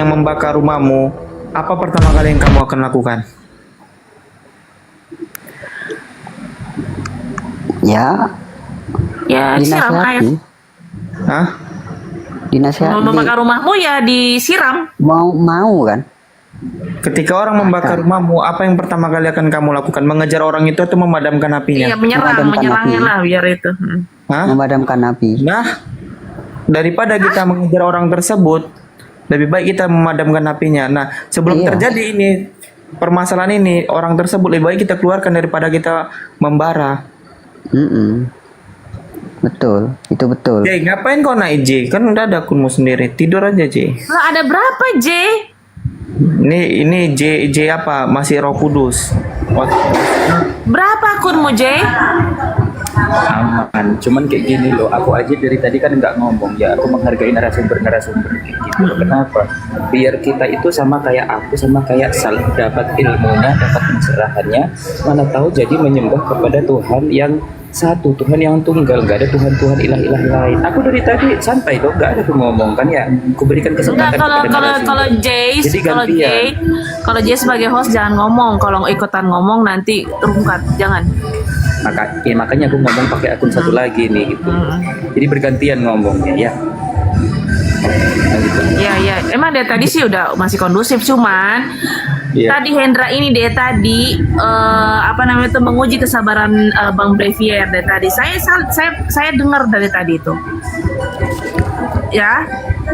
yang membakar rumahmu, apa pertama kali yang kamu akan lakukan? Ya, Ya siram air. dinasihati, Hah? Mau dinasihati. membakar rumahmu ya disiram. Mau kan? Ketika orang membakar rumahmu, apa yang pertama kali akan kamu lakukan? Mengejar orang itu atau memadamkan apinya? Iya menyerangnya Memadamkan lah biar itu. Hah? Memadamkan api. Nah, daripada kita mengejar orang tersebut, lebih baik kita memadamkan apinya. Nah, sebelum Iya. terjadi ini permasalahan ini, orang tersebut lebih baik kita keluarkan daripada kita membara. Betul, itu betul. Jay, ngapain kau naik J? Kan udah ada akunmu sendiri. Tidur aja J. Lah ada berapa J? Ini J apa? Masih Roh Kudus. Oh, Berapa akunmu J? Aman, cuman kayak gini loh, aku aja dari tadi kan nggak ngomong ya, aku menghargai narasumber kayak gitu. Kenapa? Biar kita itu sama kayak aku, sama kayak Sal, dapat ilmunya, dapat pencerahannya, mana tahu jadi menyembah kepada Tuhan yang satu, Tuhan yang tunggal, nggak ada Tuhan ilah-ilah lain. Aku dari tadi santai loh, nggak ada tuh ngomong kan ya, aku berikan Enggak, kesempatan kalau kepada kalau narasumber. kalau Jay, Jadi kalau gantian. Jay, kalau Jay sebagai host jangan ngomong. Kalau ikutan ngomong nanti terungkap. Jangan. Makanya aku ngomong pakai akun satu lagi nih gitu. Jadi bergantian ngomongnya ya. Nah, gitu. Iya, iya. Emang dari tadi sih udah masih kondusif, cuman Iya. tadi Hendra ini dia tadi apa namanya itu menguji kesabaran Bang Brevier dari tadi. Saya dengar dari tadi itu. Ya,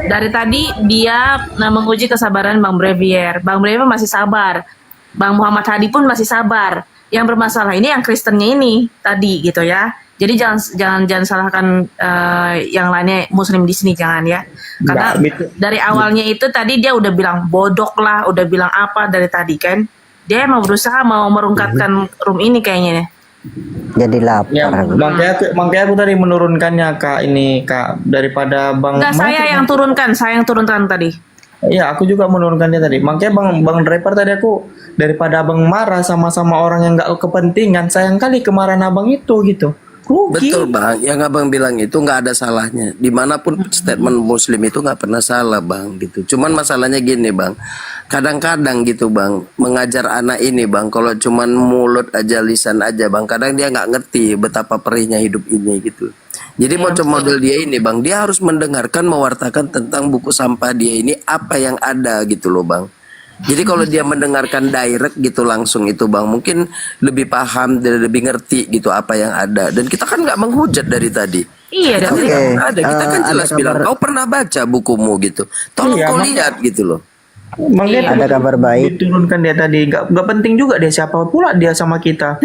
dari tadi dia menguji kesabaran Bang Brevier. Bang Brevier masih sabar. Bang Muhammad Hadi pun masih sabar. Yang bermasalah ini yang Kristennya ini tadi gitu ya. Jadi jangan salahkan yang lainnya Muslim di sini, jangan ya. Karena dari awalnya itu tadi dia udah bilang bodok lah, udah bilang apa dari tadi kan. Dia mau berusaha mau merungkatkan room ini kayaknya nih. Jadi lapar. ya, makanya aku tadi menurunkannya Kak ini Kak daripada Bang. Enggak, saya yang turunkan tadi. Iya, aku juga menurunkannya tadi. Makanya Bang Driver tadi aku daripada Abang marah sama-sama orang yang nggak kepentingan, sayang kali kemarahan Abang itu gitu. Rugi. Betul bang, yang abang bilang itu nggak ada salahnya. Dimanapun statement Muslim itu nggak pernah salah bang, gitu. Cuman masalahnya gini bang, kadang-kadang gitu bang, mengajar anak ini bang, kalau cuman mulut aja, lisan aja bang, kadang dia nggak ngerti betapa perihnya hidup ini gitu. Jadi macam model dia ini bang, dia harus mendengarkan, mewartakan tentang buku sampah dia ini apa yang ada gitu loh bang. Jadi kalau dia mendengarkan direct gitu langsung itu bang, mungkin lebih paham dan lebih ngerti gitu apa yang ada. Dan kita kan nggak menghujat dari tadi. Iya, Kita dari Oke. nggak ada, kita kan Ada jelas bilang kabar- kau pernah baca bukumu gitu. Tolong Iya, kau Mak. lihat gitu loh. Makanya Ada kabar baik. diturunkan dia tadi. Nggak penting juga dia siapa pula dia sama kita.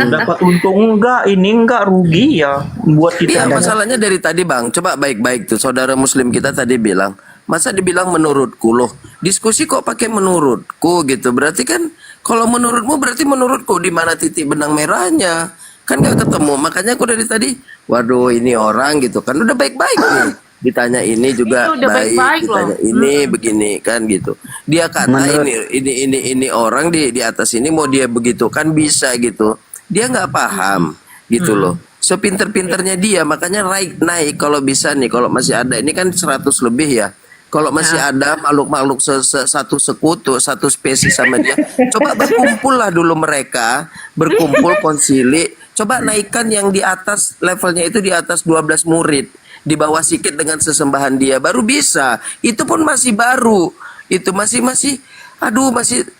Dapat untung enggak, ini enggak rugi ya buat kita. Iya masalahnya dari tadi bang, coba baik-baik tuh saudara Muslim kita tadi bilang, masa dibilang menurutku loh, diskusi kok pakai menurutku gitu, berarti kan kalau menurutmu berarti menurutku di mana titik benang merahnya, kan nggak ketemu. Makanya aku dari tadi, waduh ini orang gitu kan udah baik-baik nih, ditanya ini juga Itu udah baik, baik-baik ditanya loh. ini begini kan gitu. Dia kata ini orang di atas ini mau dia begitu kan bisa gitu. Dia nggak paham gitu loh. Sepinter-pinternya dia makanya naik kalau bisa nih, kalau masih ada ini kan 100 lebih ya. Kalau masih ada makhluk-makhluk satu sekutu, satu spesies sama dia, coba berkumpul lah dulu mereka, berkumpul konsili, coba naikkan yang di atas levelnya itu di atas 12 murid, di bawah sikit dengan sesembahan dia, baru bisa. Itu pun masih baru, itu masih, aduh masih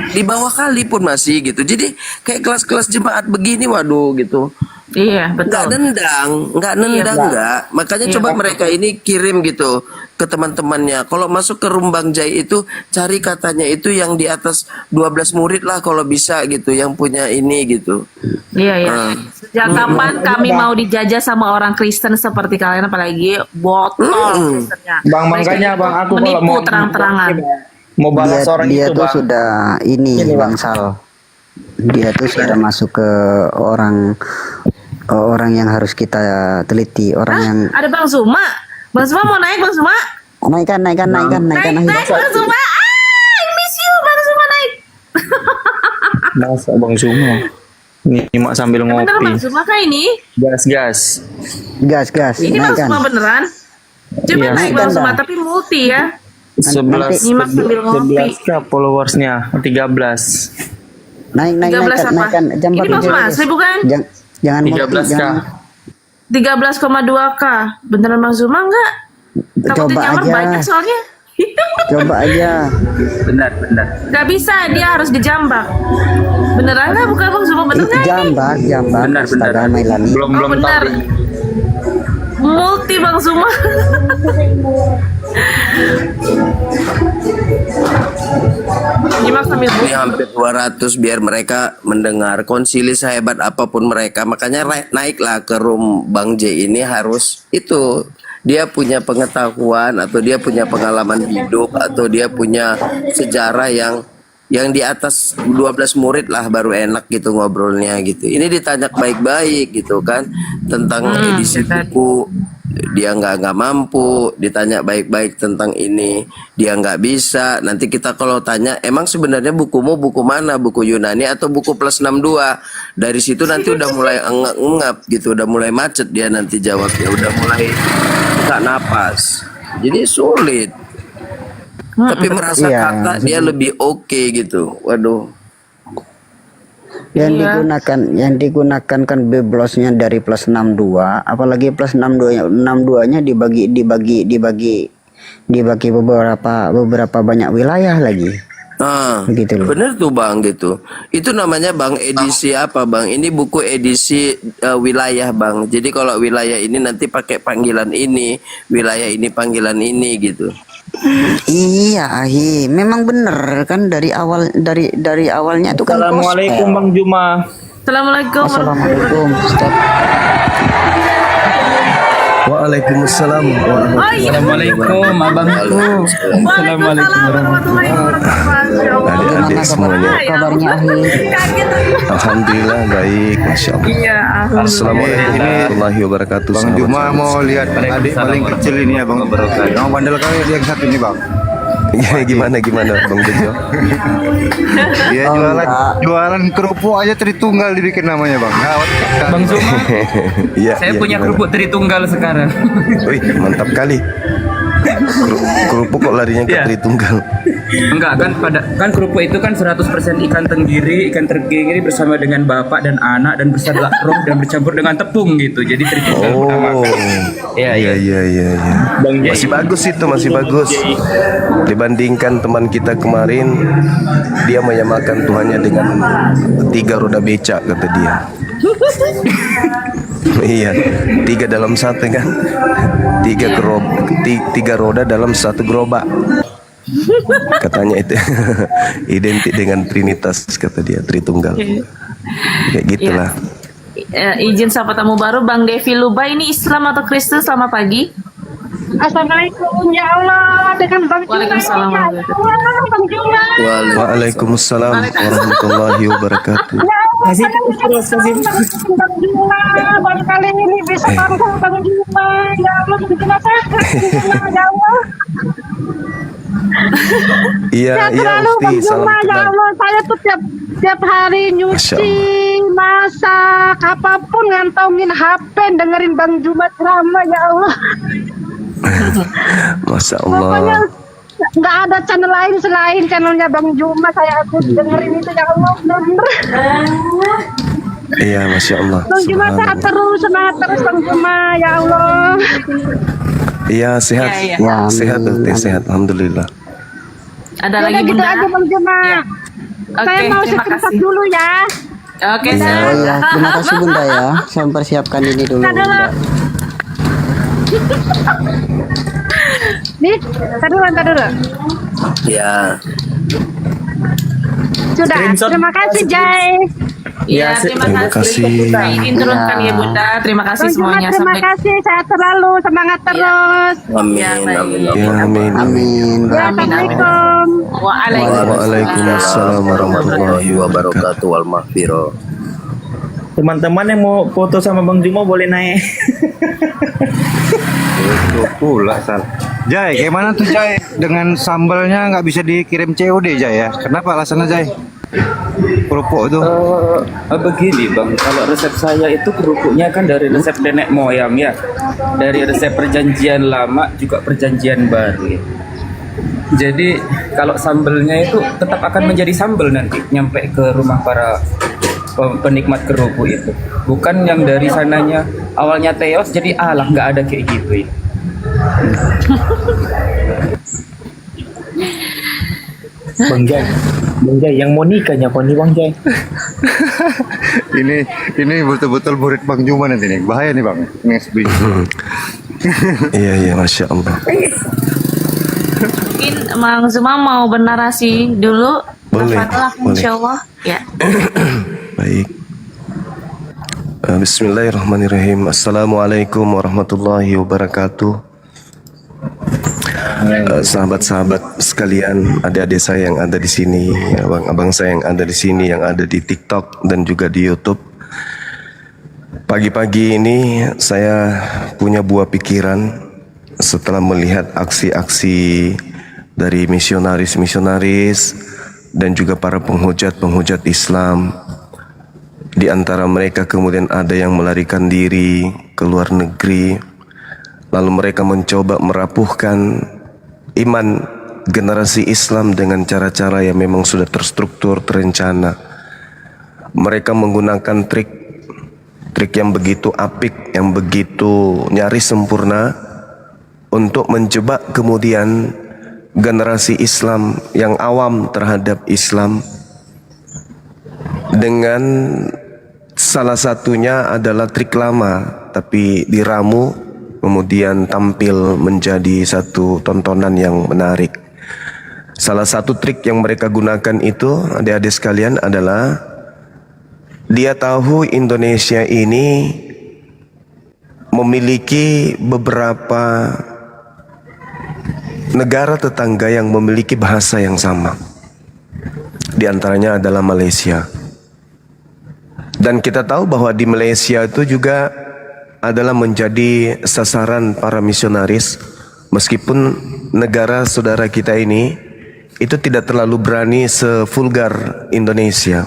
di bawah kali pun masih gitu. Jadi kayak kelas-kelas jemaat begini, waduh gitu. Iya, Nggak betul. nggak nendang nggak. Makanya Iya. coba mereka ini kirim gitu ke teman-temannya. Kalau masuk ke Rumbang Jai itu cari katanya itu yang di atas 12 murid lah kalau bisa gitu, yang punya ini gitu. Iya, iya. Sejak kapan kami mau dijajah sama orang Kristen seperti kalian, apalagi botol Kristennya. Bang, makanya Mereka Bang, aku kalau menipu mau terang-terangan. mau balas orang dia itu tuh Bang. sudah ini Bang. bangsal. Dia tuh sudah masuk ke orang yang harus kita teliti, orang yang Ada Bang Zuma. Bang Zuma mau naik, Bang Zuma. naikkan Naik, akhirnya. naik Bang Zuma. I miss you, Bang Zuma naik. Masa Bang Zuma. Nyimak sambil Bener ngopi. Bang Zuma kah ini? Gas. Gas Ini Bang naikkan. Zuma beneran? Coba Iya. naik Bang Naikkan Zuma, dah. tapi multi ya. 11 Nyimak sambil ngopi. 11 k followersnya 13. Naik 13 apa? naikkan jam Ini berapa Mas Masri bukan? Jangan 13 k. jangan 13,2K. Beneran Bang Zuma enggak? Takutnya Coba nyamar aja. banyak soalnya. coba aja. Benar. Gak bisa, dia harus dijambak. Beneran nggak? Bukan Bang Zuma, bener nggak? Jambak Benar. astaga Mailani. Belum Oh, benar. tahu. Multi Bang Zuma. Nyimak sambil Ini buka. hampir 200 biar mereka mendengar konsili sehebat apapun mereka. Makanya naiklah ke room Bang J ini harus itu. Dia punya pengetahuan atau dia punya pengalaman hidup atau dia punya sejarah yang di atas 12 murid lah baru enak gitu ngobrolnya gitu. Ini ditanya baik-baik gitu kan tentang edisi buku, dia nggak mampu, ditanya baik-baik tentang ini dia nggak bisa. Nanti kita kalau tanya emang sebenarnya bukumu buku mana, buku Yunani atau buku plus 62, dari situ nanti udah mulai engap gitu, udah mulai macet dia nanti jawabnya, udah mulai nggak napas, jadi sulit. Tapi merasa Iya. kata dia lebih oke gitu. Waduh. Yang Iya. digunakan kan beblosnya dari plus 62, apalagi plus 62-nya dibagi beberapa banyak wilayah lagi. Nah, Begitu loh. bener tuh Bang gitu. Itu namanya Bang edisi apa Bang? Ini buku edisi wilayah Bang. Jadi kalau wilayah ini nanti pakai panggilan ini, wilayah ini panggilan ini gitu. Iya, memang bener kan dari awalnya itu kan Assalamualaikum gospel. Bang Juma. Assalamualaikum. Assalamualaikum. Ustaz. Waalaikumsalam Oh iya. Assalamualaikum abangku. Waalaikumsalam warahmatullahi wabarakatuh. adik-adik Gimana semuanya. kabarnya Ahi? Kaget. Alhamdulillah baik, masya Allah. Iya, alhamdulillah. Assalamualaikum warahmatullahi wabarakatuh. Bang sahabat Juma sahabat. mau lihat adik paling kecil ini ya Bang. Yang bandel kali yang satu ini Bang. Ya, gimana Bang Bejo? Dia jualan kerupuk aja Tritunggal dibikin namanya Bang. Gawat sekali. Bang Zuma, Iya. saya iya, punya gimana? kerupuk Tritunggal sekarang. Wih, mantap kali. Kerupuk kok larinya ke Iya. Tritunggal. Enggak kan kerupuk itu kan 100% ikan tenggiri, ikan tenggiri bersama dengan bapak dan anak dan bersadap roh dan bercampur dengan tepung gitu. Jadi Tritunggal pertama. Oh. Iya. Iya. Masih bagus itu, masih bagus. Dibandingkan teman kita kemarin, dia menyamakan Tuhannya dengan 3 roda becak kata dia. Iya, 3 dalam 1 kan. 3 roda dalam 1 gerobak. Katanya itu identik dengan Trinitas kata dia, Tritunggal. Kayak gitulah. Izin sapa tamu baru Bang Devi Luba, ini Islam atau Kristen? Selamat pagi. Assalamualaikum ya Allah dengan Bang Juma. Waalaikumsalam Ya Allah, Bang Juma. Waalaikumsalam warahmatullahi wabarakatuh. Kasih Bang Juma. Baru kali ini bisa tampil Bang Juma. Ya Allah, Bang Juma sehat. Ya Allah. Iya, Sehat iya selalu Ufti, Bang salam Juma. Ya kenal. Allah, saya tuh tiap hari Masya nyuci, masak, apapun ngantongin HP, dengerin Bang Juma ceramah. Ya Allah. Masya Pokoknya Allah. nggak ada channel lain selain channelnya Bang Juma. Saya aku dengerin itu ya Allah, bener. Iya, Masya Allah. Bang Juma sehat terus, semangat terus Bang Juma, ya Allah. Iya, sehat. Iya, iya. Sehat, Ufti, sehat. Alhamdulillah. Ada Udah lagi gitu Bunda? aja Bang Juma. Oke, Saya mau terima screenshot kasih. dulu ya. Oke, Oh saya. ya, terima kasih Bunda ya. Saya mempersiapkan ini dulu. Ntar dulu. Bunda. Nih, ntar dulu. Ya. Sudah, Screenshot. terima kasih Jai. Iya, terima Terima kasih. kasih. Izin turunkan ya Bunda. Terima kasih Bang Juma semuanya. terima Sampai kasih, sehat selalu, semangat terus. Amin, Ya, baik. amin, Ya, amin. Amin. Ya, Assalamualaikum. Waalaikumsalam warahmatullahi wabarakatuh. wal maghfirah. Teman-teman yang mau foto sama Bang Juma boleh naik. Itu pula Sal. Jai, gimana tuh Jai? Dengan sambalnya nggak bisa dikirim COD Jai ya? Kenapa alasannya Jai? Kerupuk itu. Begini Bang, kalau resep saya itu kerupuknya kan dari resep nenek moyang ya, dari resep perjanjian lama juga perjanjian baru. Ya. Jadi kalau sambelnya itu tetap akan menjadi sambel nanti nyampe ke rumah para penikmat kerupuk itu. Bukan yang dari sananya awalnya teos jadi alah nggak ada kayak gitu ya. Bang Jai, Bang Jai yang mau nikahnya kok nih Bang Jai. Ini betul-betul murid Bang Juma nanti nih. Bahaya nih Bang. NSB. Iya, Masya Allah. Mungkin Mang Zuma mau bernarasi dulu. Boleh, Tafadhol, boleh. insya Allah. Ya. Baik. Bismillahirrahmanirrahim. Assalamualaikum warahmatullahi wabarakatuh. Sahabat-sahabat sekalian, adik-adik saya yang ada di sini, abang-abang saya yang ada di sini, yang ada di TikTok dan juga di YouTube. Pagi-pagi ini saya punya buah pikiran setelah melihat aksi-aksi dari misionaris-misionaris dan juga para penghujat-penghujat Islam. Di antara mereka kemudian ada yang melarikan diri ke luar negeri, lalu mereka mencoba merapuhkan iman generasi Islam dengan cara-cara yang memang sudah terstruktur, terencana. Mereka menggunakan trik yang begitu apik, yang begitu nyaris sempurna untuk menjebak kemudian generasi Islam yang awam terhadap Islam, dengan salah satunya adalah trik lama tapi diramu kemudian tampil menjadi satu tontonan yang menarik. Salah satu trik yang mereka gunakan itu, adik-adik sekalian, adalah dia tahu Indonesia ini memiliki beberapa negara tetangga yang memiliki bahasa yang sama. Di antaranya adalah Malaysia. Dan kita tahu bahwa di Malaysia itu juga adalah menjadi sasaran para misionaris, meskipun negara saudara kita ini itu tidak terlalu berani sevulgar Indonesia.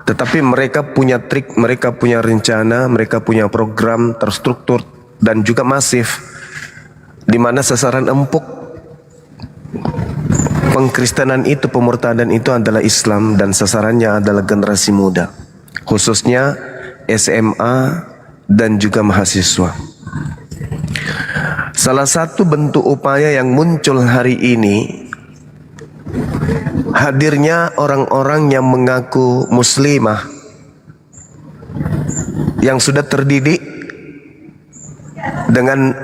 Tetapi mereka punya trik, mereka punya rencana, mereka punya program terstruktur dan juga masif, di mana sasaran empuk pengkristenan itu, pemurtadan itu adalah Islam, dan sasarannya adalah generasi muda, khususnya SMA dan juga mahasiswa. Salah satu bentuk upaya yang muncul hari ini, hadirnya orang-orang yang mengaku muslimah, yang sudah terdidik dengan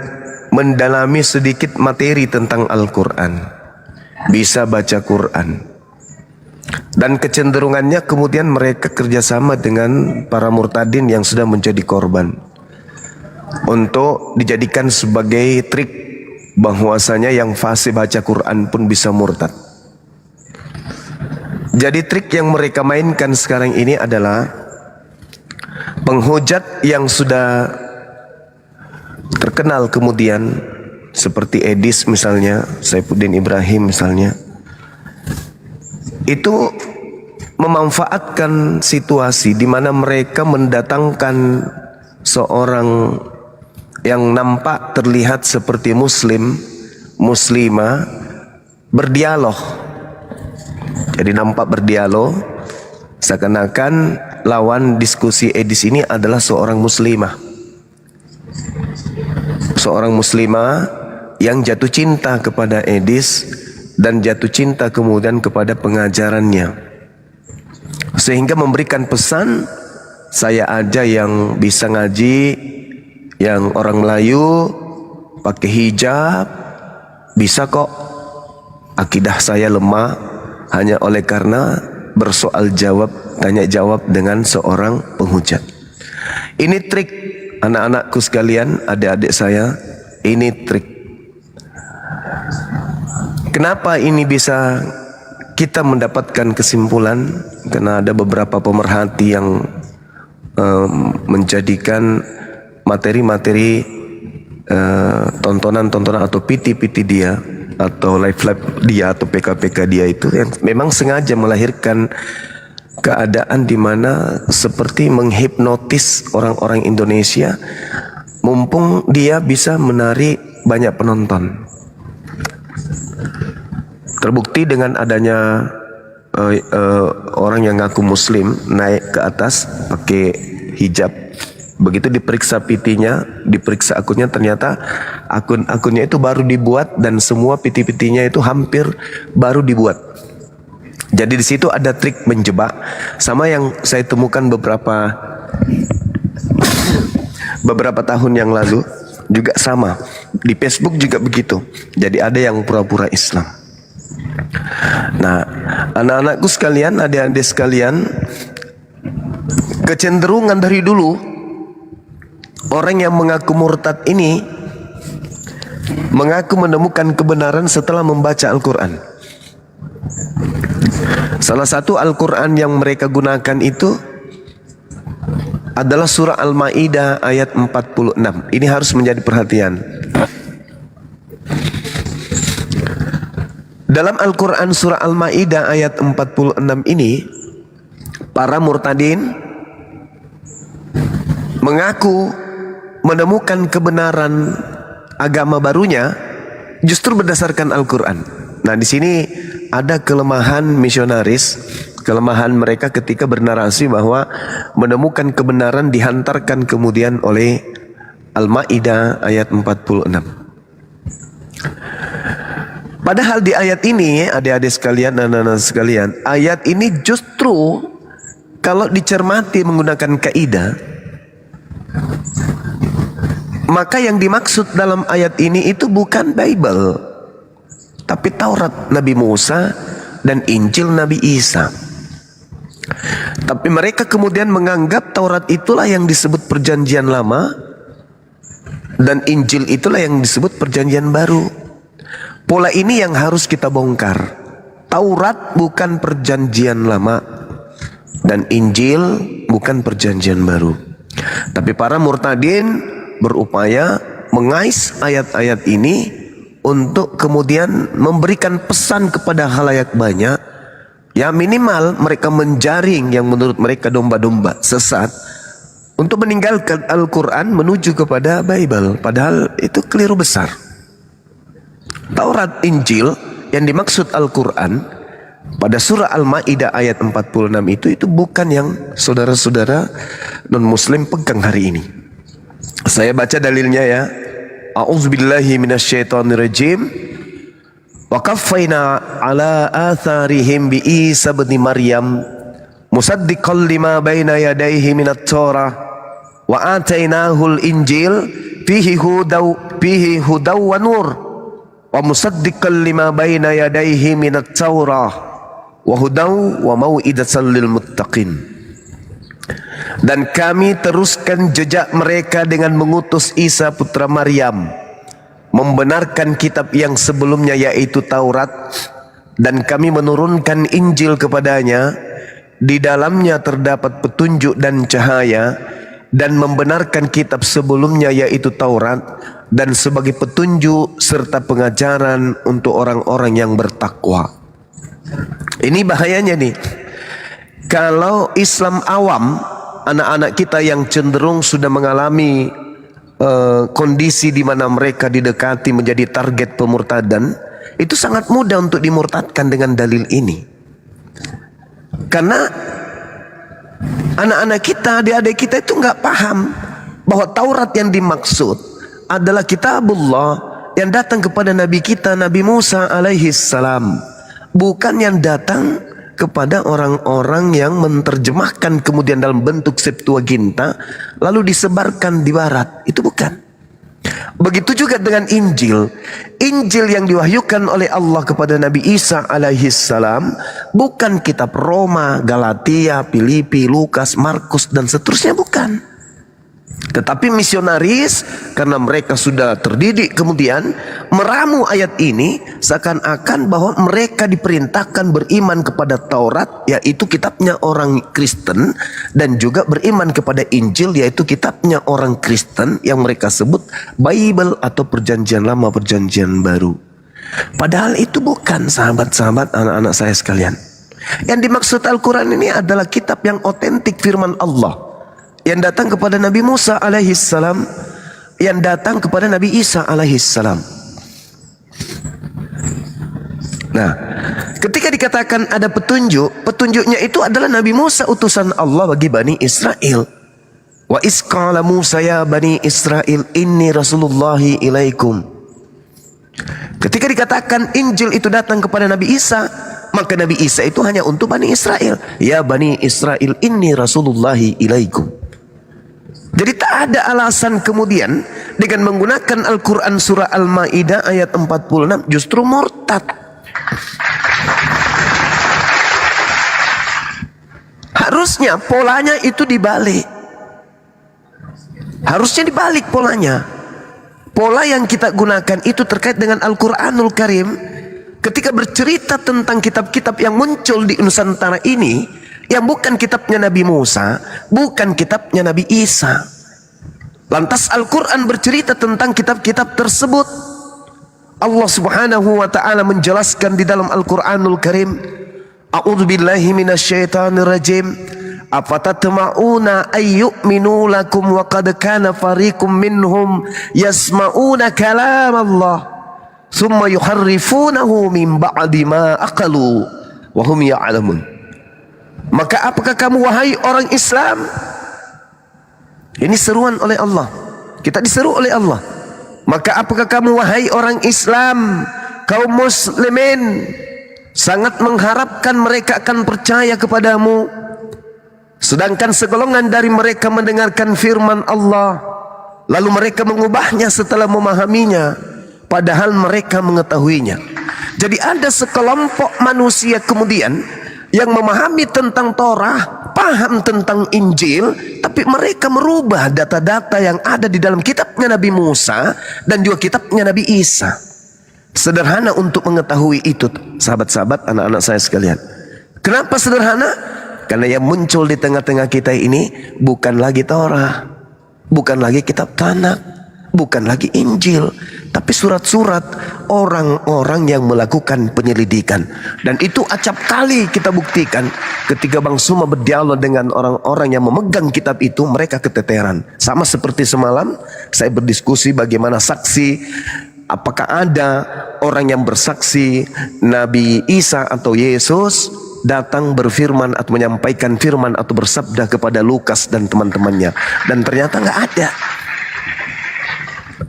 mendalami sedikit materi tentang Al-Quran, bisa baca Quran, dan kecenderungannya kemudian mereka kerjasama dengan para murtadin yang sudah menjadi korban untuk dijadikan sebagai trik bahwasanya yang fasih baca Quran pun bisa murtad. Jadi trik yang mereka mainkan sekarang ini adalah penghujat yang sudah terkenal kemudian, seperti Edis misalnya, Saifuddin Ibrahim misalnya, itu memanfaatkan situasi di mana mereka mendatangkan seorang yang nampak terlihat seperti muslim, muslimah, berdialog. Jadi nampak berdialog, seakan-akan lawan diskusi Edis ini adalah seorang muslimah. Seorang muslimah yang jatuh cinta kepada Edis dan jatuh cinta kemudian kepada pengajarannya, sehingga memberikan pesan, saya aja yang bisa ngaji, yang orang Melayu pakai hijab bisa kok, akidah saya lemah hanya oleh karena bersoal jawab, tanya jawab dengan seorang penghujat. Ini trik anak-anakku sekalian, adik-adik saya, ini trik. Kenapa ini bisa kita mendapatkan kesimpulan? Karena ada beberapa pemerhati yang menjadikan materi-materi tontonan-tontonan atau PT-PT dia, atau live-live dia, atau PK-PK dia itu yang memang sengaja melahirkan keadaan di mana seperti menghipnotis orang-orang Indonesia, mumpung dia bisa menarik banyak penonton. Terbukti dengan adanya orang yang ngaku muslim naik ke atas pakai hijab. Begitu diperiksa PT-nya, diperiksa akunnya, ternyata akunnya itu baru dibuat dan semua PT-PT-nya itu hampir baru dibuat. Jadi di situ ada trik menjebak, sama yang saya temukan beberapa tahun yang lalu juga sama. Di Facebook juga begitu. Jadi ada yang pura-pura Islam. Nah, anak-anakku sekalian, adik-adik sekalian, kecenderungan dari dulu orang yang mengaku murtad ini mengaku menemukan kebenaran setelah membaca Al-Quran. Salah satu Al-Quran yang mereka gunakan itu adalah surah Al-Ma'idah ayat 46. Ini harus menjadi perhatian. Dalam Al-Quran surah Al-Ma'idah ayat 46 ini, para murtadin mengaku menemukan kebenaran agama barunya justru berdasarkan Al-Quran. Nah, di sini ada kelemahan misionaris, kelemahan mereka ketika bernarasi bahwa menemukan kebenaran dihantarkan kemudian oleh Al-Ma'idah ayat 46. Padahal di ayat ini, adik-adik sekalian, anak-anak sekalian, ayat ini justru kalau dicermati menggunakan kaidah, maka yang dimaksud dalam ayat ini itu bukan Bible, tapi Taurat Nabi Musa dan Injil Nabi Isa. Tapi mereka kemudian menganggap Taurat itulah yang disebut perjanjian lama dan Injil itulah yang disebut perjanjian baru. Pola ini yang harus kita bongkar. Taurat bukan perjanjian lama dan Injil bukan perjanjian baru. Tapi para murtadin berupaya mengais ayat-ayat ini untuk kemudian memberikan pesan kepada khalayak banyak. Ya minimal mereka menjaring yang menurut mereka domba-domba sesat untuk meninggalkan Al-Quran menuju kepada Bible. Padahal itu keliru besar. Taurat Injil yang dimaksud Al-Quran pada surah Al-Ma'idah ayat 46 itu bukan yang saudara-saudara non-muslim pegang hari ini. Saya baca dalilnya ya. A'udzubillahi minasyaitonirrajim. Wa qaffayna ala atharihim bi Isa ibn Maryam musaddiqan lima baina yadayhi minat Taurah wa atainahu al-Injil fihi hudaw wa nur wa musaddiqan lima baina yadayhi minat Taurah wa hudaw wa mau'idatan lil muttaqin. Dan kami teruskan jejak mereka dengan mengutus Isa putra Maryam, membenarkan kitab yang sebelumnya yaitu Taurat, dan kami menurunkan Injil kepadanya. Di dalamnya terdapat petunjuk dan cahaya, dan membenarkan kitab sebelumnya yaitu Taurat, dan sebagai petunjuk serta pengajaran untuk orang-orang yang bertakwa. Ini bahayanya nih. Kalau Islam awam, anak-anak kita yang cenderung sudah mengalami kondisi di mana mereka didekati menjadi target pemurtadan, itu sangat mudah untuk dimurtadkan dengan dalil ini. Karena anak-anak kita, adik-adik kita itu nggak paham bahwa Taurat yang dimaksud adalah kitabullah yang datang kepada Nabi kita Nabi Musa alaihi salam, bukan yang datang kepada orang-orang yang menerjemahkan kemudian dalam bentuk Septuaginta lalu disebarkan di barat. Itu bukan. Begitu juga dengan Injil. Injil yang diwahyukan oleh Allah kepada Nabi Isa alaihi salam bukan kitab Roma, Galatia, Filipi, Lukas, Markus dan seterusnya, bukan. Tetapi misionaris karena mereka sudah terdidik kemudian meramu ayat ini seakan-akan bahwa mereka diperintahkan beriman kepada Taurat yaitu kitabnya orang Kristen, dan juga beriman kepada Injil yaitu kitabnya orang Kristen yang mereka sebut Bible atau perjanjian lama perjanjian baru. Padahal itu bukan, sahabat-sahabat, anak-anak saya sekalian. Yang dimaksud Al-Quran ini adalah kitab yang otentik firman Allah yang datang kepada Nabi Musa alaihi salam, yang datang kepada Nabi Isa alaihi salam. Nah, Ketika dikatakan ada petunjuk, petunjuknya itu adalah Nabi Musa utusan Allah bagi Bani Israel. Wa isqala Musa ya Bani Israel inni rasulullahi ilaikum. Ketika dikatakan Injil itu datang kepada Nabi Isa, maka Nabi Isa itu hanya untuk Bani Israel. Ya Bani Israel inni rasulullahi ilaikum. Jadi tak ada alasan kemudian dengan menggunakan Al-Quran surah Al-Ma'idah ayat 46 justru murtad. Harusnya polanya itu dibalik. Harusnya dibalik polanya. Pola yang kita gunakan itu terkait dengan Al-Quranul Karim. Ketika bercerita tentang kitab-kitab yang muncul di Nusantara ini, yang bukan kitabnya Nabi Musa, bukan kitabnya Nabi Isa. Lantas Al-Quran bercerita tentang kitab-kitab tersebut. Allah Subhanahu wa ta'ala menjelaskan di dalam Al-Quranul Karim, A'udzu billahi minasyaitonir rajim. Afatatma'una ayyu'minu lakum wa qad kana fariqum minhum yasma'una kalam Allah thumma yuharrifunahu min ba'di ma aqalu wa hum ya'lamun. Maka apakah kamu wahai orang Islam? Ini seruan oleh Allah. Kita diseru oleh Allah. Maka apakah kamu wahai orang Islam, kaum muslimin, sangat mengharapkan mereka akan percaya kepadamu, sedangkan segolongan dari mereka mendengarkan firman Allah, lalu mereka mengubahnya setelah memahaminya, padahal mereka mengetahuinya. Jadi ada sekelompok manusia kemudian yang memahami tentang Torah, paham tentang Injil, tapi mereka merubah data-data yang ada di dalam kitabnya Nabi Musa dan juga kitabnya Nabi Isa. Sederhana untuk mengetahui itu, sahabat-sahabat, anak-anak saya sekalian. Kenapa sederhana? Karena yang muncul di tengah-tengah kita ini bukan lagi Torah, bukan lagi kitab Tanakh, bukan lagi Injil, tapi surat-surat orang-orang yang melakukan penyelidikan. Dan itu acap kali kita buktikan ketika Bang Suma berdialog dengan orang-orang yang memegang kitab itu, mereka keteteran. Sama seperti semalam saya berdiskusi bagaimana saksi, apakah ada orang yang bersaksi Nabi Isa atau Yesus datang berfirman atau menyampaikan firman atau bersabda kepada Lukas dan teman-temannya, dan ternyata nggak ada.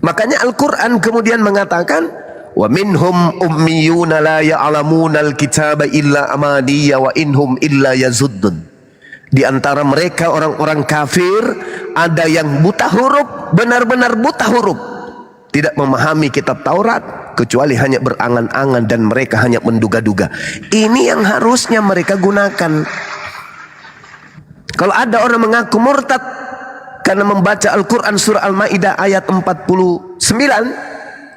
Makanya Al-Quran kemudian mengatakan, wa minhum ummiyuna la ya'lamuna al-kitaba illa amaniyya wa inhum illa yazuddun. Di antara mereka orang-orang kafir ada yang buta huruf, benar-benar buta huruf, tidak memahami kitab Taurat kecuali hanya berangan-angan dan mereka hanya menduga-duga. Ini yang harusnya mereka gunakan. Kalau ada orang mengaku murtad karena membaca Al-Quran surah Al-Ma'idah ayat 49,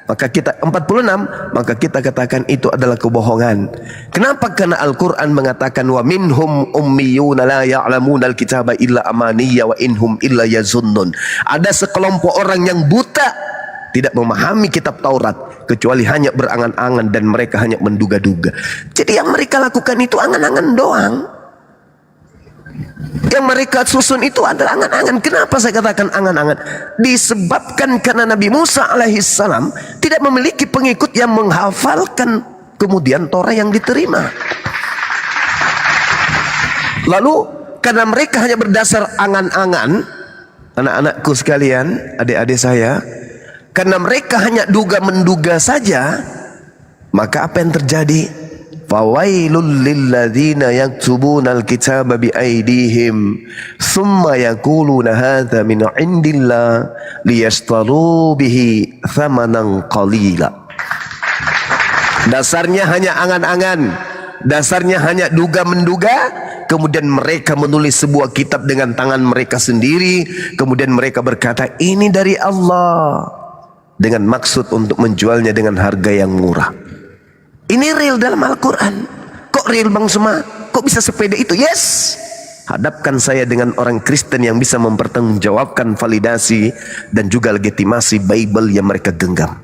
maka kita 46, maka kita katakan itu adalah kebohongan. Kenapa? Karena Al-Quran mengatakan wa minhum ummiyuna la ya'lamuna al-kitaba illa amaniyya wa inhum illa yazunnun. Ada sekelompok orang yang buta, tidak memahami kitab Taurat kecuali hanya berangan-angan dan mereka hanya menduga-duga. Jadi yang mereka lakukan itu angan-angan doang. Yang mereka susun itu adalah angan-angan. Kenapa saya katakan angan-angan? Disebabkan karena Nabi Musa alaihissalam tidak memiliki pengikut yang menghafalkan kemudian Torah yang diterima. Lalu karena mereka hanya berdasar angan-angan, anak-anakku sekalian, adik-adik saya, karena mereka hanya duga-menduga saja, maka apa yang terjadi? Fawailul lilladzina yaktubuna alkitaba biaydihim thumma yaquluna hadza min indillah liyashtaru bihi thamanan qalila. Dasarnya hanya angan-angan, dasarnya hanya duga-menduga, kemudian mereka menulis sebuah kitab dengan tangan mereka sendiri, kemudian mereka berkata ini dari Allah dengan maksud untuk menjualnya dengan harga yang murah. Ini real dalam Al-Quran. Kok real Bang Suma? Kok bisa sepede itu? Yes. Hadapkan saya dengan orang Kristen yang bisa mempertanggungjawabkan validasi dan juga legitimasi Bible yang mereka genggam.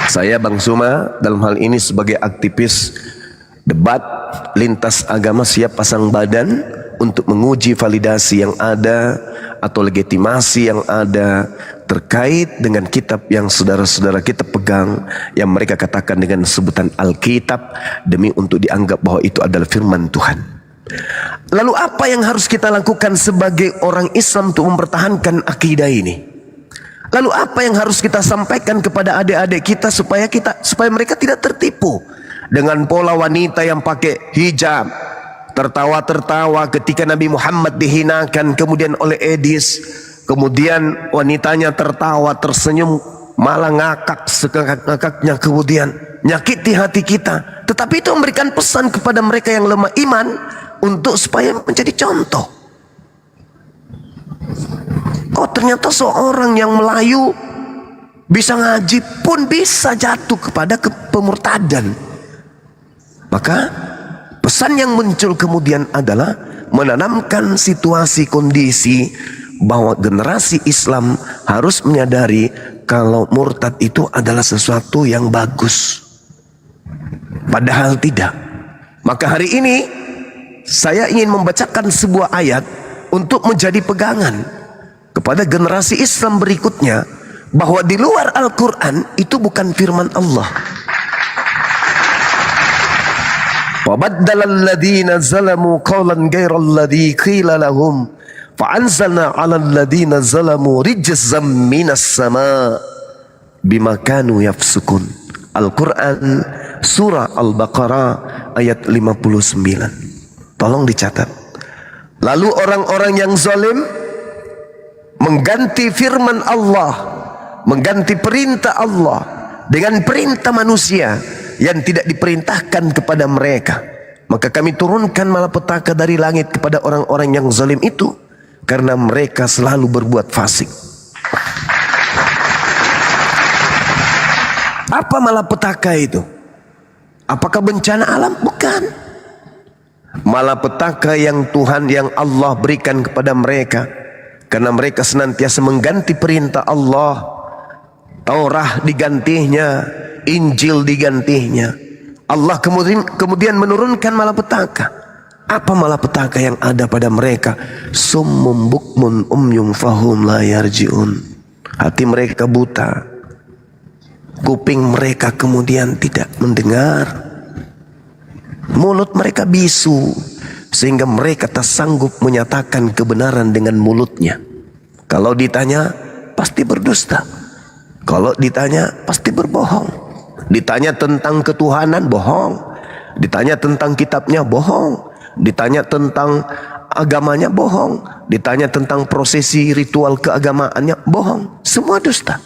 Saya Bang Suma dalam hal ini sebagai aktivis debat lintas agama siap pasang badan untuk menguji validasi yang ada atau legitimasi yang ada terkait dengan kitab yang saudara-saudara kita pegang, yang mereka katakan dengan sebutan Alkitab, demi untuk dianggap bahwa itu adalah firman Tuhan. Lalu apa yang harus kita lakukan sebagai orang Islam untuk mempertahankan akidah ini? Lalu apa yang harus kita sampaikan kepada adik-adik kita supaya mereka tidak tertipu dengan pola wanita yang pakai hijab, tertawa-tertawa ketika Nabi Muhammad dihinakan kemudian oleh Edis, kemudian wanitanya tertawa, tersenyum, malah ngakak sekakak-ngakaknya, kemudian nyakiti hati kita. Tetapi itu memberikan pesan kepada mereka yang lemah iman untuk supaya menjadi contoh. Oh, ternyata seorang yang Melayu bisa ngaji pun bisa jatuh kepada pemurtadan. Maka pesan yang muncul kemudian adalah menanamkan situasi kondisi bahwa generasi Islam harus menyadari kalau murtad itu adalah sesuatu yang bagus. Padahal tidak. Maka hari ini saya ingin membacakan sebuah ayat untuk menjadi pegangan kepada generasi Islam berikutnya, bahwa di luar Al-Quran itu bukan firman Allah. وَبَدَّلَ الَّذِينَ ظَلَمُوا قَوْلًا غَيْرَ الَّذِي قِيلَ لَهُمْ فَأَنزَلْنَا عَلَى الَّذِينَ ظَلَمُوا رِجْزًا مِنَ السَّمَاءِ بِمَا كَانُوا يَفْسُقُونَ. Al-Quran Surah Al-Baqarah ayat 59. Tolong dicatat. Lalu orang-orang yang zalim mengganti firman Allah, mengganti perintah Allah dengan perintah manusia yang tidak diperintahkan kepada mereka. Maka kami turunkan malapetaka dari langit kepada orang-orang yang zalim itu, karena mereka selalu berbuat fasik. Apa malapetaka itu? Apakah bencana alam? Bukan. Malapetaka yang Tuhan, yang Allah berikan kepada mereka karena mereka senantiasa mengganti perintah Allah. Taurat digantinya, Injil digantinya. Allah kemudian menurunkan malapetaka. Apa malapetaka yang ada pada mereka? Summum bukmun umyum fahum la yarji'un. Hati mereka buta, kuping mereka kemudian tidak mendengar, mulut mereka bisu, sehingga mereka tak sanggup menyatakan kebenaran dengan mulutnya. Kalau ditanya pasti berdusta, kalau ditanya pasti berbohong. Ditanya tentang ketuhanan, bohong. Ditanya tentang kitabnya, bohong. Ditanya tentang agamanya, bohong. Ditanya tentang prosesi ritual keagamaannya, bohong. Semua dusta.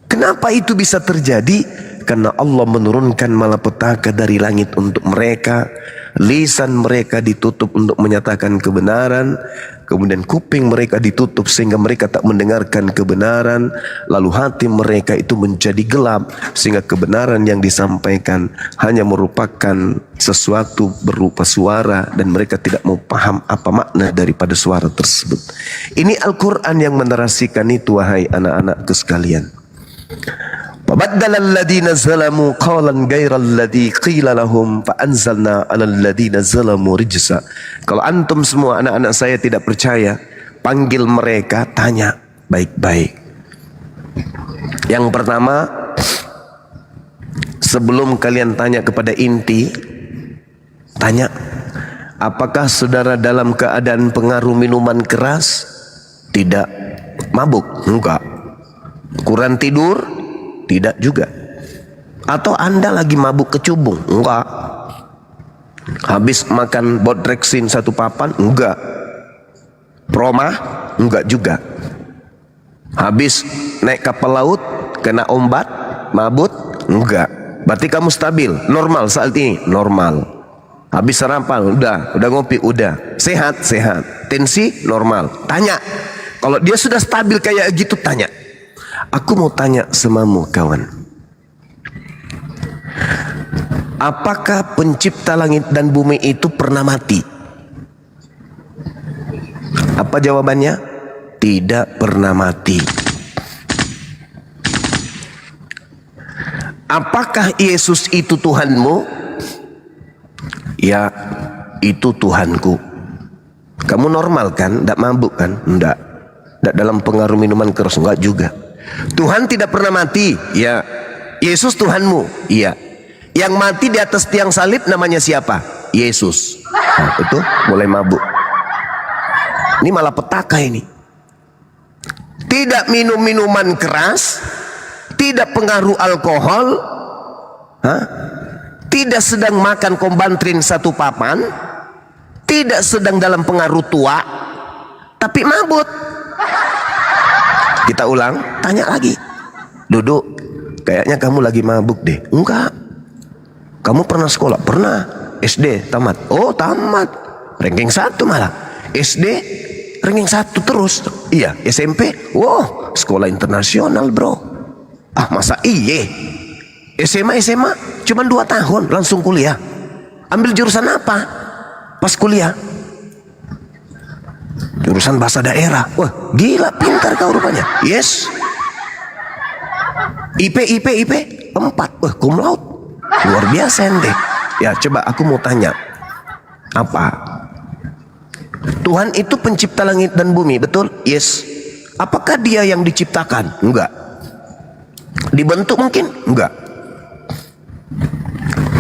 Kenapa itu bisa terjadi? Karena Allah menurunkan malapetaka dari langit untuk mereka. Lisan mereka ditutup untuk menyatakan kebenaran, kemudian kuping mereka ditutup sehingga mereka tak mendengarkan kebenaran. Lalu hati mereka itu menjadi gelap sehingga kebenaran yang disampaikan hanya merupakan sesuatu berupa suara, dan mereka tidak mau paham apa makna daripada suara tersebut. Ini Al-Quran yang menarasikan itu, wahai anak-anakku sekalian. فَبَدَّلَ الَّذِينَ ظَلَمُوا قَوْلًا غَيْرَ الَّذِي قِيلَ لَهُمْ فَأَنزَلْنَا عَلَى الَّذِينَ ظَلَمُوا رِجْزًا. Kalau antum semua anak-anak saya tidak percaya, panggil mereka, tanya baik-baik. Yang pertama, sebelum kalian tanya kepada inti, tanya, apakah saudara dalam keadaan pengaruh minuman keras? Tidak. Mabuk? Enggak. Kurang tidur? Tidak juga. Atau Anda lagi mabuk kecubung? Enggak. Habis makan Bodrexin 1 papan? Enggak. Promah? Enggak juga. Habis naik kapal laut kena ombak mabut? Enggak. Berarti kamu stabil, normal saat ini, normal. Habis sarapan, udah ngopi, udah. Sehat. Tensi normal. Tanya. Kalau dia sudah stabil kayak gitu, tanya. Aku mau tanya samamu, kawan. Apakah pencipta langit dan bumi itu pernah mati? Apa jawabannya? Tidak pernah mati. Apakah Yesus itu Tuhanmu? Ya, itu Tuhanku. Kamu normal kan? Tidak mabuk kan? Tidak. Tidak dalam pengaruh minuman keras? Enggak juga. Tuhan tidak pernah mati, ya. Yesus Tuhanmu, iya. Yang mati di atas tiang salib namanya siapa? Yesus. Nah, itu mulai mabuk. Ini malah petaka ini. Tidak minum minuman keras, tidak pengaruh alkohol, tidak sedang makan kombantrin satu papan, tidak sedang dalam pengaruh tua, tapi mabut. Kita ulang, tanya lagi. Duduk, kayaknya kamu lagi mabuk deh. Enggak. Kamu pernah sekolah? Pernah. SD tamat. Oh, tamat. Ranking 1 malah. SD ranking 1 terus. Iya, SMP. Wow, sekolah internasional, bro. Ah, masa iye? SMA cuma 2 tahun langsung kuliah. Ambil jurusan apa? Pas kuliah. Jurusan bahasa daerah. Wah, gila, pintar kau rupanya. Yes. IP 4. Wah, cum laude. Luar biasa ente. Ya, coba aku mau tanya. Apa? Tuhan itu pencipta langit dan bumi, betul? Yes. Apakah dia yang diciptakan? Enggak. Dibentuk mungkin? Enggak.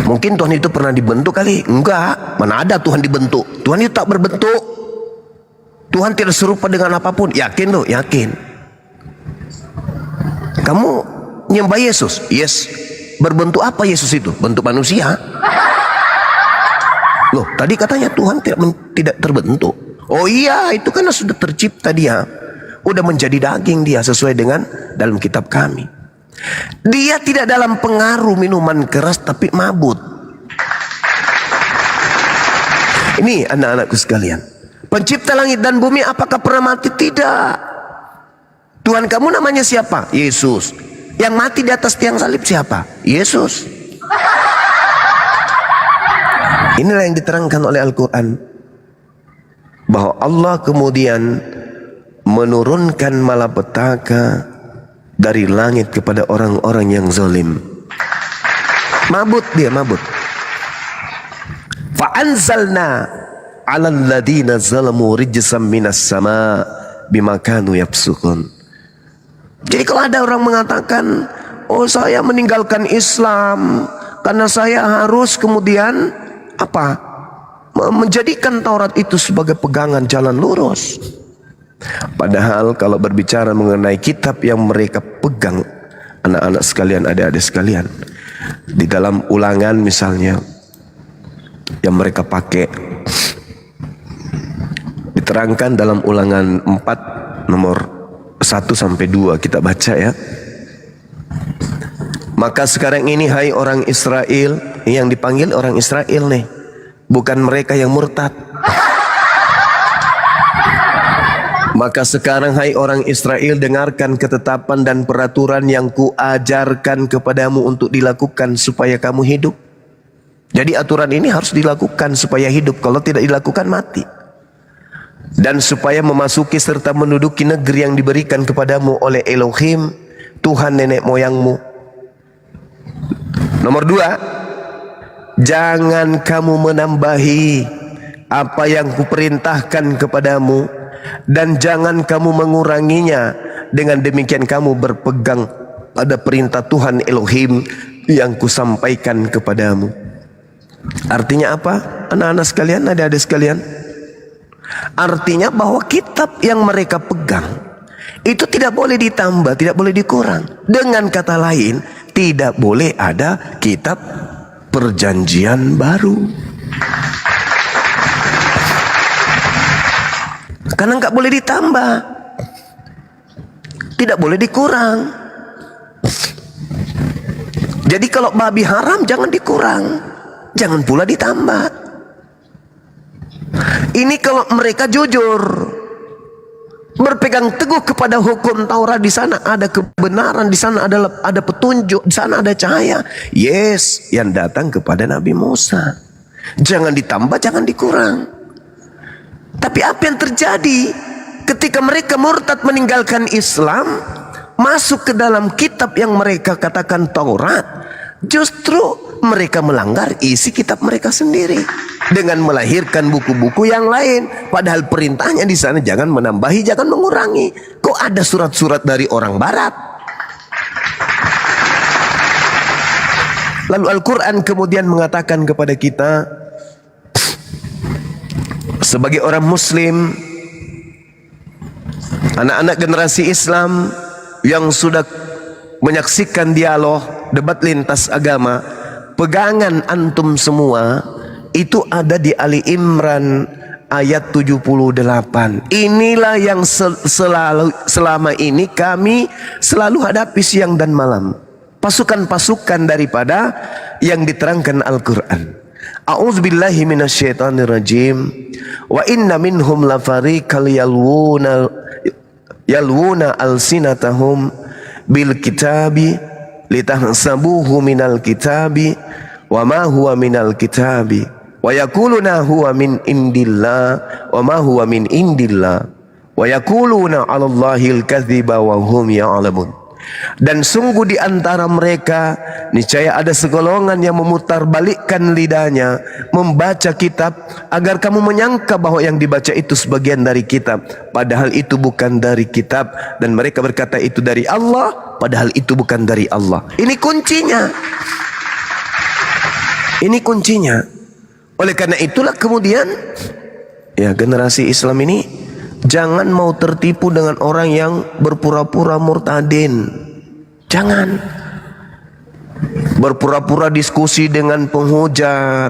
Mungkin Tuhan itu pernah dibentuk kali? Enggak. Mana ada Tuhan dibentuk? Tuhan itu tak berbentuk. Tuhan tidak serupa dengan apapun. Yakin loh? Yakin. Kamu nyembah Yesus? Yes. Berbentuk apa Yesus itu? Bentuk manusia. Loh, tadi katanya Tuhan tidak terbentuk. Oh iya, itu karena sudah tercipta dia. Udah menjadi daging dia sesuai dengan dalam kitab kami. Dia tidak dalam pengaruh minuman keras tapi mabut. Ini anak-anakku sekalian. Pencipta langit dan bumi apakah pernah mati? Tidak. Tuhan kamu namanya siapa? Yesus. Yang mati di atas tiang salib siapa? Yesus. Inilah yang diterangkan oleh Al-Quran, bahwa Allah kemudian menurunkan malapetaka dari langit kepada orang-orang yang zalim. Mabut dia, mabut. Fa'anzalna 'alal ladina zalamu rijzam minas sama bima kanu yafsukun. Jadi kalau ada orang mengatakan, oh saya meninggalkan Islam karena saya harus kemudian apa? Menjadikan Taurat itu sebagai pegangan jalan lurus. Padahal kalau berbicara mengenai kitab yang mereka pegang, anak-anak sekalian, adik-adik sekalian, di dalam Ulangan misalnya yang mereka pakai, diterangkan dalam Ulangan 4 nomor 1 sampai 2 kita baca ya. Maka sekarang ini hai orang Israel, yang dipanggil orang Israel nih, bukan mereka yang murtad. Maka sekarang hai orang Israel, dengarkan ketetapan dan peraturan yang kuajarkan kepadamu untuk dilakukan supaya kamu hidup. Jadi aturan ini harus dilakukan supaya hidup, kalau tidak dilakukan mati. Dan supaya memasuki serta menduduki negeri yang diberikan kepadamu oleh Elohim, Tuhan nenek moyangmu. Nomor 2, jangan kamu menambahi apa yang kuperintahkan kepadamu, dan jangan kamu menguranginya. Dengan demikian kamu berpegang pada perintah Tuhan Elohim yang kusampaikan kepadamu. Artinya apa? Anak-anak sekalian, adik-adik sekalian, artinya bahwa kitab yang mereka pegang itu tidak boleh ditambah, tidak boleh dikurang. Dengan kata lain, tidak boleh ada kitab perjanjian baru. Karena nggak boleh ditambah, tidak boleh dikurang. Jadi kalau babi haram jangan dikurang, jangan pula ditambah. Ini kalau mereka jujur, berpegang teguh kepada hukum Taurat, di sana ada kebenaran, di sana ada petunjuk, di sana ada cahaya. Yes, yang datang kepada Nabi Musa. Jangan ditambah, jangan dikurang. Tapi apa yang terjadi ketika mereka murtad meninggalkan Islam, masuk ke dalam kitab yang mereka katakan Taurat? Justru mereka melanggar isi kitab mereka sendiri dengan melahirkan buku-buku yang lain. Padahal perintahnya di sana jangan menambahi, jangan mengurangi. Kok ada surat-surat dari orang barat Lalu Al-Quran kemudian mengatakan kepada kita sebagai orang muslim, anak-anak generasi Islam yang sudah menyaksikan dialog debat lintas agama, pegangan antum semua itu ada di Ali Imran ayat 78. Inilah yang selama ini kami selalu hadapi siang dan malam. Pasukan-pasukan daripada yang diterangkan Al-Quran. A'udzubillahi minasyaitonirrajim. Wa inna minhum lafariqal yalwuna alsinatahum bil kitabi litahsabuhu minal kitabi wa ma huwa minal kitabi wa yaquluna huwa min indillah wa ma huwa min indillah wa yaquluna 'alallahil kadziba wa hum ya'lamun. Dan sungguh di antara mereka niscaya ada segolongan yang memutarbalikkan lidahnya membaca kitab agar kamu menyangka bahwa yang dibaca itu sebagian dari kitab, padahal itu bukan dari kitab, dan mereka berkata itu dari Allah, padahal itu bukan dari Allah. Ini kuncinya. Ini kuncinya. Oleh karena itulah kemudian ya generasi Islam ini jangan mau tertipu dengan orang yang berpura-pura murtadin. Jangan berpura-pura diskusi dengan penghujat,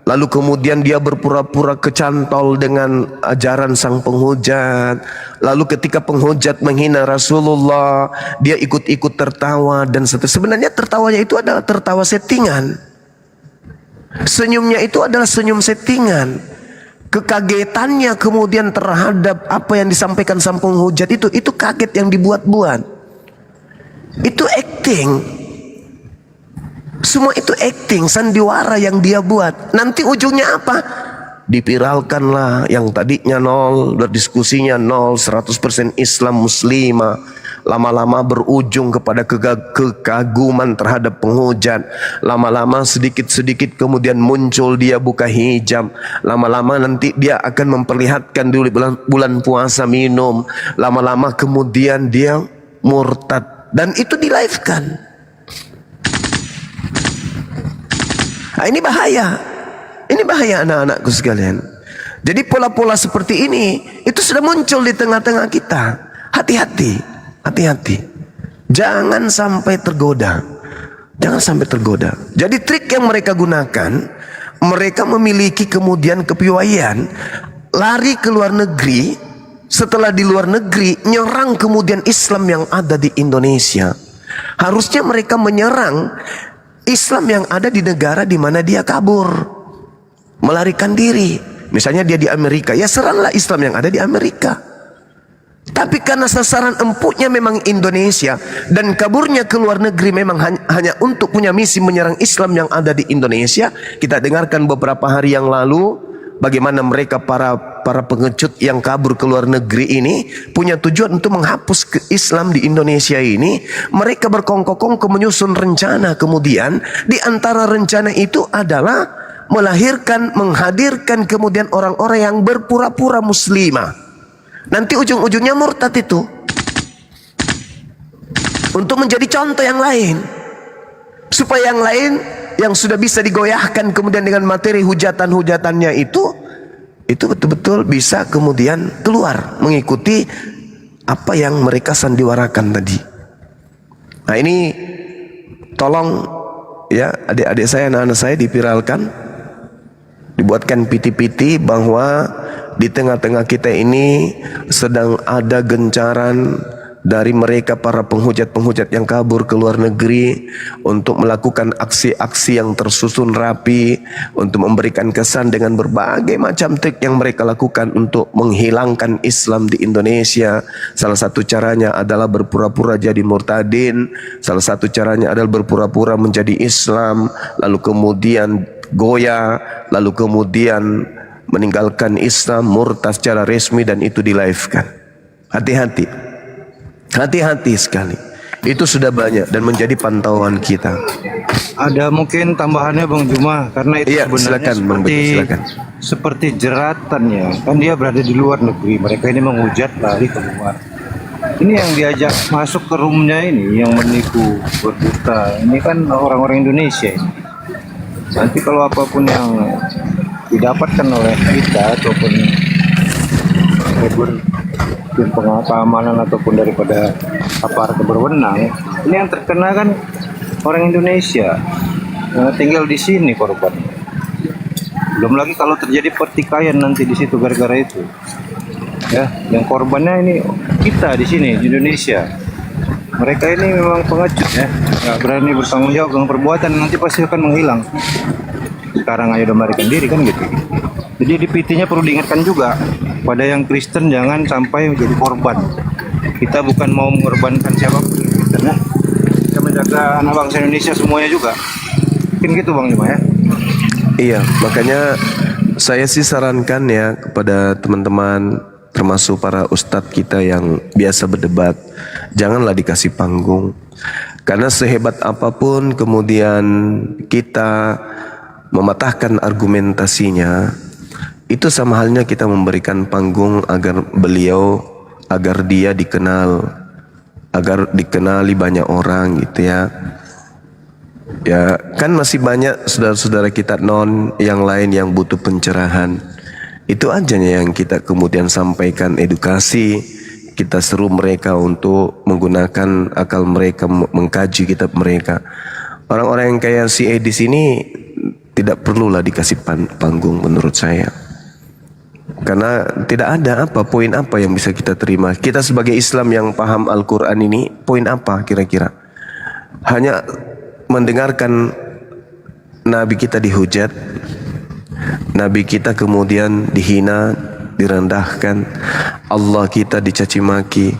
lalu kemudian dia berpura-pura kecantol dengan ajaran sang penghujat, lalu ketika penghujat menghina Rasulullah dia ikut-ikut tertawa dan seterusnya. Sebenarnya tertawanya itu adalah tertawa settingan, senyumnya itu adalah senyum settingan. Kekagetannya kemudian terhadap apa yang disampaikan sang penghujat itu kaget yang dibuat-buat. Itu acting. Semua itu acting, sandiwara yang dia buat. Nanti ujungnya apa? Dipiralkanlah yang tadinya nol, berdiskusinya nol, 100% Islam muslimah. Lama-lama berujung kepada kekaguman terhadap penghujat. Lama-lama sedikit-sedikit kemudian muncul dia buka hijab. Lama-lama nanti dia akan memperlihatkan dulu bulan puasa minum. Lama-lama kemudian dia murtad. Dan itu di live kan. Nah, ini bahaya. Ini bahaya anak-anakku sekalian. Jadi pola-pola seperti ini itu sudah muncul di tengah-tengah kita. Hati-hati. Hati-hati. Jangan sampai tergoda. Jangan sampai tergoda. Jadi trik yang mereka gunakan, mereka memiliki kemudian kepiawaian lari ke luar negeri. Setelah di luar negeri nyerang kemudian Islam yang ada di Indonesia. Harusnya mereka menyerang Islam yang ada di negara di mana dia kabur, melarikan diri. Misalnya dia di Amerika, ya seranglah Islam yang ada di Amerika. Tapi karena sasaran empuknya memang Indonesia dan kaburnya ke luar negeri memang hanya untuk punya misi menyerang Islam yang ada di Indonesia. Kita dengarkan beberapa hari yang lalu bagaimana mereka para pengecut yang kabur ke luar negeri ini punya tujuan untuk menghapus Islam di Indonesia ini. Mereka berkongkong-kongkong menyusun rencana, kemudian di antara rencana itu adalah menghadirkan kemudian orang-orang yang berpura-pura muslimah. Nanti ujung-ujungnya murtad itu untuk menjadi contoh yang lain, supaya yang lain yang sudah bisa digoyahkan kemudian dengan materi hujatan-hujatannya itu betul-betul bisa kemudian keluar mengikuti apa yang mereka sandiwarakan tadi. Nah ini tolong ya adik-adik saya, anak-anak saya dipiralkan, dibuatkan piti-piti bahwa di tengah-tengah kita ini sedang ada gencaran dari mereka para penghujat-penghujat yang kabur ke luar negeri untuk melakukan aksi-aksi yang tersusun rapi, untuk memberikan kesan dengan berbagai macam trik yang mereka lakukan untuk menghilangkan Islam di Indonesia. Salah satu caranya adalah berpura-pura jadi murtadin, salah satu caranya adalah berpura-pura menjadi Islam, lalu kemudian goyah, lalu kemudian meninggalkan Islam, murtad secara resmi, dan itu di live kan. Hati-hati. Hati-hati sekali. Itu sudah banyak dan menjadi pantauan kita. Ada mungkin tambahannya Bang Juma, karena itu Iya, sebenarnya silakan, Bang Bedu, silakan. seperti jeratan ya. Kan dia berada di luar negeri, mereka ini menghujat lari keluar. Ini yang diajak masuk ke roomnya ini, yang menipu berdusta, ini kan orang-orang Indonesia ini. Nanti kalau apapun yang didapatkan oleh kita ataupun tim pengamanan ataupun daripada aparat berwenang, ini yang terkena kan orang Indonesia yang tinggal di sini korban. Belum lagi kalau terjadi pertikaian nanti di situ gara-gara itu. Ya, yang korbannya ini kita di sini di Indonesia. Mereka ini memang pengecut ya, nggak berani bertanggung jawab dengan perbuatan, nanti pasti akan menghilang. Sekarang ayo melarikan diri kan gitu. Jadi di PT-nya perlu diingatkan juga pada yang Kristen, jangan sampai menjadi korban. Kita bukan mau mengorbankan siapapun, karena kita menjaga anak bangsa Indonesia semuanya juga. Mungkin gitu Bang Juma ya. Iya, makanya saya sih sarankan ya kepada teman-teman, termasuk para ustadz kita yang biasa berdebat, janganlah dikasih panggung. Karena sehebat apapun kemudian kita mematahkan argumentasinya, itu sama halnya kita memberikan panggung agar beliau, agar dia dikenal, agar dikenali banyak orang gitu ya. Ya kan masih banyak saudara-saudara kita non yang lain yang butuh pencerahan. Itu aja yang kita kemudian sampaikan, edukasi. Kita seru mereka untuk menggunakan akal mereka, mengkaji kitab mereka. Orang-orang yang kayak si di sini tidak perlulah dikasih panggung menurut saya. Karena tidak ada poin apa yang bisa kita terima. Kita sebagai Islam yang paham Al-Quran ini, poin apa kira-kira? Hanya mendengarkan Nabi kita dihujat, Nabi kita kemudian dihina, direndahkan, Allah kita dicaci maki,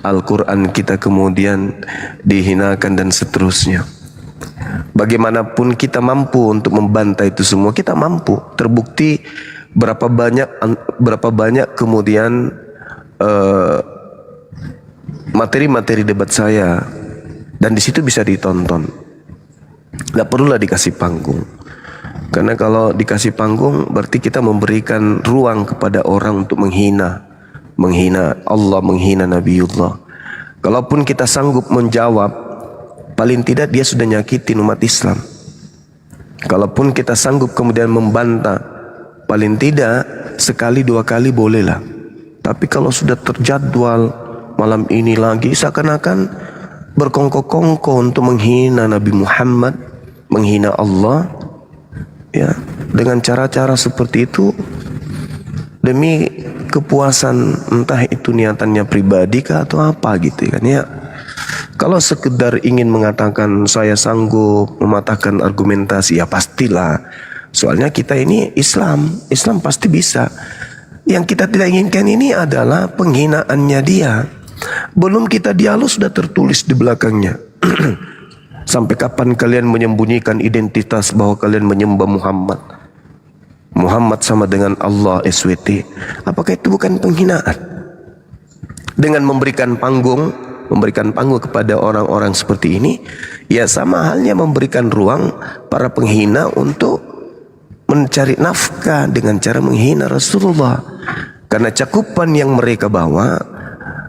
Al-Quran kita kemudian dihinakan dan seterusnya. Bagaimanapun kita mampu untuk membantai itu semua, kita mampu. Terbukti berapa banyak kemudian materi-materi debat saya, dan di situ bisa ditonton. Tidak perlulah dikasih panggung. Karena kalau dikasih panggung berarti kita memberikan ruang kepada orang untuk menghina Allah, menghina Nabiullah. Kalaupun kita sanggup menjawab, paling tidak dia sudah nyakitin umat Islam. Kalaupun kita sanggup kemudian membantah, paling tidak sekali dua kali bolehlah. Tapi kalau sudah terjadwal malam ini lagi, seakan-akan berkongkol-kongkol untuk menghina Nabi Muhammad, menghina Allah, ya, dengan cara-cara seperti itu demi kepuasan, entah itu niatannya pribadi kah atau apa gitu kan ya. Kalau sekedar ingin mengatakan saya sanggup mematahkan argumentasi, ya pastilah. Soalnya kita ini Islam pasti bisa. Yang kita tidak inginkan ini adalah penghinaannya dia. Belum kita dialog sudah tertulis di belakangnya. Sampai kapan kalian menyembunyikan identitas bahwa kalian menyembah Muhammad? Muhammad sama dengan Allah SWT. Apakah itu bukan penghinaan? Dengan memberikan panggung kepada orang-orang seperti ini, ya sama halnya memberikan ruang para penghina untuk mencari nafkah dengan cara menghina Rasulullah. Karena cakupan yang mereka bawa,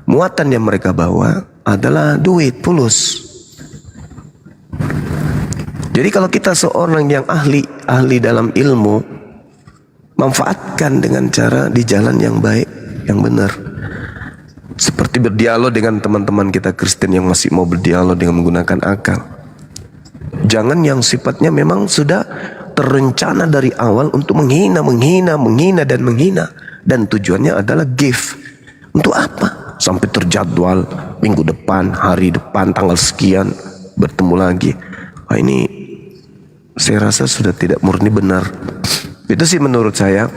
muatan yang mereka bawa adalah duit, fulus. Jadi kalau kita seorang yang ahli dalam ilmu, manfaatkan dengan cara di jalan yang baik, yang benar. Seperti berdialog dengan teman-teman kita Kristen yang masih mau berdialog dengan menggunakan akal. Jangan yang sifatnya memang sudah terencana dari awal untuk menghina. Dan tujuannya adalah gift. Untuk apa? Sampai terjadwal minggu depan, hari depan, tanggal sekian bertemu lagi. Wah, ini saya rasa sudah tidak murni benar. Itu sih menurut saya.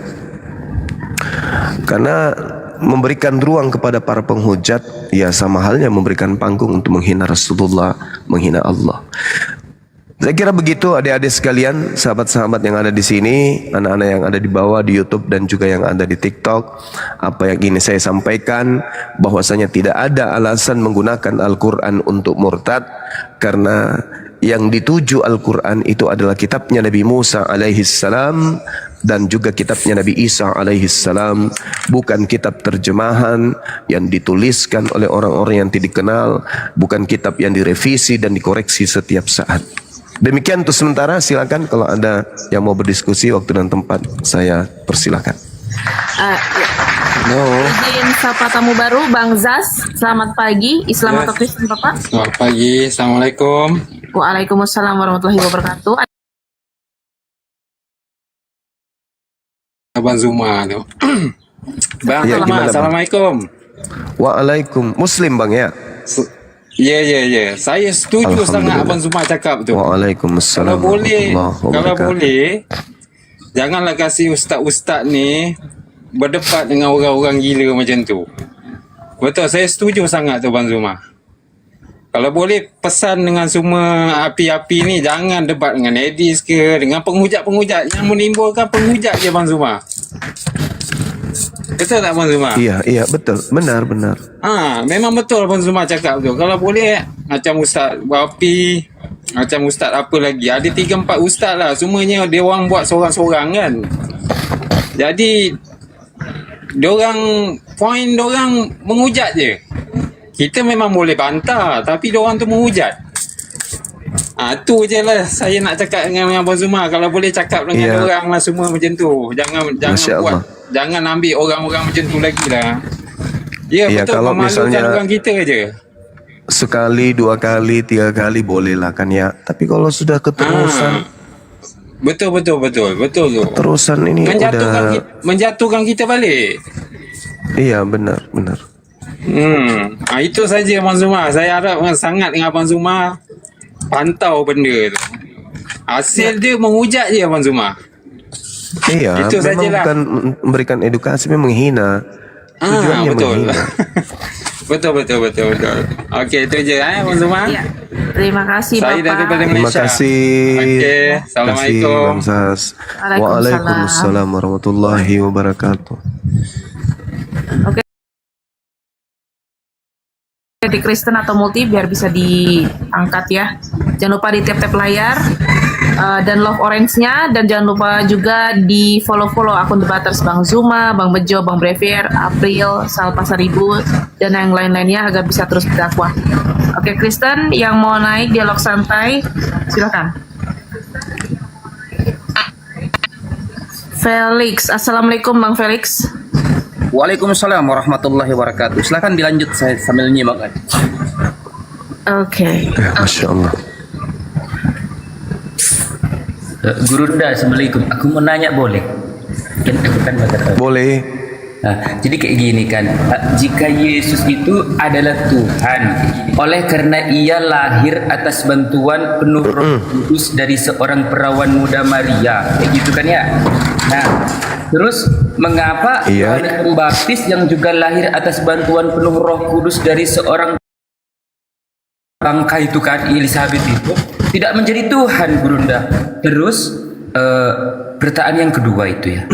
Karena memberikan ruang kepada para penghujat, ya sama halnya memberikan panggung untuk menghina Rasulullah, menghina Allah. Saya kira begitu adik-adik sekalian, sahabat-sahabat yang ada di sini, anak-anak yang ada di bawah di YouTube dan juga yang ada di TikTok. Apa yang ingin saya sampaikan, bahwasanya tidak ada alasan menggunakan Al-Quran untuk murtad, karena yang dituju Al-Quran itu adalah kitabnya Nabi Musa alaihi salam, dan juga kitabnya Nabi Isa alaihi salam bukan kitab terjemahan yang dituliskan oleh orang-orang yang tidak dikenal, bukan kitab yang direvisi dan dikoreksi setiap saat. Demikian untuk sementara, silakan kalau ada yang mau berdiskusi, waktu dan tempat saya persilakan. Izin sapa tamu baru, Bang Zaz. Selamat pagi, Islam atau Kristen, Bapak? Selamat pagi, Assalamualaikum. Waalaikumsalam warahmatullahi wabarakatuh. Abang Zuma tu. Bang Ya, Zuma, gimana, Bang? Assalamualaikum. Waalaikum Muslim bang ya. Ya. Saya setuju sangat Abang Zuma cakap tu. Waalaikumsalam. Kalau boleh, janganlah kasih ustaz-ustaz ni berdebat dengan orang-orang gila macam tu. Betul, saya setuju sangat tu Abang Zuma. Kalau boleh pesan dengan semua api-api ni, jangan debat dengan Edis ke, dengan penghujat-penghujat yang menimbulkan penghujat je Bang Zuma. Betul tak Bang Zuma? Iya betul, benar. Memang betul Bang Zuma cakap tu. Kalau boleh macam Ustaz Wapi, macam Ustaz apa lagi, ada 3-4 ustaz lah, semuanya dia orang buat seorang-seorang kan. Jadi poin diorang menghujat je. Kita memang boleh bantah, tapi diorang tu menghujat. Tu je lah saya nak cakap dengan Abang Zuma. Kalau boleh cakap dengan orang lah semua macam tu. Jangan ambil orang-orang macam tu lagi lah. Ya, betul, kalau memalukan misalnya orang kita je. sekali, 2 kali, 3 kali boleh lah kan ya. Tapi kalau sudah keterusan, Betul tu. keterusan ini Menjatuhkan kita balik. Iya benar. Itu saja Abang Zuma. Saya harap sangat dengan Abang Zuma pantau benda tu. Hasil dia menghujat je Abang Zuma. Iya, Itu memang sajalah. bukan memberikan edukasi, memang menghina. Tujuannya Betul. menghina. betul. Okey, itu je Abang Zuma. Ya. Terima kasih Saya Bapak. daripada Terima Malaysia. kasih. Okey, Assalamualaikum. Bang Sas. Waalaikumsalam. Waalaikumsalam warahmatullahi wabarakatuh. Oke. Di Kristen atau multi biar bisa diangkat ya. Jangan lupa di tap-tap layar dan love orange-nya, dan jangan lupa juga di follow akun debaters Bang Zuma, Bang Bejo, Bang Brevier, April, Sal Pasaribu, dan yang lain-lainnya agar bisa terus berdakwah. Oke, Kristen yang mau naik dialog santai, silakan. Felix, Assalamualaikum Bang Felix. Waalaikumsalam warahmatullahi wabarakatuh. Silakan dilanjut, saya sambil nyimak. Oke. Masya Allah. Gurunda, Assalamualaikum. Aku mau nanya boleh? Aku kan Boleh. Nah, jadi kayak gini kan, jika Yesus itu adalah Tuhan, oleh karena ia lahir atas bantuan penuh Roh Kudus dari seorang perawan muda Maria, kayak gitu kan ya. Nah, terus mengapa Yohanes Pembaptis yang juga lahir atas bantuan penuh Roh Kudus dari seorang bangka itu kan, Elizabeth itu tidak menjadi Tuhan, Gurunda? Terus pertanyaan yang kedua itu ya,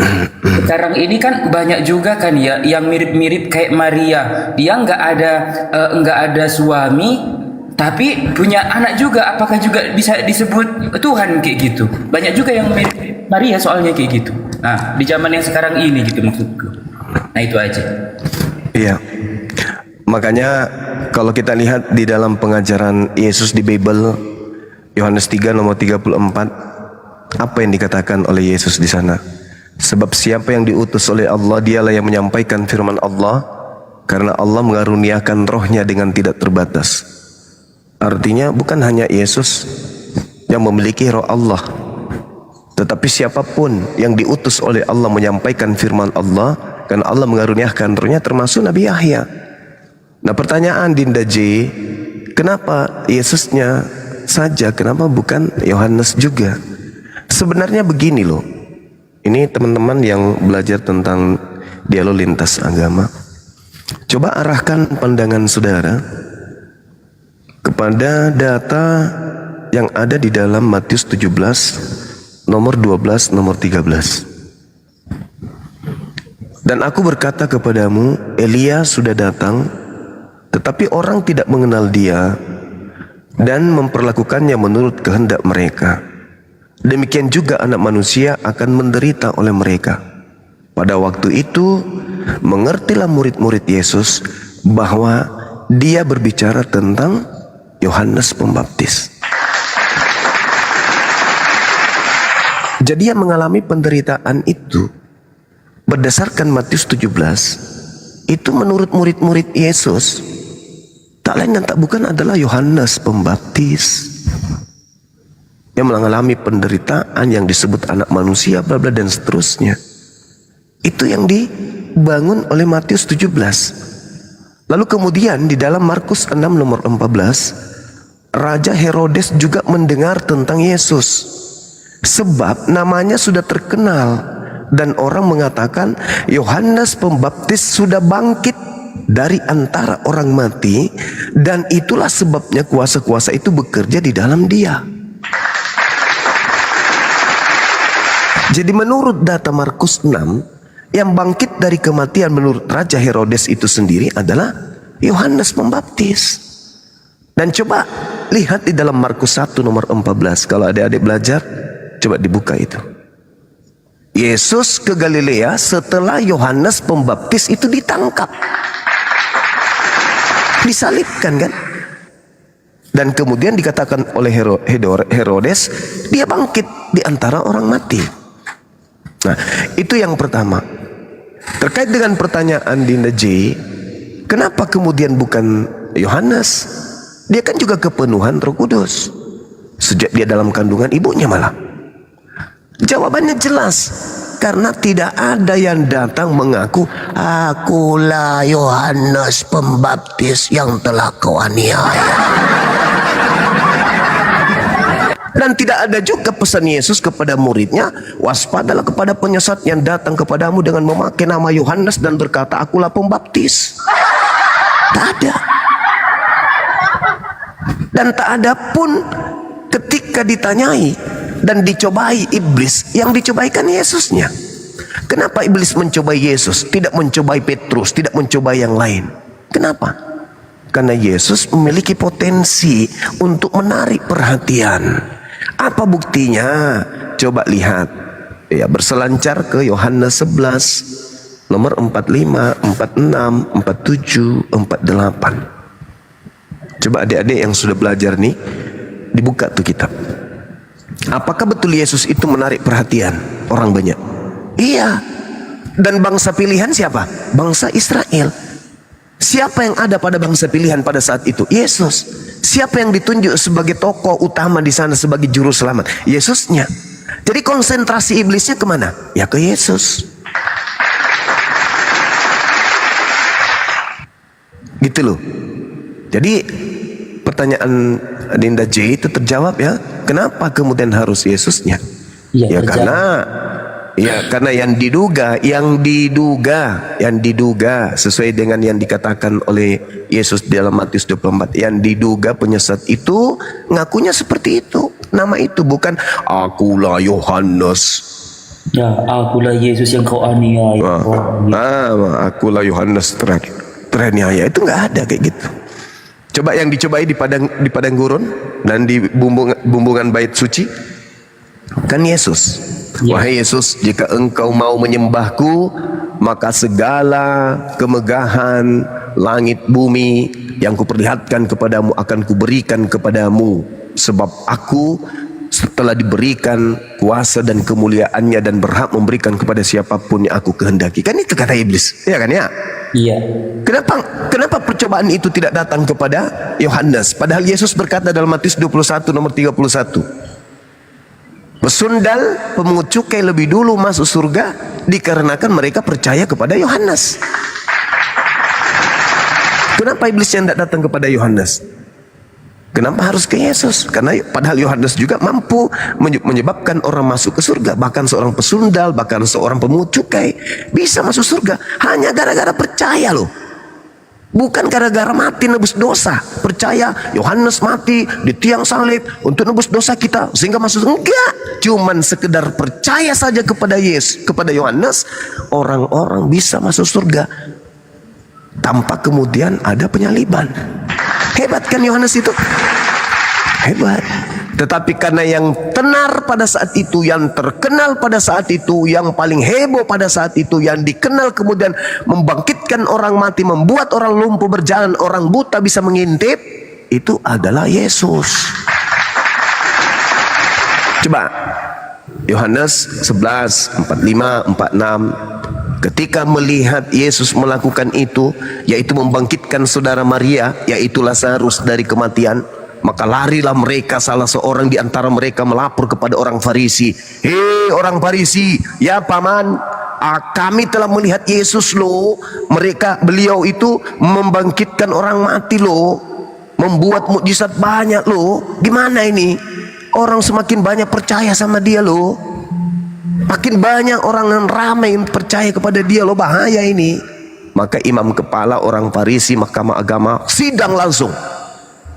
sekarang ini kan banyak juga kan ya yang mirip-mirip kayak Maria, dia nggak ada suami tapi punya anak juga, apakah juga bisa disebut Tuhan kayak gitu? Banyak juga yang mirip Maria soalnya kayak gitu. Nah, di zaman yang sekarang ini gitu maksudku. Nah, itu aja. Iya. Makanya kalau kita lihat di dalam pengajaran Yesus di Bible, Yohanes 3 nomor 34, apa yang dikatakan oleh Yesus di sana? Sebab siapa yang diutus oleh Allah, dialah yang menyampaikan firman Allah, karena Allah mengaruniakan rohnya dengan tidak terbatas. Artinya bukan hanya Yesus yang memiliki roh Allah, tetapi siapapun yang diutus oleh Allah menyampaikan firman Allah, karena Allah mengaruniakan rohnya, termasuk Nabi Yahya. Nah, pertanyaan Dinda J, kenapa Yesusnya saja, kenapa bukan Yohanes juga? Sebenarnya begini loh, ini teman-teman yang belajar tentang dialog lintas agama, coba arahkan pandangan saudara kepada data yang ada di dalam Matius 17 nomor 12 nomor 13. Dan aku berkata kepadamu, Elia sudah datang, tetapi orang tidak mengenal dia dan memperlakukannya menurut kehendak mereka. demikian juga anak manusia akan menderita oleh mereka. Pada waktu itu, mengertilah murid-murid Yesus bahwa dia berbicara tentang Yohanes Pembaptis. Jadi yang mengalami penderitaan itu berdasarkan Matius 17 itu menurut murid-murid Yesus tak lain dan tak bukan adalah Yohanes Pembaptis yang mengalami penderitaan yang disebut anak manusia bla bla dan seterusnya. Itu yang dibangun oleh Matius 17. Lalu kemudian di dalam Markus 6 nomor 14, Raja Herodes juga mendengar tentang Yesus. Sebab namanya sudah terkenal dan orang mengatakan Yohanes Pembaptis sudah bangkit dari antara orang mati dan itulah sebabnya kuasa-kuasa itu bekerja di dalam dia. Jadi menurut data Markus 6, yang bangkit dari kematian menurut Raja Herodes itu sendiri adalah Yohanes Pembaptis. Dan coba lihat di dalam Markus 1 nomor 14. Kalau adik-adik belajar, coba dibuka itu. Yesus ke Galilea setelah Yohanes Pembaptis itu ditangkap. Disalibkan kan? Dan kemudian dikatakan oleh Herodes, dia bangkit di antara orang mati. Nah, itu yang pertama. Terkait dengan pertanyaan Dinda J, kenapa kemudian bukan Yohanes? Dia kan juga kepenuhan Roh Kudus. Sejak dia dalam kandungan ibunya malah. Jawabannya jelas. Karena tidak ada yang datang mengaku, akulah Yohanes Pembaptis yang telah kau aniaya. Dan tidak ada juga pesan Yesus kepada muridnya, waspadalah kepada penyesat yang datang kepadamu dengan memakai nama Yohanes dan berkata, akulah pembaptis. Tak ada. Dan tak ada pun ketika ditanyai dan dicobai iblis, yang dicobaikan Yesusnya. Kenapa iblis mencobai Yesus, tidak mencobai Petrus, tidak mencobai yang lain? Kenapa? Karena Yesus memiliki potensi untuk menarik perhatian. Apa buktinya? Coba lihat. Ya, berselancar ke Yohanes 11 nomor 45, 46, 47, 48. Coba adik-adik yang sudah belajar nih, dibuka tuh kitab. Apakah betul Yesus itu menarik perhatian orang banyak? Iya. Dan bangsa pilihan siapa? Bangsa Israel. Siapa yang ada pada bangsa pilihan pada saat itu? Yesus. Siapa yang ditunjuk sebagai tokoh utama di sana sebagai juru selamat? Yesusnya. Jadi konsentrasi iblisnya kemana? Ya ke Yesus. Gitu loh. Jadi pertanyaan Dinda J itu terjawab ya. Kenapa kemudian harus Yesusnya? Ya karena yang diduga sesuai dengan yang dikatakan oleh Yesus dalam Matius 24, yang diduga penyesat itu ngakunya seperti itu, nama itu bukan akulah Yohanes. Ya, akulah Yesus yang kau aniaya. Akulah Yohanes teraniaya, itu nggak ada kayak gitu. Coba yang dicobai di padang gurun dan di bumbungan bait suci kan Yesus. Wahai Yesus, jika engkau mau menyembahku, maka segala kemegahan langit bumi yang kuperlihatkan kepadamu akan kuberikan kepadamu, sebab aku setelah diberikan kuasa dan kemuliaannya dan berhak memberikan kepada siapapun yang aku kehendaki. Kan itu kata iblis, ya kan ya? Iya. Kenapa percobaan itu tidak datang kepada Yohanes? Padahal Yesus berkata dalam Matius 21 nomor 31, pesundal pemungut cukai lebih dulu masuk surga dikarenakan mereka percaya kepada Yohanes. Kenapa iblis yang tidak datang kepada Yohanes? Kenapa harus ke Yesus? Karena padahal Yohanes juga mampu menyebabkan orang masuk ke surga. Bahkan seorang pesundal, bahkan seorang pemungut cukai bisa masuk surga hanya gara-gara percaya loh. Bukan gara-gara mati nebus dosa. Percaya Yohanes mati di tiang salib untuk nebus dosa kita sehingga masuk. Enggak, cuman sekedar percaya saja kepada Yesus, kepada Yohanes, orang-orang bisa masuk surga tanpa kemudian ada penyaliban. Hebat kan Yohanes itu? Hebat. Tetapi karena yang tenar pada saat itu, yang terkenal pada saat itu, yang paling heboh pada saat itu, yang dikenal kemudian membangkitkan orang mati, membuat orang lumpuh berjalan, orang buta bisa mengintip, itu adalah Yesus. Coba Yohanes 11, 45, 46. Ketika melihat Yesus melakukan itu, yaitu membangkitkan saudara Maria, yaitu Lazarus dari kematian, maka larilah mereka, salah seorang di antara mereka melapor kepada orang Farisi. Hei orang Farisi, ya paman, kami telah melihat Yesus loh. Beliau itu membangkitkan orang mati loh, membuat mukjizat banyak loh. Gimana ini? Orang semakin banyak percaya sama dia loh. Makin banyak orang yang ramai yang percaya kepada dia loh, bahaya ini. Maka imam kepala orang Farisi, mahkamah agama, sidang langsung.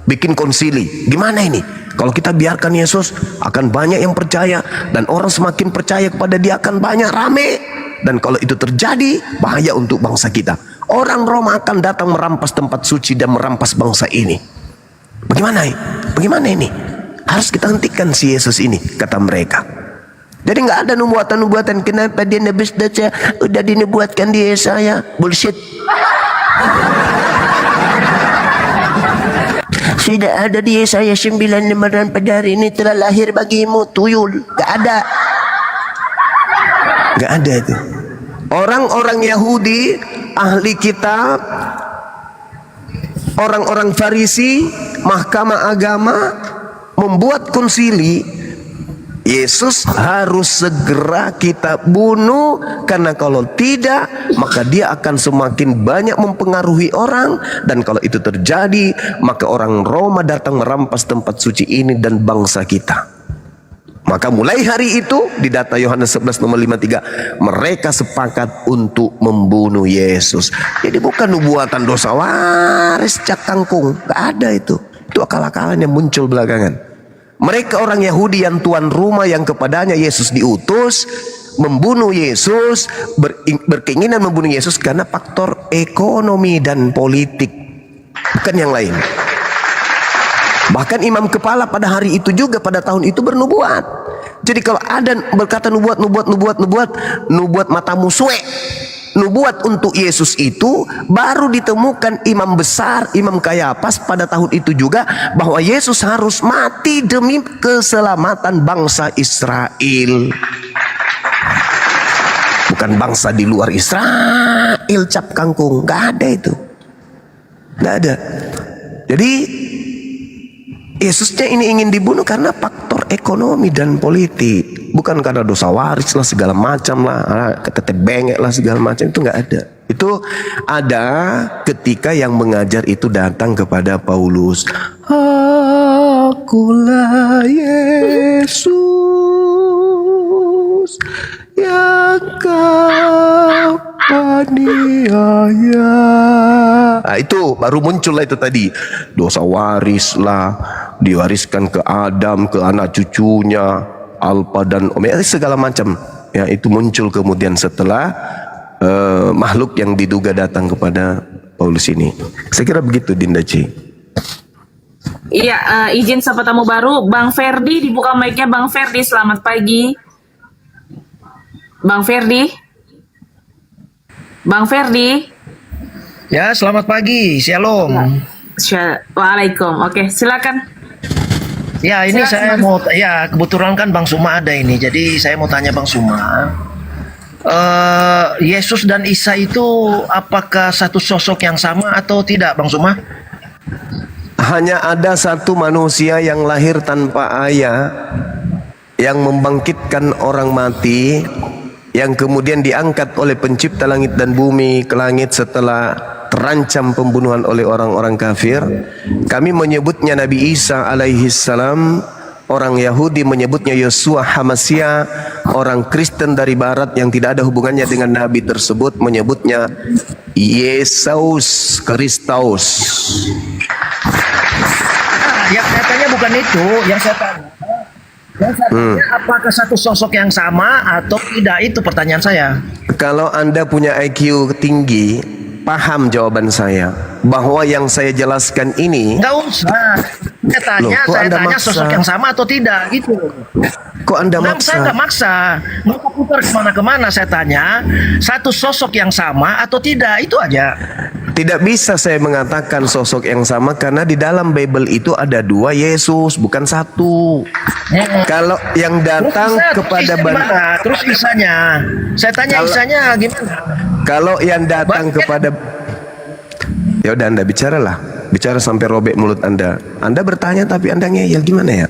Bikin konsili. Gimana ini? Kalau kita biarkan Yesus, akan banyak yang percaya, dan orang semakin percaya kepada dia akan banyak rame. Dan kalau itu terjadi, bahaya untuk bangsa kita. Orang Roma akan datang merampas tempat suci dan merampas bangsa ini. Bagaimana ini? Bagaimana ini? Harus kita hentikan si Yesus ini, kata mereka. Jadi nggak ada nubuatan-nubuatan. Kenapa dia nebis daca? Udah dinubuatkan di Yesaya. Bullshit. Sudah ada di Yesaya 9 dan pada hari ini telah lahir bagimu tuyul. Gak ada. Gak ada itu. Orang-orang Yahudi, ahli kitab, orang-orang Farisi, mahkamah agama membuat konsili. Yesus harus segera kita bunuh, karena kalau tidak maka dia akan semakin banyak mempengaruhi orang, dan kalau itu terjadi maka orang Roma datang merampas tempat suci ini dan bangsa kita. Maka mulai hari itu di data Yohanes 11 nomor 53 mereka sepakat untuk membunuh Yesus. Jadi bukan nubuatan dosa waris cak kangkung, gak ada itu. Itu akal-akalan yang muncul belakangan. Mereka orang Yahudi yang tuan rumah yang kepadanya Yesus diutus membunuh Yesus, berkeinginan membunuh Yesus karena faktor ekonomi dan politik, bukan yang lain. Bahkan imam kepala pada hari itu juga pada tahun itu bernubuat. Jadi kalau ada berkata nubuat matamu suek, nubuat untuk Yesus itu baru ditemukan imam besar, Imam Kayafas pada tahun itu juga, bahwa Yesus harus mati demi keselamatan bangsa Israel. Bukan bangsa di luar Israel cap kangkung, nggak ada itu, nggak ada. Jadi Yesusnya ini ingin dibunuh karena faktor ekonomi dan politik, bukan karena dosa waris lah segala macam lah, ketetek bengek lah segala macam, itu nggak ada. Itu ada ketika yang mengajar itu datang kepada Paulus, akulah Yesus yang kau aniaya. Nah, itu baru muncul lah itu tadi, dosa waris lah, diwariskan ke Adam, ke anak cucunya, Alfa dan Omega segala macam. Ya, itu muncul kemudian setelah makhluk yang diduga datang kepada Paulus ini. Saya kira begitu, Dinda C. Iya, izin sapa tamu baru, Bang Ferdi, dibuka mic-nya Bang Ferdi. Selamat pagi, Bang Ferdi. Bang Ferdi. Ya, selamat pagi, shalom. Waalaikum. Oke, silakan. Ya, ini saya mau, ya kebetulan kan Bang Suma ada ini, jadi saya mau tanya Bang Suma, Yesus dan Isa itu apakah satu sosok yang sama atau tidak, Bang Suma? Hanya ada satu manusia yang lahir tanpa ayah, yang membangkitkan orang mati, yang kemudian diangkat oleh pencipta langit dan bumi ke langit setelah terancam pembunuhan oleh orang-orang kafir. Kami menyebutnya Nabi Isa alaihi salam, orang Yahudi menyebutnya Yosua Hamasia, orang Kristen dari barat yang tidak ada hubungannya dengan Nabi tersebut menyebutnya Yesus Kristus. Yang saya tanya bukan itu, yang saya tanya apakah satu sosok yang sama atau tidak, itu pertanyaan saya. Kalau Anda punya IQ tinggi, paham jawaban saya, bahwa yang saya jelaskan ini Nggak usah. Saya Loh, kok saya Anda tanya maksa? sosok yang sama atau tidak gitu. Kok Anda Nah, saya nggak maksa? maksa. Mau putar kemana-kemana saya tanya satu sosok yang sama atau tidak, itu aja. Tidak bisa saya mengatakan sosok yang sama karena di dalam Bible itu ada 2 Yesus, bukan 1. Kalau yang datang kepada Terus Isanya, saya tanya Kalau- Isanya gimana? kalau yang datang kepada ya udah Anda bicaralah. Bicara sampai robek mulut Anda. Anda bertanya tapi Anda ngeyel gimana ya?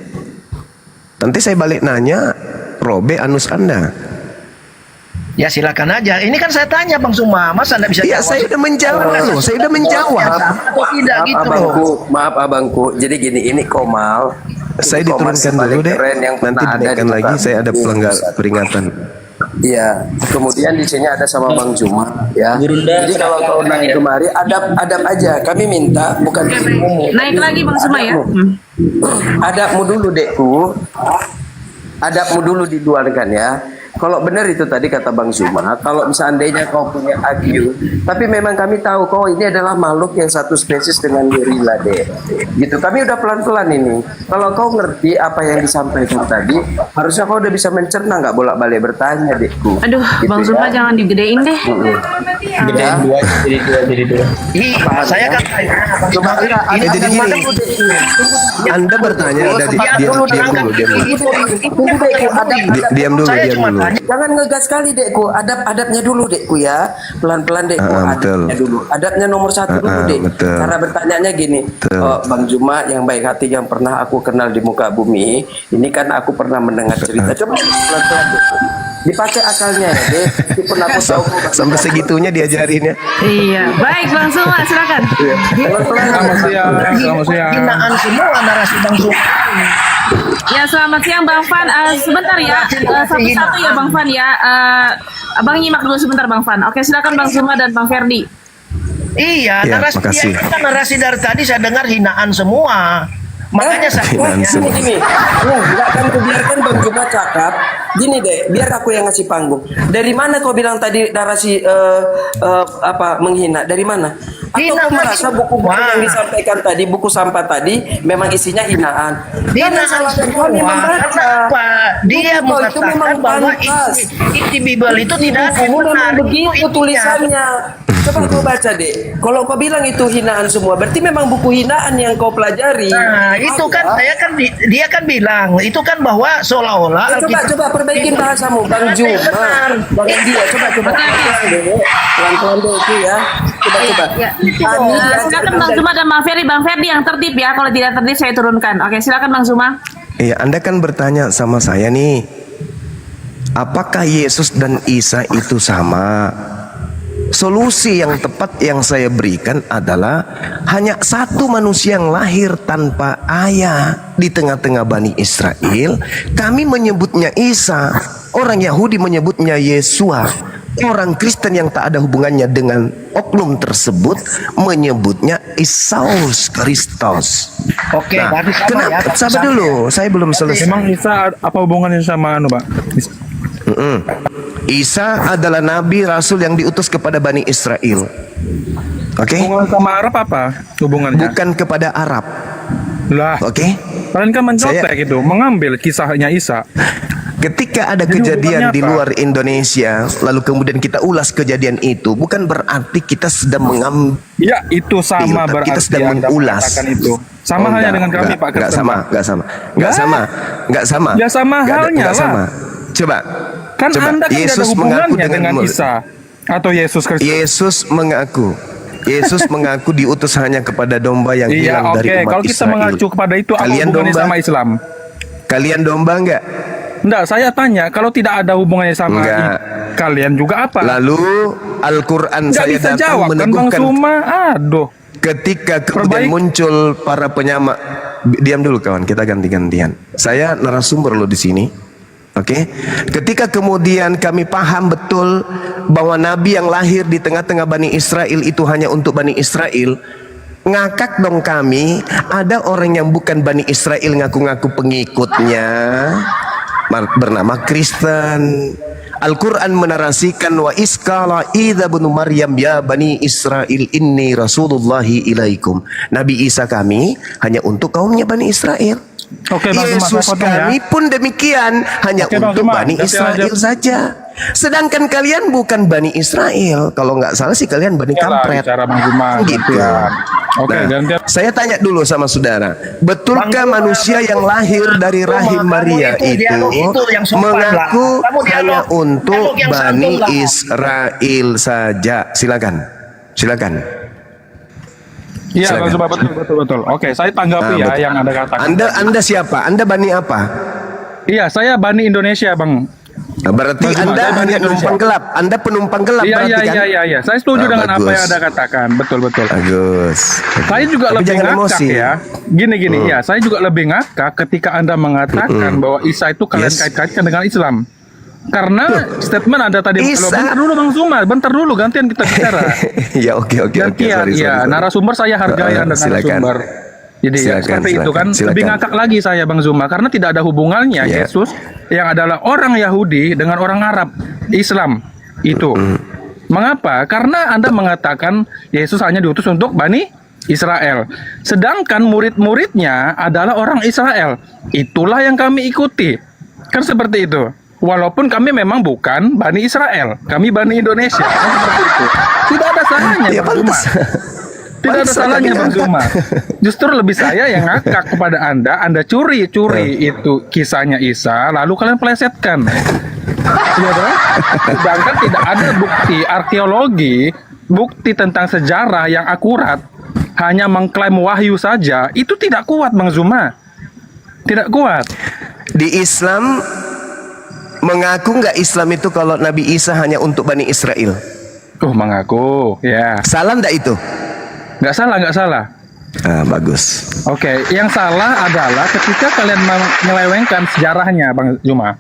Nanti saya balik nanya, robek anus Anda. Ya silakan aja. Ini kan saya tanya Bang Suma, masa Anda bisa Iya, jawab? saya udah menjawab loh. Saya udah menjawab. Atau tidak gitu loh. Maaf abangku. Jadi gini, ini Komal. Saya Ini Komal diturunkan paling dulu deh. keren yang Nanti pernah ada dinaikkan di lagi. muka Saya ada bumi. pelanggar peringatan. Iya. Kemudian di sini ada sama Bang Juma, ya. Jadi kalau kau naik kemari, adab aja. Kami minta bukan ilmumu. Naik lagi Bang Suma ya. Adabmu dulu, Dekku. Adabmu dulu diluarkan ya. Kalau benar itu tadi kata Bang Zuma, kalau seandainya kau punya IQ, tapi memang kami tahu kau ini adalah makhluk yang satu spesies dengan gorila deh. Gitu. Kami udah pelan-pelan ini. Kalau kau ngerti apa yang disampaikan tadi, harusnya kau udah bisa mencerna, nggak bolak-balik bertanya, Dekku. Aduh, Gitu Bang ya. Zuma jangan digedein deh. Ya. jadi dua. Iya, saya kan tanya Bang Coba Suma, enggak, ini jadi ada gini. Dekku. Anda bertanya, udah diam dulu. Saya Diam cuma dulu. tanya. Jangan ngegas sekali, Dekku. Adabnya dulu, Dekku ya. Pelan-pelan, Dekku. Betul. Adabnya dulu. Adabnya nomor 1 dulu, Dek. betul. Cara bertanyanya gini. Betul. Oh, Bang Juma yang baik hati yang pernah aku kenal di muka bumi. Ini kan aku pernah mendengar cerita. Coba pelan-pelan, Dekku. Dipakai akalnya ya, Dek. Meskipun aku tahu kau pasti Sampai segitunya diajarin ya. Iya, baik Bang Suma, silakan. Hinaan semua narasi Bang Suma. Ya selamat siang Bang Fan. Sebentar ya, satu-satu ya Bang Fan ya. Abang nyimak dulu sebentar Bang Fan. Oke silakan Bang Suma dan Bang Ferdi. Iya, Ya, narasi makasih. dia kan narasi dari tadi saya dengar hinaan semua. Makanya saya Hinaan semua. Gini, nggak akan kubiarkan Bang Juma cakap. Gini deh, biar aku yang ngasih panggung. Dari mana kau bilang tadi narasi menghina? Dari mana? Atau Hina kau merasa buku-buku semua. yang disampaikan tadi, buku sampah tadi, memang isinya hinaan? Jangan salahkan kami membaca. Kenapa? Dia Buku kau itu memang mengatakan bahwa pantas. isi Bible itu tidak ada Bukumu memang benar. begitu Itu tulisannya. Coba kau baca deh. Kalau kau bilang itu hinaan semua, berarti memang buku hinaan yang kau pelajari. Nah, itu kan saya kan dia kan bilang itu kan bahwa seolah-olah Coba perbaikin bahasamu, Bang Juma, Bang dia, coba pelan-pelan deh itu ya. Coba. Ya. Kami Silakan Bang Zuma dan Bang Ferdi. Bang Ferdi yang tertib ya. Kalau tidak tertib saya turunkan. Oke silakan Bang Zuma. Iya, Anda kan bertanya sama saya nih. Apakah Yesus dan Isa itu sama? Solusi yang tepat yang saya berikan adalah hanya satu manusia yang lahir tanpa ayah di tengah-tengah Bani Israel. Kami menyebutnya Isa, orang Yahudi menyebutnya Yesua. Orang Kristen yang tak ada hubungannya dengan oknum tersebut menyebutnya Yesus Kristus. Oke, berarti sama kenapa? ya. Sabar dulu, saya belum selesai. Emang Isa apa hubungannya sama anu, Pak? Isa adalah nabi rasul yang diutus kepada Bani Israel. Oke? Hubungan sama Arab apa hubungannya? Bukan kepada Arab. Lah, Oke? kalian kan mencontek itu, mengambil kisahnya Isa. Ketika ada Jadi kejadian hubungannya di apa? luar Indonesia, lalu kemudian kita ulas kejadian itu, bukan berarti kita sedang mengambil. Ya, itu sama Kita berarti sedang Anda mengulas. mengatakan itu. Sama Oh, halnya enggak, dengan kami, enggak, Pak enggak Kristen, sama, Pak. enggak sama, enggak Lah? sama, enggak sama. Ya sama Enggak ada- halnya enggak lah. sama. Coba. Kan Coba. Anda kan tidak ada Yesus mengaku hubungannya dengan mulut. Isa atau Yesus Kristus. Yesus mengaku diutus hanya kepada domba yang Iya, hilang dari oke. umat Kalau kita Israel. mengacu kepada itu, apa Kalian hubungannya domba? sama Islam? Kalian domba enggak? Enggak, saya tanya, kalau tidak ada hubungannya sama Enggak. kalian juga apa? Lalu Al-Quran Enggak saya bisa datang jawab kan Bang meneguhkan Suma? Aduh. ketika kemudian Perbaik. muncul para penyamak. Diam dulu kawan, kita ganti-gantian. Saya narasumber lo di sini. Oke, ketika kemudian kami paham betul bahwa Nabi yang lahir di tengah-tengah Bani Israel itu hanya untuk Bani Israel, ngakak dong kami. Ada orang yang bukan Bani Israel ngaku-ngaku pengikutnya bernama Kristen. Al-Quran menarasikan wa iskala idza bin Maryam ya bani Israel inni rasulullahi ilaikum. Nabi Isa kami hanya untuk kaumnya Bani Israel. Oke, Bang Zuma, saya Yesus potong ya. kami pun demikian hanya Oke, Bang untuk Zuma, Bani ganti Israel aja. saja. Sedangkan kalian bukan Bani Israel. Kalau nggak salah sih kalian Bani Iyalah, Kampret. bicara Bang Zuma, Gitu. gantian. Oke, Nah, gantian. saya tanya dulu sama saudara, betulkah Bang Zuma, manusia yang lahir dari rahim Kamu Maria dialog itu yang sopan lah. mengaku Kamu dialog- hanya untuk dialog yang Bani santun lah. Israel saja? Silakan. Silakan. Iya, Bang Zuma, Silakan. betul. Oke, saya tanggapi ya betul. yang Anda katakan. Anda siapa? Anda Bani apa? Iya, saya Bani Indonesia, Bang. Berarti Bang Zuma, Anda saya Bani hanya Indonesia. penumpang gelap. Anda penumpang gelap Iya, berarti kan? iya. Saya setuju Ah, dengan apa bagus. yang Anda katakan. Betul. Bagus. Saya juga Tapi lebih jangan ngakak emosi. ya. Gini, ya. Saya juga lebih ngakak ketika Anda mengatakan bahwa Isa itu kalian Yes. kait-kaitkan dengan Islam. Karena statement Anda tadi, Isa. bentar dulu Bang Zuma, bentar dulu, gantian kita bicara. Ya oke. Gantian, Sorry. narasumber saya hargai Anda Silakan. narasumber. Jadi ya, seperti itu kan. silakan. Lebih ngakak lagi saya Bang Zuma, karena tidak ada hubungannya Ya. Yesus yang adalah orang Yahudi dengan orang Arab, Islam itu. Mengapa? Karena Anda mengatakan Yesus hanya diutus untuk Bani Israel. Sedangkan murid-muridnya adalah orang Israel. Itulah yang kami ikuti. Kan seperti itu. Walaupun kami memang bukan Bani Israel, kami Bani Indonesia. Kan seperti itu. Tidak ada salahnya Ya Bang Zuma. pantas. Tidak ada Pantas salahnya tapi Bang ngakak. Zuma. Justru lebih saya yang ngakak kepada Anda curi itu kisahnya Isa, lalu kalian plesetkan. Iya dong? Sedangkan tidak ada bukti arkeologi, bukti tentang sejarah yang akurat, hanya mengklaim wahyu saja, itu tidak kuat Bang Zuma. Tidak kuat. Di Islam mengaku nggak Islam itu kalau Nabi Isa hanya untuk Bani Israel? Mengaku, ya. Salah nggak itu? Nggak salah. Ah, bagus. Oke, yang salah adalah ketika kalian menyelewengkan sejarahnya Bang Zuma.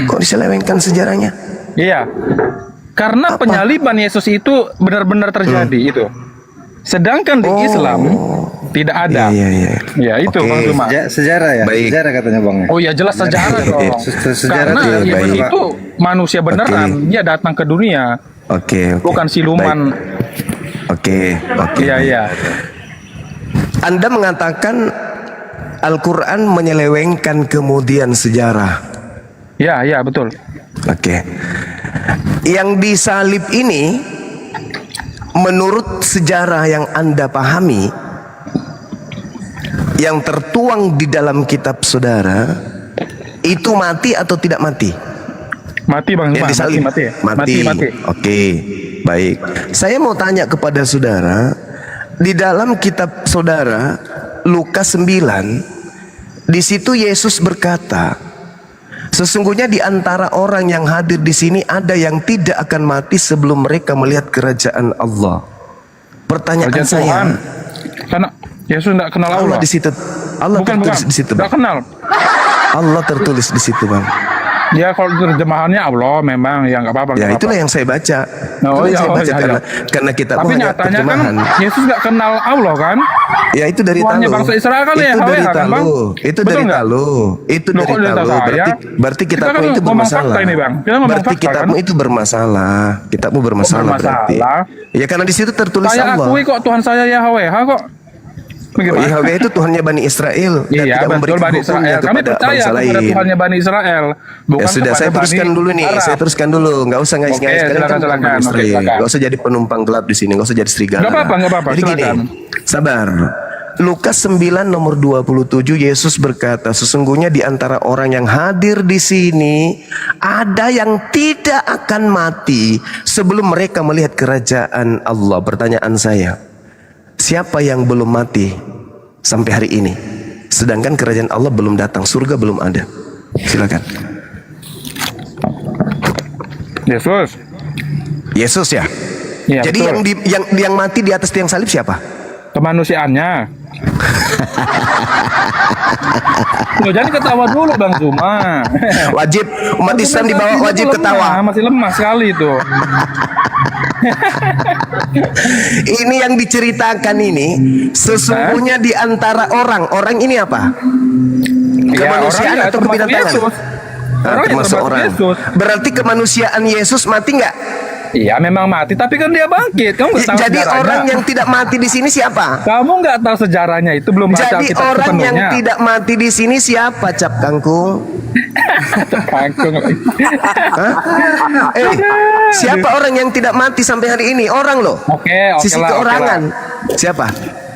Kok diselewengkan sejarahnya? Iya. Karena penyaliban Yesus itu benar-benar terjadi itu. Sedangkan di Islam tidak ada. Iya. Ya itu Oke. Bang Zuma. Sejarah ya, Baik. sejarah katanya bang. Oh ya jelas sejarah dong. Sejarah Karena tuh, Yesus baik. itu manusia beneran. Dia datang ke dunia, Oke. bukan siluman. Oke. Iya. Anda mengatakan Al-Quran menyelewengkan kemudian sejarah. Iya betul. Oke. Yang disalib ini menurut sejarah yang Anda pahami, yang tertuang di dalam kitab saudara, itu mati atau tidak mati? Mati Bang Zuma. Yang disalib. Mati. Oke, baik. Saya mau tanya kepada saudara, di dalam kitab saudara Lukas 9, di situ Yesus berkata, sesungguhnya di antara orang yang hadir di sini ada yang tidak akan mati sebelum mereka melihat kerajaan Allah. Pertanyaan Kerajaan saya, Tuhan. Karena Yesus tidak kenal Allah Allah. di situ, Allah Bukan. tertulis di situ, Tidak Bang. kenal. Allah tertulis di situ, Bang. Ya kalau terjemahannya Allah memang ya nggak apa-apa. Ya nggak itulah apa-apa. yang saya baca. Oh, Itulah yang iya, saya oh, baca iya, karena kitabmu Tapi hanya nyatanya kan terjemahan. Yesus nggak kenal Allah kan? Ya itu dari Tuhannya Talu. bangsa Israel kan ya, Itu Yahweh dari kan, Bang? Talu. Itu Betul dari nggak? Talu. Itu Loh, dari kok dari Talu. saya? Berarti Kita kitabmu kan itu ngomong bermasalah. fakta ini, Bang. Kita ngomong Berarti fakta, kitabmu kan? itu bermasalah. Kitabmu bermasalah berarti. bermasalah? Ya karena di situ tertulis Saya Allah. akui kok Tuhan saya Yahweh, kok. Oh, Bagaimana? Yahweh itu Tuhannya Bani Israel dan Iya tidak memberi betul Bani hukumnya Israel. Kami kepada percaya bangsa kepada lain. Tuhannya Bani Israel. Bukan Ya sudah, kepada saya teruskan Bani dulu nih. Arab. Saya teruskan dulu. Nggak usah ngais-ngais. Oke, Kalian kan bukan silakan. Bani Oke, Israel. silakan. Nggak usah jadi penumpang gelap di sini. Nggak usah jadi serigala. Nggak apa-apa, Jadi gini, silakan. sabar. Lukas 9 nomor 27 Yesus berkata, sesungguhnya di antara orang yang hadir di sini ada yang tidak akan mati sebelum mereka melihat kerajaan Allah. Pertanyaan saya, siapa yang belum mati sampai hari ini? Sedangkan kerajaan Allah belum datang, surga belum ada. Silakan. Yesus. Yesus ya. Iya, Jadi betul. yang mati di atas tiang salib siapa? Kemanusiaannya. Loh, jangan ketawa dulu Bang Zuma. Wajib umat Islam di bawah wajib ketawa. Masih lemah sekali itu. Ini yang diceritakan ini sesungguhnya di antara orang ini apa? Ya, Kemanusiaan orang ya, atau termasuk kebidatangan? Yesus. Orang yang termasuk termasuk orang. Yesus. Berarti kemanusiaan Yesus mati nggak? Iya memang mati, tapi kan dia bangkit. Kamu nggak tahu Jadi sejarahnya. orang yang tidak mati di sini siapa? Kamu nggak tahu sejarahnya, itu belum baca Jadi Alkitab orang yang sepenuhnya. tidak mati di sini siapa, Cap Kangkung? Kangkung. Hah? Siapa orang yang tidak mati sampai hari ini? Orang loh. Oke Sisi lah, keorangan. Siapa?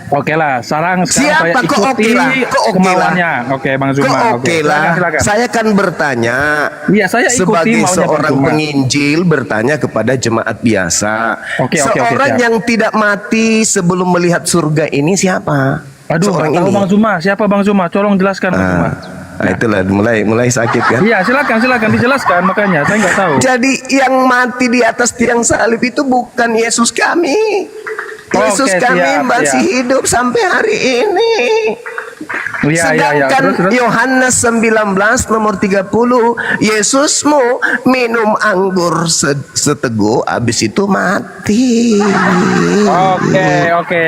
Oke lah, sekarang Siapa? saya Kok ikuti oke lah? Kok oke kemauannya. Oke, Bang Zuma. Kok oke lah. Silakan. Saya kan bertanya. Iya, saya ikuti sebagai maunya Bang seorang Zuma. penginjil bertanya kepada jemaat biasa. Oke, Seorang siap. yang tidak mati sebelum melihat surga ini siapa? Aduh, Seorang nggak tahu ini. Bang Zuma. Siapa Bang Zuma? Tolong jelaskan Bang Zuma. Nah, itulah mulai sakit kan. Iya, silakan dijelaskan, makanya saya nggak tahu. Jadi yang mati di atas tiang salib itu bukan Yesus kami. Yesus Oke, kami siap, masih siap. hidup sampai hari ini. Iya. Sedangkan Terus. Yohanes 19 nomor 30, Yesusmu minum anggur seteguk, habis itu mati. Oke,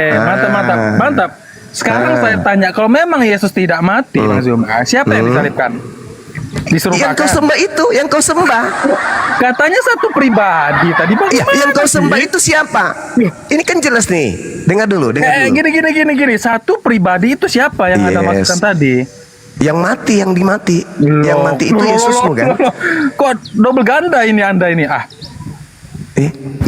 mantap. Sekarang saya tanya, kalau memang Yesus tidak mati, Bang Zuma, siapa yang disalibkan? Yang kau sembah itu, yang kau sembah. Katanya satu pribadi tadi, Bang. Ya, yang kau Gimana sembah sih? itu siapa? Ini kan jelas nih. Dengar dulu. Gini. Satu pribadi itu siapa yang Anda Yes. maksudkan tadi? Yang mati, yang dimati. Yang mati itu Yesusmu kan? Kok double ganda ini Anda ini?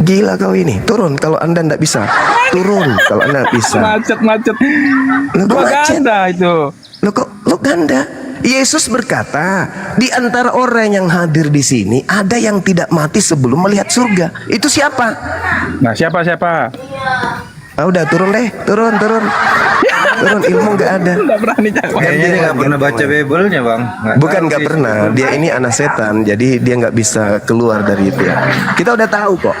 Gila kau ini. Turun kalau Anda tidak bisa. Turun kalau Anda tidak bisa. Macet. Loh, kok Dua macet? ganda itu. Loh kok lo ganda? Yesus berkata, di antara orang yang hadir di sini ada yang tidak mati sebelum melihat surga. Itu siapa? Nah, siapa? Udah turun deh, turun. Turun, ilmu nggak ada. Nggak berani jawab. Kayaknya dia nggak pernah baca Bible-nya, Bang. Bukan nggak pernah, dia ini anak setan, jadi dia nggak bisa keluar dari itu ya. Kita udah tahu kok.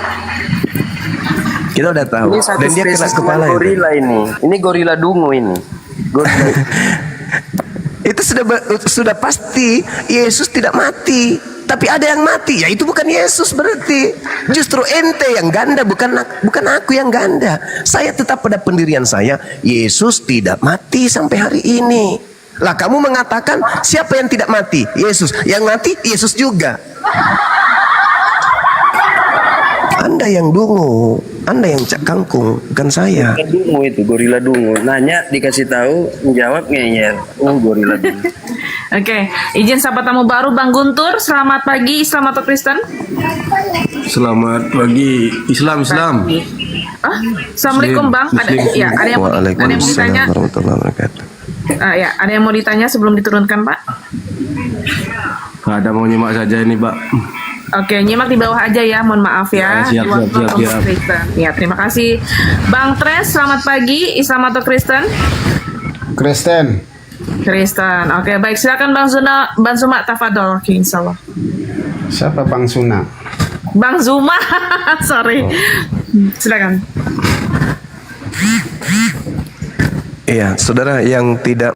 Kita udah tahu. Ini satu Dan dia kena spesies kepala itu. gorila ini. Ini gorila dungu ini. Gorila. Itu sudah pasti Yesus tidak mati, tapi ada yang mati. Ya itu bukan Yesus berarti. Justru ente yang ganda, bukan aku yang ganda. Saya tetap pada pendirian saya. Yesus tidak mati sampai hari ini. Lah kamu mengatakan siapa yang tidak mati? Yesus. Yang mati Yesus juga. Anda yang dungu, Anda yang cak kangkung, bukan saya. Dungu itu, gorila dungu. Nanya, dikasih tahu, menjawab ngeyel. Oh, gorila dungu. Oke, izin sapa tamu baru Bang Guntur. Selamat pagi, Islam atau Kristen? Selamat pagi, Islam. Assalamualaikum Bang. Ada yang mau ditanya. Waalaikumsalam warahmatullahi wabarakatuh. Ya, ada yang mau ditanya sebelum diturunkan Pak? Ada mau nyimak saja ini, Pak. Oke, nyimak di bawah aja ya, mohon maaf ya. Ya, siap. Kristen. Ya, terima kasih. Bang Tres, selamat pagi, Islam atau Kristen? Kristen. Oke, baik, silakan Bang Zuma tafadhol, insyaallah. Siapa Bang Suna? Bang Zuma, sorry. Silakan. Iya, saudara yang tidak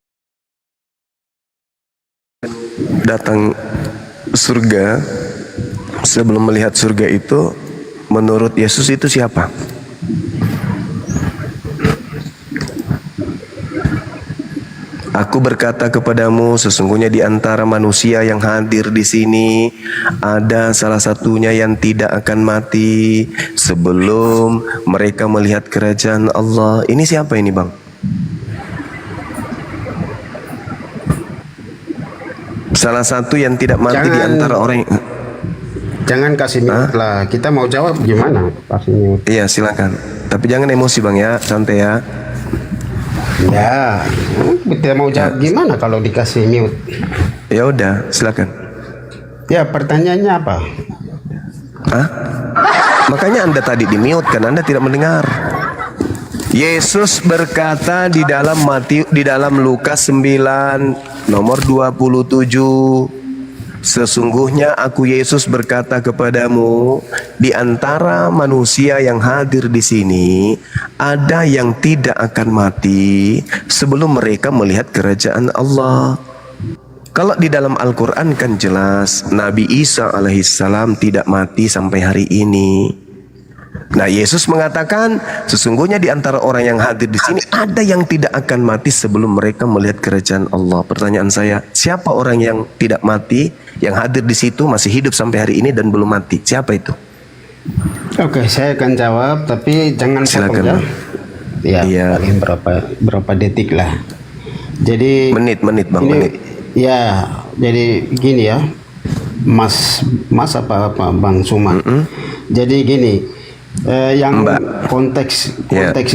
datang surga sebelum melihat surga itu, menurut Yesus itu siapa? Aku berkata kepadamu, sesungguhnya di antara manusia yang hadir di sini ada salah satunya yang tidak akan mati sebelum mereka melihat kerajaan Allah. Ini siapa ini, Bang? Salah satu yang tidak mati di antara orang. Jangan kasih mute lah. Kita mau jawab gimana? Kasih mute. Iya, silakan. Tapi jangan emosi, Bang ya, santai ya. Ya, kita mau jawab gimana kalau dikasih mute? Ya udah, silakan. Ya, pertanyaannya apa? Makanya Anda tadi di mute kan, Anda tidak mendengar. Yesus berkata di dalam Lukas 9 nomor 27, sesungguhnya aku Yesus berkata kepadamu, di antara manusia yang hadir di sini ada yang tidak akan mati sebelum mereka melihat kerajaan Allah. Kalau di dalam Al-Quran kan jelas Nabi Isa alaihissalam tidak mati sampai hari ini. Nah, Yesus mengatakan sesungguhnya di antara orang yang hadir di sini ada yang tidak akan mati sebelum mereka melihat kerajaan Allah. Pertanyaan saya, siapa orang yang tidak mati yang hadir di situ masih hidup sampai hari ini dan belum mati? Siapa itu? Oke, saya akan jawab, tapi jangan Silakan, potong ya. Iya. Paling berapa detik lah. Jadi menit Bang, ini, menit. Ya, jadi gini ya, Mas apa Bang Suma. Jadi gini. Yang konteks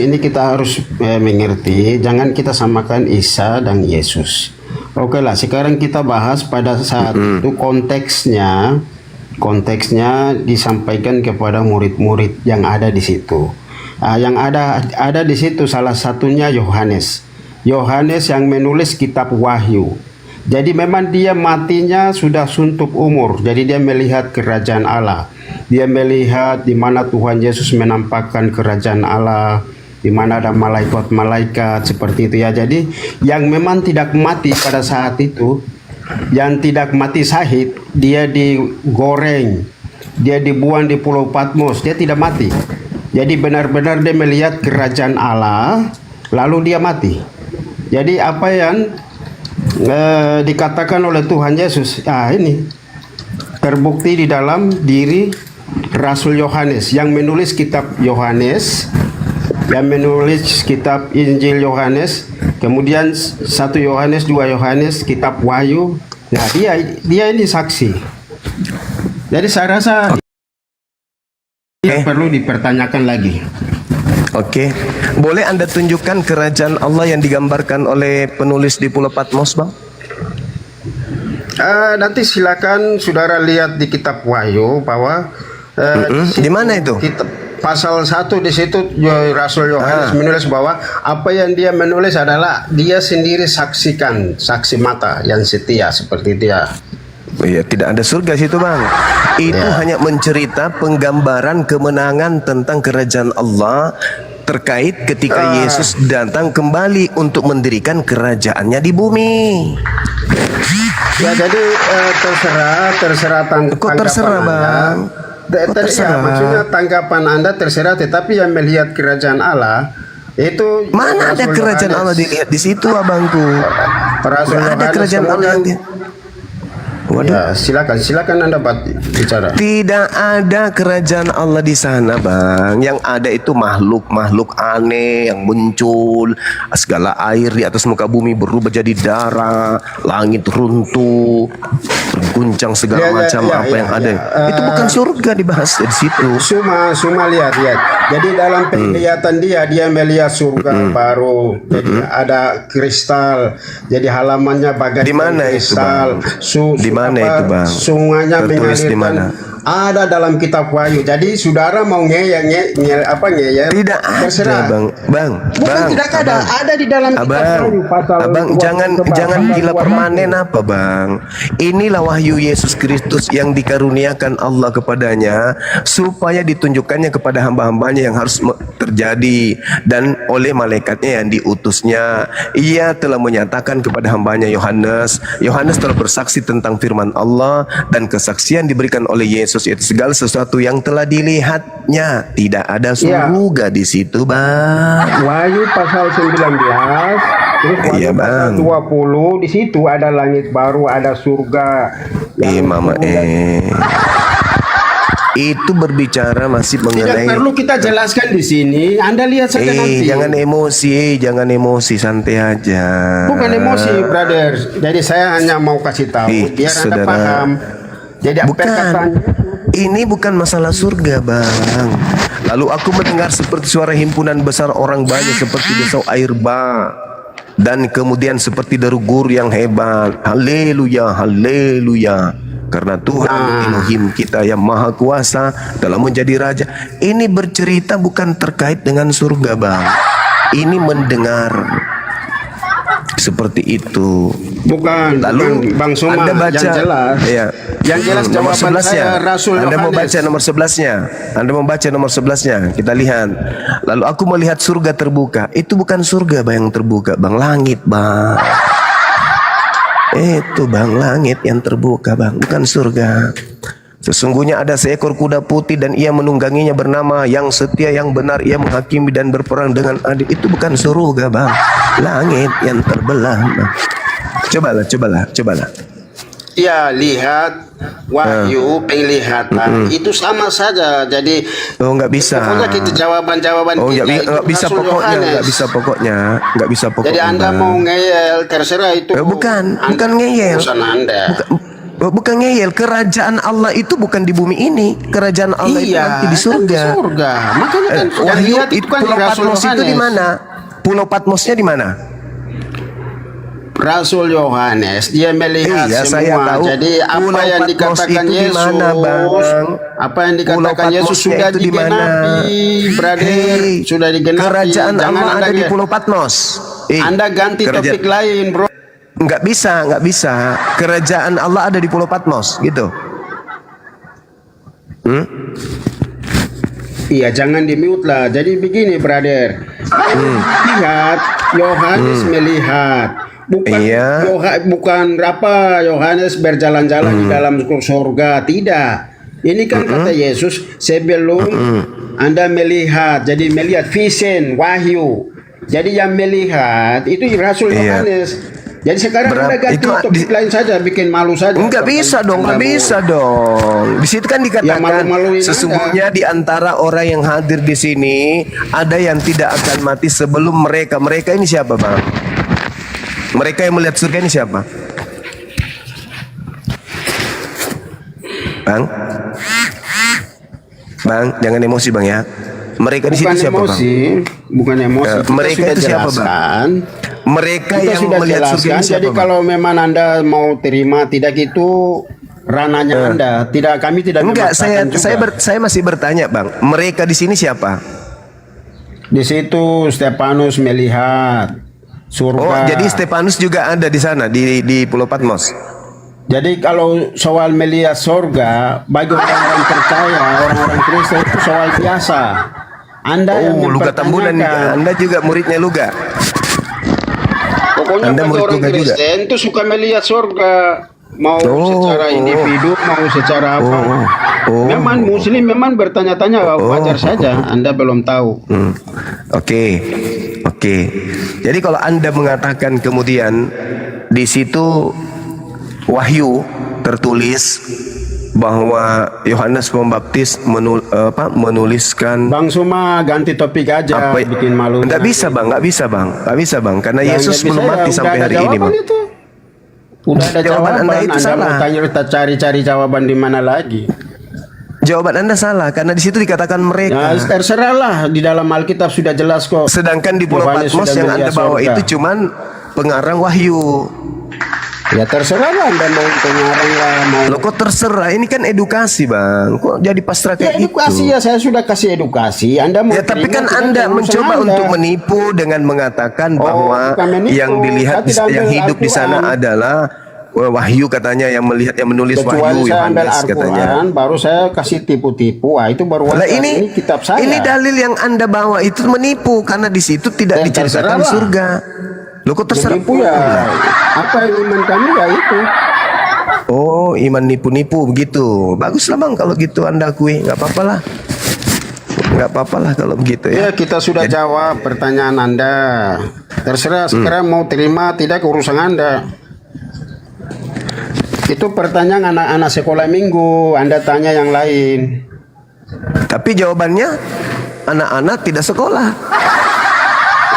ini kita harus mengerti, jangan kita samakan Isa dan Yesus. Oke lah, sekarang kita bahas pada saat itu konteksnya disampaikan kepada murid-murid yang ada di situ. Yang ada di situ salah satunya Yohanes yang menulis kitab Wahyu. Jadi memang dia matinya sudah suntuk umur. Jadi dia melihat kerajaan Allah. Dia melihat di mana Tuhan Yesus menampakkan kerajaan Allah, di mana ada malaikat-malaikat seperti itu ya. Jadi yang memang tidak mati pada saat itu, yang tidak mati syahid, dia digoreng, dia dibuang di Pulau Patmos, dia tidak mati. Jadi benar-benar dia melihat kerajaan Allah, lalu dia mati. Jadi apa yang dikatakan oleh Tuhan Yesus, ini terbukti di dalam diri Rasul Yohanes yang menulis kitab Yohanes, yang menulis kitab Injil Yohanes, kemudian 1 Yohanes, 2 Yohanes, kitab Wahyu. Nah, dia ini saksi. Jadi saya rasa perlu dipertanyakan lagi. Oke, boleh Anda tunjukkan kerajaan Allah yang digambarkan oleh penulis di Pulau Patmos, Bang? Nanti silakan saudara lihat di kitab Wahyu bahwa di mana itu? Pasal 1 di situ Rasul Yohanes menulis bahwa apa yang dia menulis adalah dia sendiri saksikan, saksi mata yang setia seperti dia. Oh iya, tidak ada surga situ, Bang. Itu hanya mencerita penggambaran kemenangan tentang kerajaan Allah terkait ketika Yesus datang kembali untuk mendirikan kerajaannya di bumi. Ya, jadi terserah terserah, Bang? Ya, maksudnya tanggapan Anda terserah, tetapi yang melihat kerajaan Allah itu mana ada kerajaan Allah dilihat di situ, abangku? Ada kerajaan Allah yang Waduh. Ya, silakan Anda bicara. Tidak ada kerajaan Allah di sana, Bang. Yang ada itu makhluk aneh yang muncul. Segala air di atas muka bumi berubah jadi darah, langit runtuh, terguncang segala macam yang ada. Itu bukan surga dibahas di situ. Suma lihat. Jadi dalam penglihatan dia melihat surga baru. Jadi ada kristal. Jadi halamannya bagai kristal. Di mana itu, Bang? Sungainya mengalirkan. Ada dalam kitab Wahyu. Jadi saudara mau ngeyel? Tidak ada, Bang. Tidak ada. Ada di dalam kitab Wahyu. Abang jangan gila permanen apa, Bang? Inilah wahyu Yesus Kristus yang dikaruniakan Allah kepadanya supaya ditunjukkannya kepada hamba-hambanya yang harus terjadi, dan oleh malaikatnya yang diutusnya. Ia telah menyatakan kepada hambanya Yohanes telah bersaksi tentang firman Allah, dan kesaksian diberikan oleh Yesus yaitu segala sesuatu yang telah dilihatnya. Tidak ada surga di situ, Bang. Wahyu pasal 19, terus Wahyu pasal 20, di situ ada langit baru, ada surga. Itu berbicara masih mengenai. Tidak perlu kita jelaskan di sini. Anda lihat saja nanti. Jangan emosi, santai aja. Bukan emosi, brother. Jadi saya hanya mau kasih tahu biar Anda paham. Jadi ini bukan masalah surga, Bang. Lalu aku mendengar seperti suara himpunan besar orang banyak seperti desau air bah, dan kemudian seperti deru guru yang hebat. Haleluya, haleluya. Karena Tuhan Elohim kita yang maha kuasa telah menjadi raja. Ini bercerita bukan terkait dengan surga, Bang. Ini mendengar seperti itu. Bukan. Lalu Bang Suma, Anda baca yang jelas. Ya. Yang jelas nomor jawaban 11-nya. saya Rasul Anda mau Yohanes. baca nomor 11-nya. Anda membaca nomor 11-nya. Kita lihat. Lalu aku melihat surga terbuka. Itu bukan surga, Bang, yang terbuka, Bang. Langit, Bang. Itu, Bang, langit yang terbuka, Bang, bukan surga. Sesungguhnya ada seekor kuda putih dan ia menungganginya bernama yang setia, yang benar, ia menghakimi dan berperang dengan adil. Itu bukan surga, Bang. Langit yang terbelah, Bang. Cobalah. Ya, lihat wahyu, penglihatan itu sama saja. Jadi nggak bisa. Pokoknya kita jawaban-jawaban kita nggak bisa Rasul pokoknya, Yohanes. nggak bisa pokoknya. Jadi Anda mau ngeyel, terserah itu. Bukan ngeyel. Urusan Anda. Bukan ngeyel, kerajaan Allah itu bukan di bumi ini. Kerajaan Allah itu nanti di surga. Kan di surga. Makanya kan Wahyu lihat itu kan Pulau Rasul Patmos itu di Yohanes. mana? Pulau Patmosnya di mana? Rasul Yohanes dia melihat Iya, semua. saya tahu. Jadi apa Pulau yang Patmos dikatakan itu di Yesus, mana, Bang? apa yang dikatakan Pulau Yesus Patmosnya sudah itu di mana? digenapi, brother. Sudah digenapi. Kerajaan Jangan Allah Anda ada di Pulau Patmos. Anda ganti topik lain, bro. Nggak bisa. Kerajaan Allah ada di Pulau Patmos, gitu. Iya, jangan di-mute lah. Jadi begini, brother. Lihat, Yohanes melihat. Bukan apa Yohanes berjalan-jalan di dalam surga, tidak. Ini kan kata Yesus, sebelum Anda melihat, jadi melihat vision, wahyu. Jadi yang melihat itu Rasul Yohanes. Jadi sekarang Anda ganti topik lain saja, bikin malu saja. Nggak bisa dong. Di situ kan dikatakan sesungguhnya di antara orang yang hadir di sini ada yang tidak akan mati sebelum mereka. Mereka ini siapa, Bang? Mereka yang melihat surga ini siapa? Bang, jangan emosi, Bang, ya. Mereka di situ siapa, Bang? Bukan emosi. Mereka itu siapa, Bang? Mereka Kita yang sudah melihat surga jelaskan. ini siapa, Jadi Bang? kalau memang Anda mau terima, tidak itu ranahnya Anda. Tidak, kami tidak Enggak, memaksakan juga. saya masih bertanya, Bang. Mereka di sini siapa? Di situ Stefanus melihat surga. Oh, jadi Stefanus juga ada di sana di Pulau Patmos. Jadi kalau soal melihat surga, bagi orang-orang percaya, orang-orang Kristen itu soal biasa. Anda yang Luga Tambunan, Anda juga muridnya Luga. Pokoknya Anda bagi murid orang Luga juga. Kristen itu suka melihat surga, mau secara individu, mau secara apa. Memang Muslim memang bertanya-tanya, wajar saja. Anda belum tahu. Oke. Jadi kalau Anda mengatakan kemudian di situ wahyu tertulis bahwa Yohanes Pembaptis menuliskan. Bang Suma ganti topik aja, bikin malu. Nggak bisa, Bang, karena Yesus belum mati sampai hari ini, Bang. Udah ada jawaban, Anda itu salah. mau tanya, cari jawaban di mana lagi? Jawaban Anda salah karena di situ dikatakan mereka. Ya, terserahlah, di dalam Alkitab sudah jelas kok. Sedangkan di Pulau Yohanes Patmos sudah yang Anda melihat bawa surga. itu cuman pengarang wahyu. Ya terserahlah, Anda mau pengarang lah, mau. Loh, kok terserah? Ini kan edukasi, Bang. Kok jadi pasrah Ya kayak edukasi gitu? ya, saya sudah kasih edukasi. Anda mau Ya, tapi kan Anda mencoba untuk menipu dengan mengatakan bahwa bukan menipu. yang dilihat, Saya tidak yang ambil hidup di sana Al-Quran. adalah wahyu katanya, yang melihat, yang menulis Kecuali wahyu saya ambil Yohanes katanya. Al-Quran, baru saya kasih tipu-tipu. Itu baru Lah wajar. ini kitab saya. Ini dalil yang Anda bawa itu menipu karena di situ tidak Ya, diceritakan terserahlah. surga. Loh, kok terserah? Menipu ya. Apa yang iman kami ya itu. Oh, iman nipu-nipu begitu. Baguslah, Bang, kalau gitu Anda akui. Nggak apa-apa lah. Nggak apa-apa lah kalau begitu ya. Ya, kita sudah jawab pertanyaan Anda. Terserah sekarang mau terima tidak, urusan Anda. Itu pertanyaan anak-anak sekolah minggu. Anda tanya yang lain. Tapi jawabannya anak-anak tidak sekolah.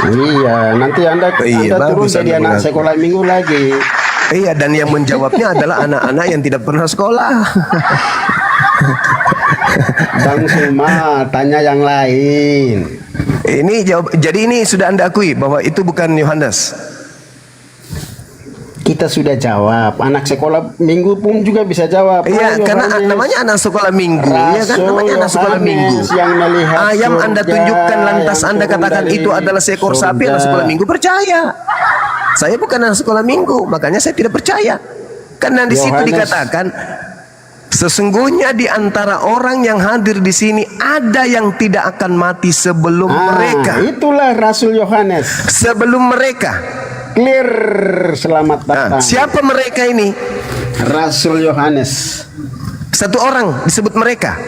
Iya, nanti Anda turun bagus jadi Anda anak mengaku. sekolah minggu lagi. Iya, dan yang menjawabnya adalah anak-anak yang tidak pernah sekolah. Bang Suma, tanya yang lain. Jadi ini sudah Anda akui bahwa itu bukan Yohanes. Kita sudah jawab. Anak sekolah minggu pun juga bisa jawab. Iya, karena namanya anak sekolah minggu, ya kan? Namanya anak sekolah minggu. Yang melihat Ayam Anda surga, tunjukkan, lantas yang Anda turun katakan dari itu adalah seekor sapi, anak sekolah minggu percaya. Saya bukan anak sekolah minggu, makanya saya tidak percaya. Karena di situ Yohanes. dikatakan sesungguhnya di antara orang yang hadir di sini ada yang tidak akan mati sebelum mereka. Itulah Rasul Yohanes. Sebelum mereka. Clear, selamat datang. Siapa mereka ini? Rasul Yohanes. Satu orang disebut mereka.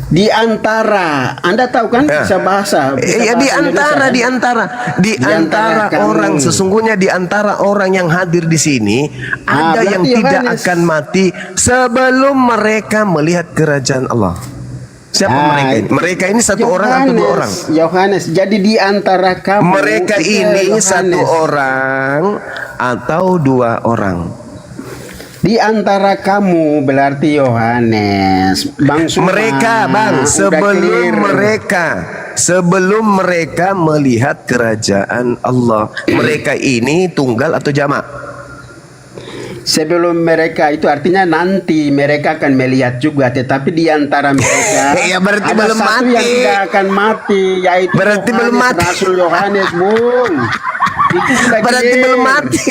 Di antara, Anda tahu kan bisa bahasa. Iya, di antara orang, sesungguhnya di antara orang yang hadir di sini ada yang berarti tidak Yohanes. akan mati sebelum mereka melihat kerajaan Allah. Siapa mereka ini? Mereka ini satu orang atau dua orang? Yohanes. Jadi di antara kamu. Mereka ini satu orang atau dua orang. Di antara kamu berarti Yohanes. Bang Suma, Mereka, Bang, sebelum mereka melihat kerajaan Allah. Mereka ini tunggal atau jamak? Sebelum mereka itu artinya nanti mereka akan melihat juga, tetapi di antara mereka Ya, berarti ada belum satu mati. yang tidak akan mati, yaitu Berarti belum Yohanes, mati. Rasul Yohanes, Bung. Itu sudah Berarti clear. belum mati.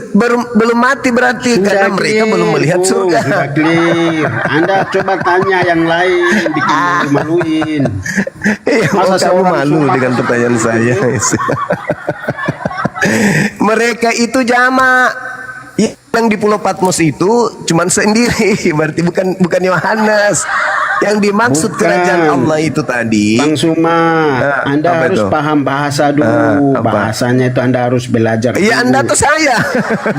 Belum mati berarti Sudah karena mereka clear, belum melihat Bung. surga. Sudah clear. Anda coba tanya yang lain, bikin maluin. Kamu seorang malu Suma- dengan pertanyaan saya. Mereka itu jamak. Yang di Pulau Patmos itu cuman sendiri, berarti bukan Yohanes. Yang dimaksud Bukan. kerajaan Allah itu tadi. Bang Suma, Anda apa harus itu? paham bahasa dulu. Apa? Bahasanya itu Anda harus belajar. Iya, dulu. Anda atau saya.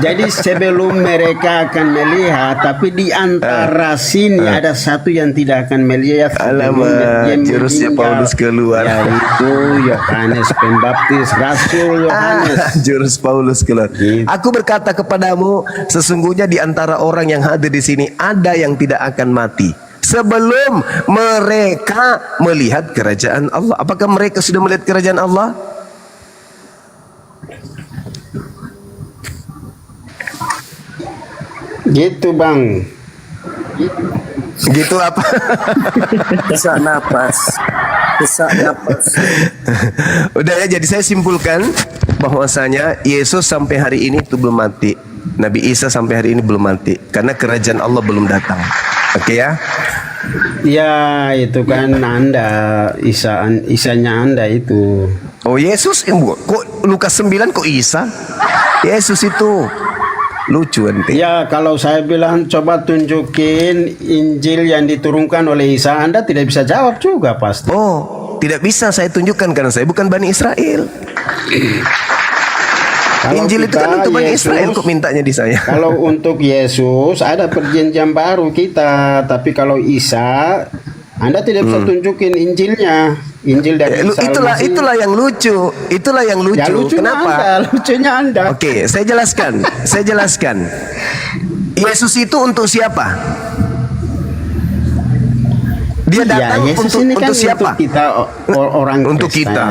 Jadi sebelum mereka akan melihat, tapi di antara sini ada satu yang tidak akan melihat. sebelum dia Alamak, jurusnya meninggal. Paulus keluar. Yaitu Yohanes Pembaptis, Rasul Yohanes. Jurus Paulus keluar. Gitu. Aku berkata kepadamu, sesungguhnya di antara orang yang hadir di sini ada yang tidak akan mati sebelum mereka melihat kerajaan Allah. Apakah mereka sudah melihat kerajaan Allah? Gitu Bang. Gitu apa? Sesak napas. Udah ya, jadi saya simpulkan bahwasanya Yesus sampai hari ini itu belum mati. Nabi Isa sampai hari ini belum mati karena kerajaan Allah belum datang. Oke ya? Ya itu kan Anda, Isanya Anda itu. Oh, Yesus, kok Lukas 9 kok Isa? Yesus itu lucu ente. Ya kalau saya bilang coba tunjukin Injil yang diturunkan oleh Isa, Anda tidak bisa jawab juga pasti. Oh, tidak bisa saya tunjukkan karena saya bukan Bani Israel. Kalau Injil itu kan kita, untuk Bani Yesus, Israel, kok mintanya di saya? Kalau untuk Yesus ada perjanjian baru kita, tapi kalau Isa Anda tidak bisa tunjukin Injilnya. Injil dari Isa Al-Masih. Itulah yang lucu. Itulah yang lucu. Ya, lucunya Kenapa? Anda, lucunya Anda. Oke, saya jelaskan. Saya jelaskan. Yesus itu untuk siapa? Dia datang Yesus untuk ini kan siapa? Untuk kita orang Untuk Kristen. kita.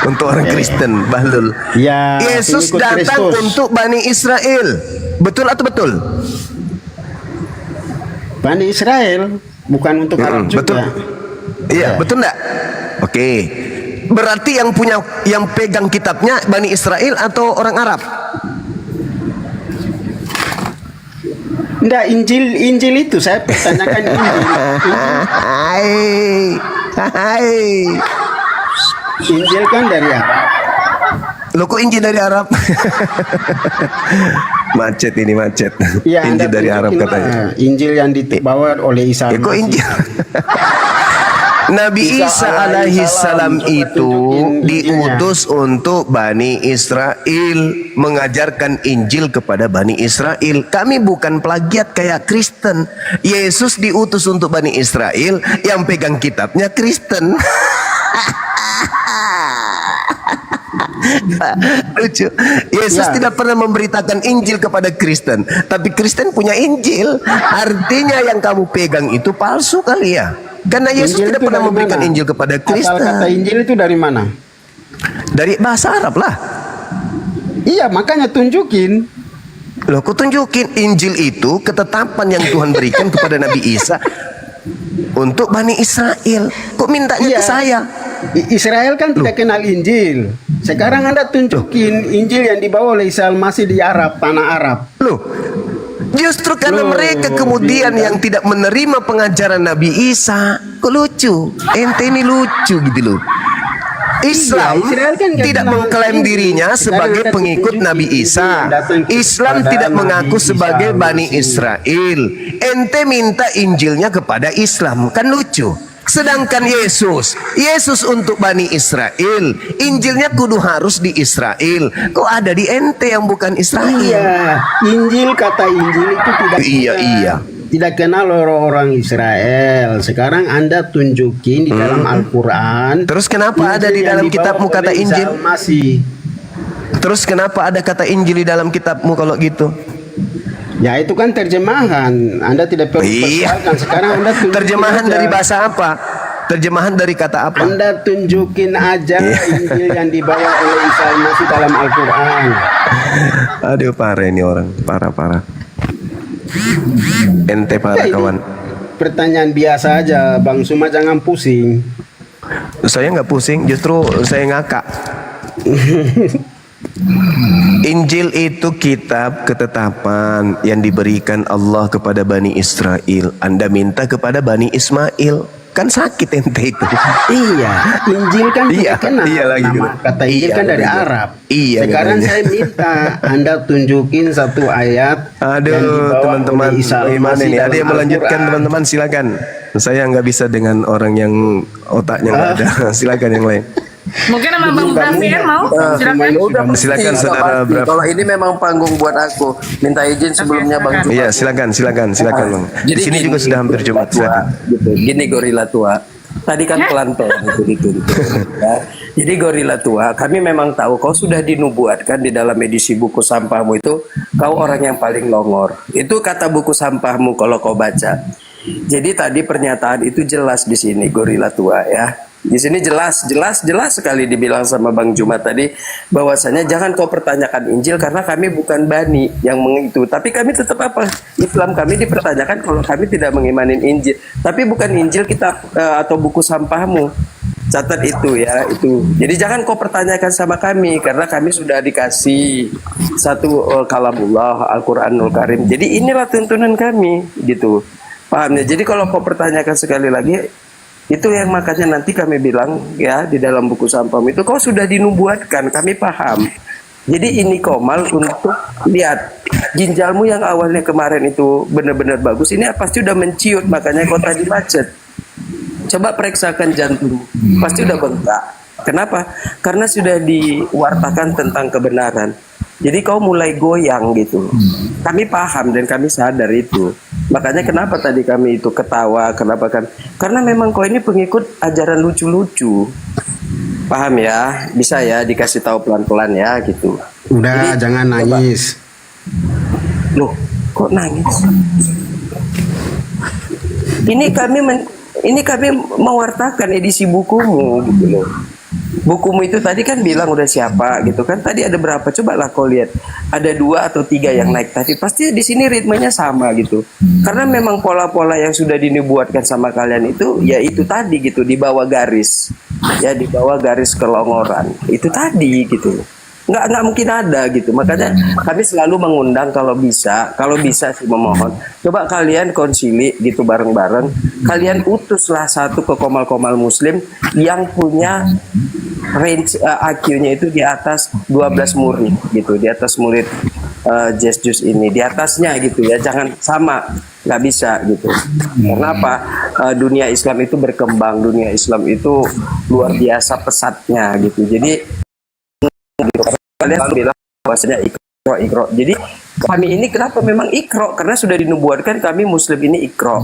Untuk orang Kristen, Bahlul. Ya, Yesus pengikut datang Kristus. untuk Bani Israel. Betul atau betul? Bani Israel, bukan untuk Arab juga. Betul. Iya, betul enggak? Oke. Berarti yang pegang kitabnya Bani Israel atau orang Arab? Enggak, Injil itu saya pertanyakan Injil. Hai. Injil kan dari Arab. Loh, kok Injil dari Arab? Macet ini, macet. Ya, Injil Anda dari Arab tunjukin katanya. lah. Injil yang dibawa oleh Isa. Ya, kok Al-Masih. Injil? Nabi Isa alaihi salam itu diutus untuk Bani Israel, mengajarkan Injil kepada Bani Israel. Kami bukan plagiat kayak Kristen. Yesus diutus untuk Bani Israel, yang pegang kitabnya Kristen. Lucu. Yesus tidak pernah memberitakan Injil kepada Kristen, tapi Kristen punya Injil. Artinya yang kamu pegang itu palsu kali ya. Karena Yesus Injil tidak itu pernah dari memberikan mana? Injil kepada Asal Kristen. kata Injil itu dari mana? Dari bahasa Arab lah. Iya, makanya tunjukin. Loh, kok tunjukin? Injil itu ketetapan yang Tuhan berikan kepada Nabi Isa untuk Bani Israel. Kok mintanya ke saya? Israel kan tidak kenal Injil. Sekarang Anda tunjukin Injil yang dibawa oleh Isa Al-Masih di Arab, tanah Arab. Loh, justru karena mereka kemudian yang tidak menerima pengajaran Nabi Isa. Kok lucu? Ente ini lucu gitu loh. Islam Israel kan nggak tidak bilang mengklaim Injil. dirinya Sekarang sebagai kita pengikut tunjukin Nabi Injil Isa. yang datang Islam kepada tidak Nabi mengaku Isa sebagai Bani Al-Masih. Israel. Ente minta Injilnya kepada Islam, kan lucu. Sedangkan Yesus untuk Bani Israel, Injilnya kudu harus di Israel. Kok ada di ente yang bukan Israel? Iya, Injil, kata Injil itu tidak Iya. tidak kenal orang-orang Israel. Sekarang Anda tunjukin di dalam Al-Quran. Terus kenapa ada di Injil yang dalam dibawa kitabmu kata oleh Isa Injil? Al-Masih. Terus kenapa ada kata Injil di dalam kitabmu kalau gitu? Ya itu kan terjemahan. Anda tidak perlu persoalkan. Sekarang Anda tunjukin Terjemahan aja. dari bahasa apa? Terjemahan dari kata apa? Anda tunjukin aja Injil yang dibawa oleh Isa Al-Masih dalam Al-Quran. Aduh, parah ini orang, parah. Ente parah Ya, ini kawan. pertanyaan biasa aja, Bang Suma, jangan pusing. Saya nggak pusing, justru saya ngakak. Injil itu kitab ketetapan yang diberikan Allah kepada Bani Israel. Anda minta kepada Bani Ismail. Kan sakit ente itu. Iya, Injil kan Iya, tidak kenal. iya lagi Nama gitu. kata Injil Iya, kan dari lagi. Arab. Iya, Sekarang katanya. saya minta Anda tunjukin satu ayat yang Aduh, dibawa teman-teman, oleh Isa bagaimana Al-Masih ini? Ada dalam yang melanjutkan, Al-Quran. teman-teman, silakan. Saya nggak bisa dengan orang yang otaknya nggak ada. Silakan yang lain. Mungkin sama Bang Bravier mau? Silakan. Silakan saudara Braf. Kalau ini memang panggung buat aku. Minta izin sebelumnya Bang Jumat. Iya, silakan Bang. Di sini juga sudah hampir Jumat, silakan. Gitu. Gini gorila tua. Tadi kan pelan-pelan gitu. Ya. Jadi gorila tua, kami memang tahu kau sudah dinubuatkan di dalam edisi buku sampahmu itu, kau orang yang paling longor. Itu kata buku sampahmu kalau kau baca. Jadi tadi pernyataan itu jelas di sini gorila tua ya. Di sini jelas sekali dibilang sama Bang Jumat tadi bahwasanya jangan kau pertanyakan Injil karena kami bukan Bani yang itu. Tapi kami tetap apa? Islam kami dipertanyakan kalau kami tidak mengimanin Injil. Tapi bukan Injil kitab atau buku sampahmu. Catat itu ya, itu. Jadi jangan kau pertanyakan sama kami karena kami sudah dikasih satu kalamullah Al-Qur'anul Karim. Jadi inilah tuntunan kami gitu. Paham ya? Jadi kalau kau pertanyakan sekali lagi itu yang makanya nanti kami bilang ya di dalam buku sampah itu kau sudah dinubuatkan, kami paham. Jadi ini Komal untuk lihat ginjalmu yang awalnya kemarin itu benar-benar bagus, ini pasti udah menciut, makanya kau tadi macet. Coba periksakan jantung, pasti udah bengkak. Kenapa? Karena sudah diwartakan tentang kebenaran. Jadi kau mulai goyang gitu. Kami paham dan kami sadar itu. Makanya kenapa tadi kami itu ketawa, kenapa kan? Karena memang kau ini pengikut ajaran lucu-lucu. Paham ya? Bisa ya dikasih tahu pelan-pelan ya gitu. Udah, Jadi, jangan nangis. Loh, kok nangis? Ini kami mewartakan edisi bukumu gitu loh. Bukumu itu tadi kan bilang udah siapa gitu kan. Tadi ada berapa? Coba lah kau lihat. Ada 2 atau 3 yang naik tadi. Pasti di sini ritmenya sama gitu. Karena memang pola-pola yang sudah dinubuatkan sama kalian itu ya itu tadi gitu, di bawah garis. Ya di bawah garis kelongoran. Itu tadi gitu. Nggak mungkin ada gitu. Makanya kami selalu mengundang kalau bisa sih memohon. Coba kalian konsili gitu bareng-bareng. Kalian utuslah satu ke komal-komal muslim yang punya range IQ-nya itu di atas 12 murid gitu. Di atas murid Just Juice ini. Di atasnya gitu ya. Jangan sama. Nggak bisa gitu. Karena apa? Dunia Islam itu berkembang. Dunia Islam itu luar biasa pesatnya gitu. Jadi kalian bilang bahwasanya ikro. Jadi kami ini kenapa memang ikro? Karena sudah dinubuatkan kami muslim ini ikro.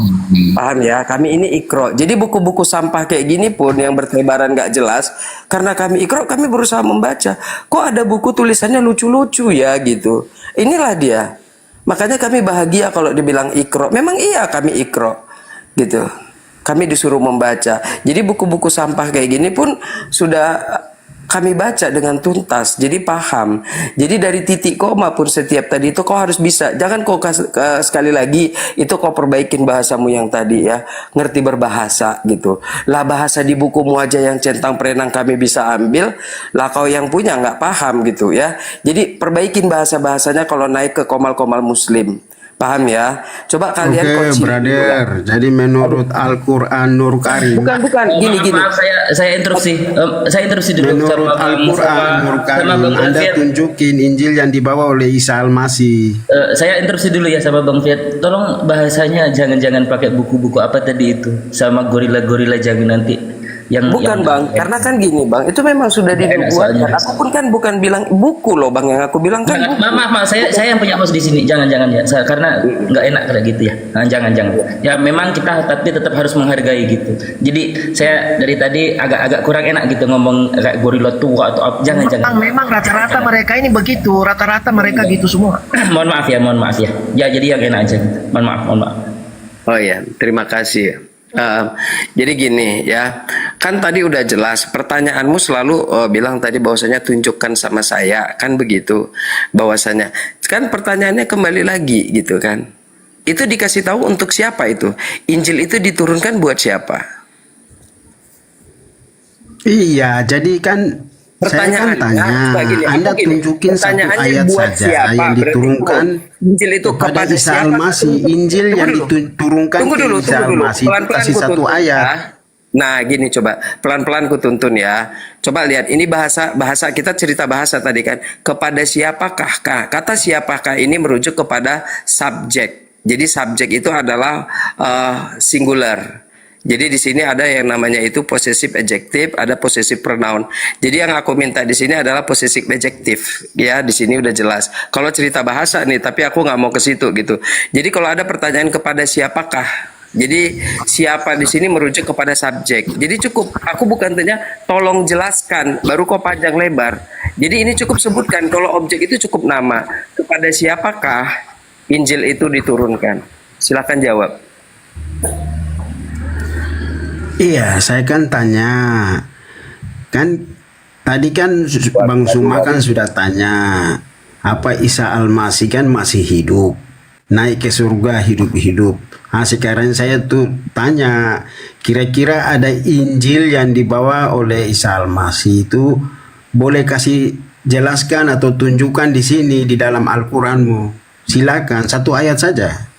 Paham ya? Kami ini ikro. Jadi buku-buku sampah kayak gini pun yang bertebaran nggak jelas, karena kami ikro, kami berusaha membaca. Kok ada buku tulisannya lucu-lucu ya gitu. Inilah dia. Makanya kami bahagia kalau dibilang ikro. Memang iya kami ikro gitu. Kami disuruh membaca. Jadi buku-buku sampah kayak gini pun sudah kami baca dengan tuntas, jadi paham. Jadi dari titik koma pun setiap tadi itu kau harus bisa. Jangan kau sekali lagi itu kau perbaikin bahasamu yang tadi ya, ngerti berbahasa gitu. Lah bahasa di bukumu aja yang centang perenang kami bisa ambil, lah kau yang punya nggak paham gitu ya. Jadi perbaikin bahasanya kalau naik ke komal-komal muslim. Paham ya? Coba kalian Oke, konsili dulu lah. brother. Jadi menurut Al-Quran Nur Karim, Bukan, gini. Maaf, saya interupsi. Saya interupsi dulu menurut sama Al-Quran Nur sama Karim, Bang Anda Fiat. tunjukin Injil yang dibawa oleh Isa Al-Masih. Saya interupsi dulu ya sama Bang Fiat. Tolong bahasanya jangan pakai buku-buku apa tadi itu sama gorila-gorila jangan nanti yang Bukan yang- bang, karena kan gini bang, itu memang sudah Enak dibuat. soalnya. Aku pun kan bukan bilang buku loh bang, yang aku bilang kan buku. Maaf, saya yang punya bos di sini. Jangan ya, karena nggak enak kayak gitu ya. Nah, jangan. Ya memang kita tapi tetap harus menghargai gitu. Jadi saya dari tadi agak kurang enak gitu ngomong kayak gorila tua atau apa. Jangan. Memang rata-rata mereka ini begitu, rata-rata mereka gitu semua. mohon maaf ya. Ya jadi yang enak aja. Mohon maaf. Oh ya, terima kasih. Jadi gini ya, kan tadi udah jelas pertanyaanmu selalu bilang tadi bahwasanya tunjukkan sama saya, kan begitu bahwasanya. Kan pertanyaannya kembali lagi gitu kan. Itu dikasih tahu untuk siapa itu? Injil itu diturunkan buat siapa? Iya, jadi kan saya kan tanya, Anda tunjukin satu ayat saja yang diturunkan Injil itu kepada Isa siapa? Al-Masih. Injil yang diturunkan ke Isa Al-Masih itu kasih satu ayat. Nah, gini coba pelan-pelan ku tuntun ya. Coba lihat ini bahasa kita cerita bahasa tadi kan. Kepada siapakah? Kata siapakah ini merujuk kepada subjek. Jadi subjek itu adalah singular. Jadi di sini ada yang namanya itu possessive adjective, ada possessive pronoun. Jadi yang aku minta di sini adalah possessive adjective. Ya, di sini udah jelas. Kalau cerita bahasa nih, tapi aku nggak mau ke situ gitu. Jadi kalau ada pertanyaan kepada siapakah, jadi siapa di sini merujuk kepada subjek. Jadi cukup. Aku bukan tanya, tolong jelaskan. Baru kok panjang lebar. Jadi ini cukup sebutkan. Kalau objek itu cukup nama. Kepada siapakah Injil itu diturunkan? Silakan jawab. Iya, saya kan tanya. Kan tadi kan Bang Suma kan sudah tanya, apa Isa Al-Masih kan masih hidup, naik ke surga hidup-hidup. Nah, sekarang saya tuh tanya, kira-kira ada Injil yang dibawa oleh Isa Al-Masih itu boleh kasih jelaskan atau tunjukkan di sini di dalam Al-Qur'anmu. Silakan, satu ayat saja.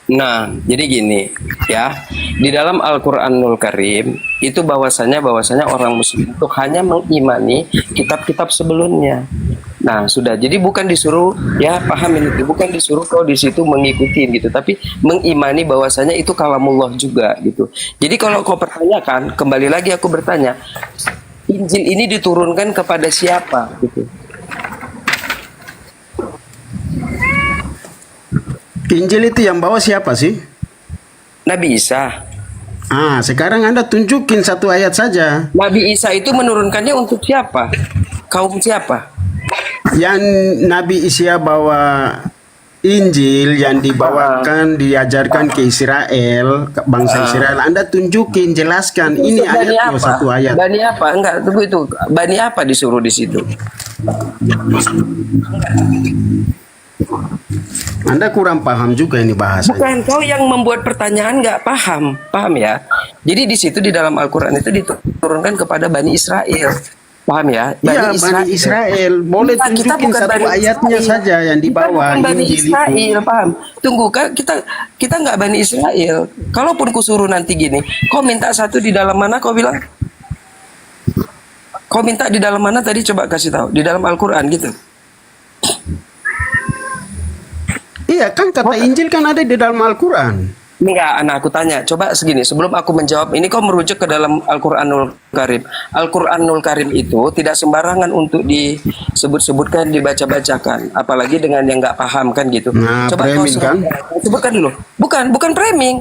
Nah, jadi gini ya, di dalam Al-Qur'anul Karim itu bahwasanya orang muslim itu hanya mengimani kitab-kitab sebelumnya. Nah, sudah. Jadi bukan disuruh ya pahamin itu, bukan disuruh kau di situ mengikuti gitu, tapi mengimani bahwasanya itu kalamullah juga gitu. Jadi kalau kau pertanyakan, kembali lagi aku bertanya, Injil ini diturunkan kepada siapa gitu. Injil itu yang bawa siapa sih? Nabi Isa. Ah, sekarang Anda tunjukin satu ayat saja. Nabi Isa itu menurunkannya untuk siapa? Kaum siapa? Yang Nabi Isa bawa Injil yang dibawakan, diajarkan ke Israel, ke bangsa Israel. Anda tunjukin, jelaskan. Ini Bani ayat loh, apa? satu ayat. Bani apa? Enggak, tunggu itu. Bani apa disuruh di situ? Anda kurang paham juga ini bahasa. Bukan, kau yang membuat pertanyaan nggak paham ya. Jadi di situ di dalam Al-Quran itu diturunkan kepada Bani Israel, paham ya? Iya, Bani Israel. Boleh Kita tunjukin bukan satu Bani ayatnya Israel. saja yang Kita dibawa bukan Bani Injil itu. Israel, paham? Tunggu, Kak, kita nggak Bani Israel. Kalaupun kusuruh nanti gini, kau minta satu di dalam mana? Kau bilang? Kau minta di dalam mana tadi? Coba kasih tahu. Di dalam Al-Quran gitu. Iya, kan kata Injil kan ada di dalam Al-Quran. Enggak, anak aku tanya. Coba segini, sebelum aku menjawab, ini kau merujuk ke dalam Al-Quranul Karim. Al-Quranul Karim itu tidak sembarangan untuk disebut-sebutkan, dibaca-bacakan. Apalagi dengan yang nggak paham kan gitu. Nah, Coba kau framing kan? sebutkan dulu. Bukan framing.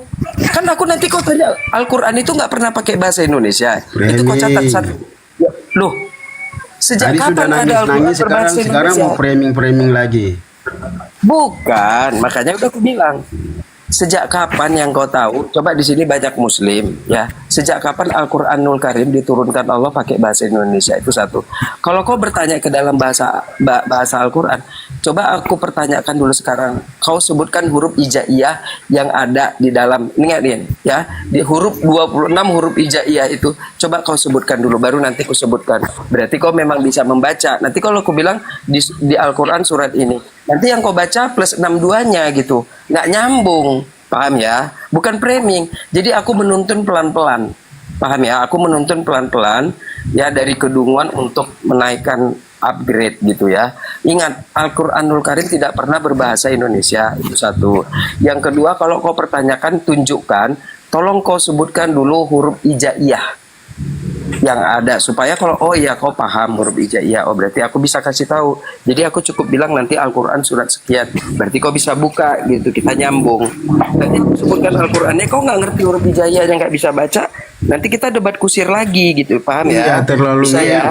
Kan aku nanti kau tanya, Al-Quran itu nggak pernah pakai bahasa Indonesia. Itu kau catat satu. Loh, sejak Tadi sudah kapan ada Al-Quran nangis, berbahasa sekarang Indonesia? mau framing lagi. Bukan, makanya udah aku bilang. Sejak kapan yang kau tahu? Coba di sini banyak muslim ya. sejak kapan Al-Quranul Karim diturunkan Allah pakai bahasa Indonesia? Itu satu. Kalau kau bertanya ke dalam bahasa Al-Quran, coba aku pertanyakan dulu sekarang. Kau sebutkan huruf hijaiyah yang ada di dalam, ingat ya, di huruf 26 huruf hijaiyah itu, coba kau sebutkan dulu, baru nanti aku sebutkan. Berarti kau memang bisa membaca. Nanti kalau aku bilang di Al-Quran surat ini, nanti yang kau baca plus 62-nya gitu, nggak nyambung. Paham ya? Bukan framing. Jadi aku menuntun pelan-pelan. Paham ya? Aku menuntun pelan-pelan ya, dari kedunguan untuk menaikkan upgrade gitu ya. Ingat, Al-Quranul Karim tidak pernah berbahasa Indonesia. Itu satu. Yang kedua, kalau kau pertanyakan, tunjukkan, tolong kau sebutkan dulu huruf hijaiyah yang ada, supaya kalau oh iya kau paham huruf hijaiyah, oh berarti aku bisa kasih tahu. Jadi aku cukup bilang nanti Al-Quran surat sekian, berarti kau bisa buka gitu, kita nyambung. Nanti aku sebutkan Al-Qurannya, kau nggak ngerti huruf hijaiyah yang nggak bisa baca, nanti kita debat kusir lagi gitu, paham ya? Iya, terlalu Bisa ya?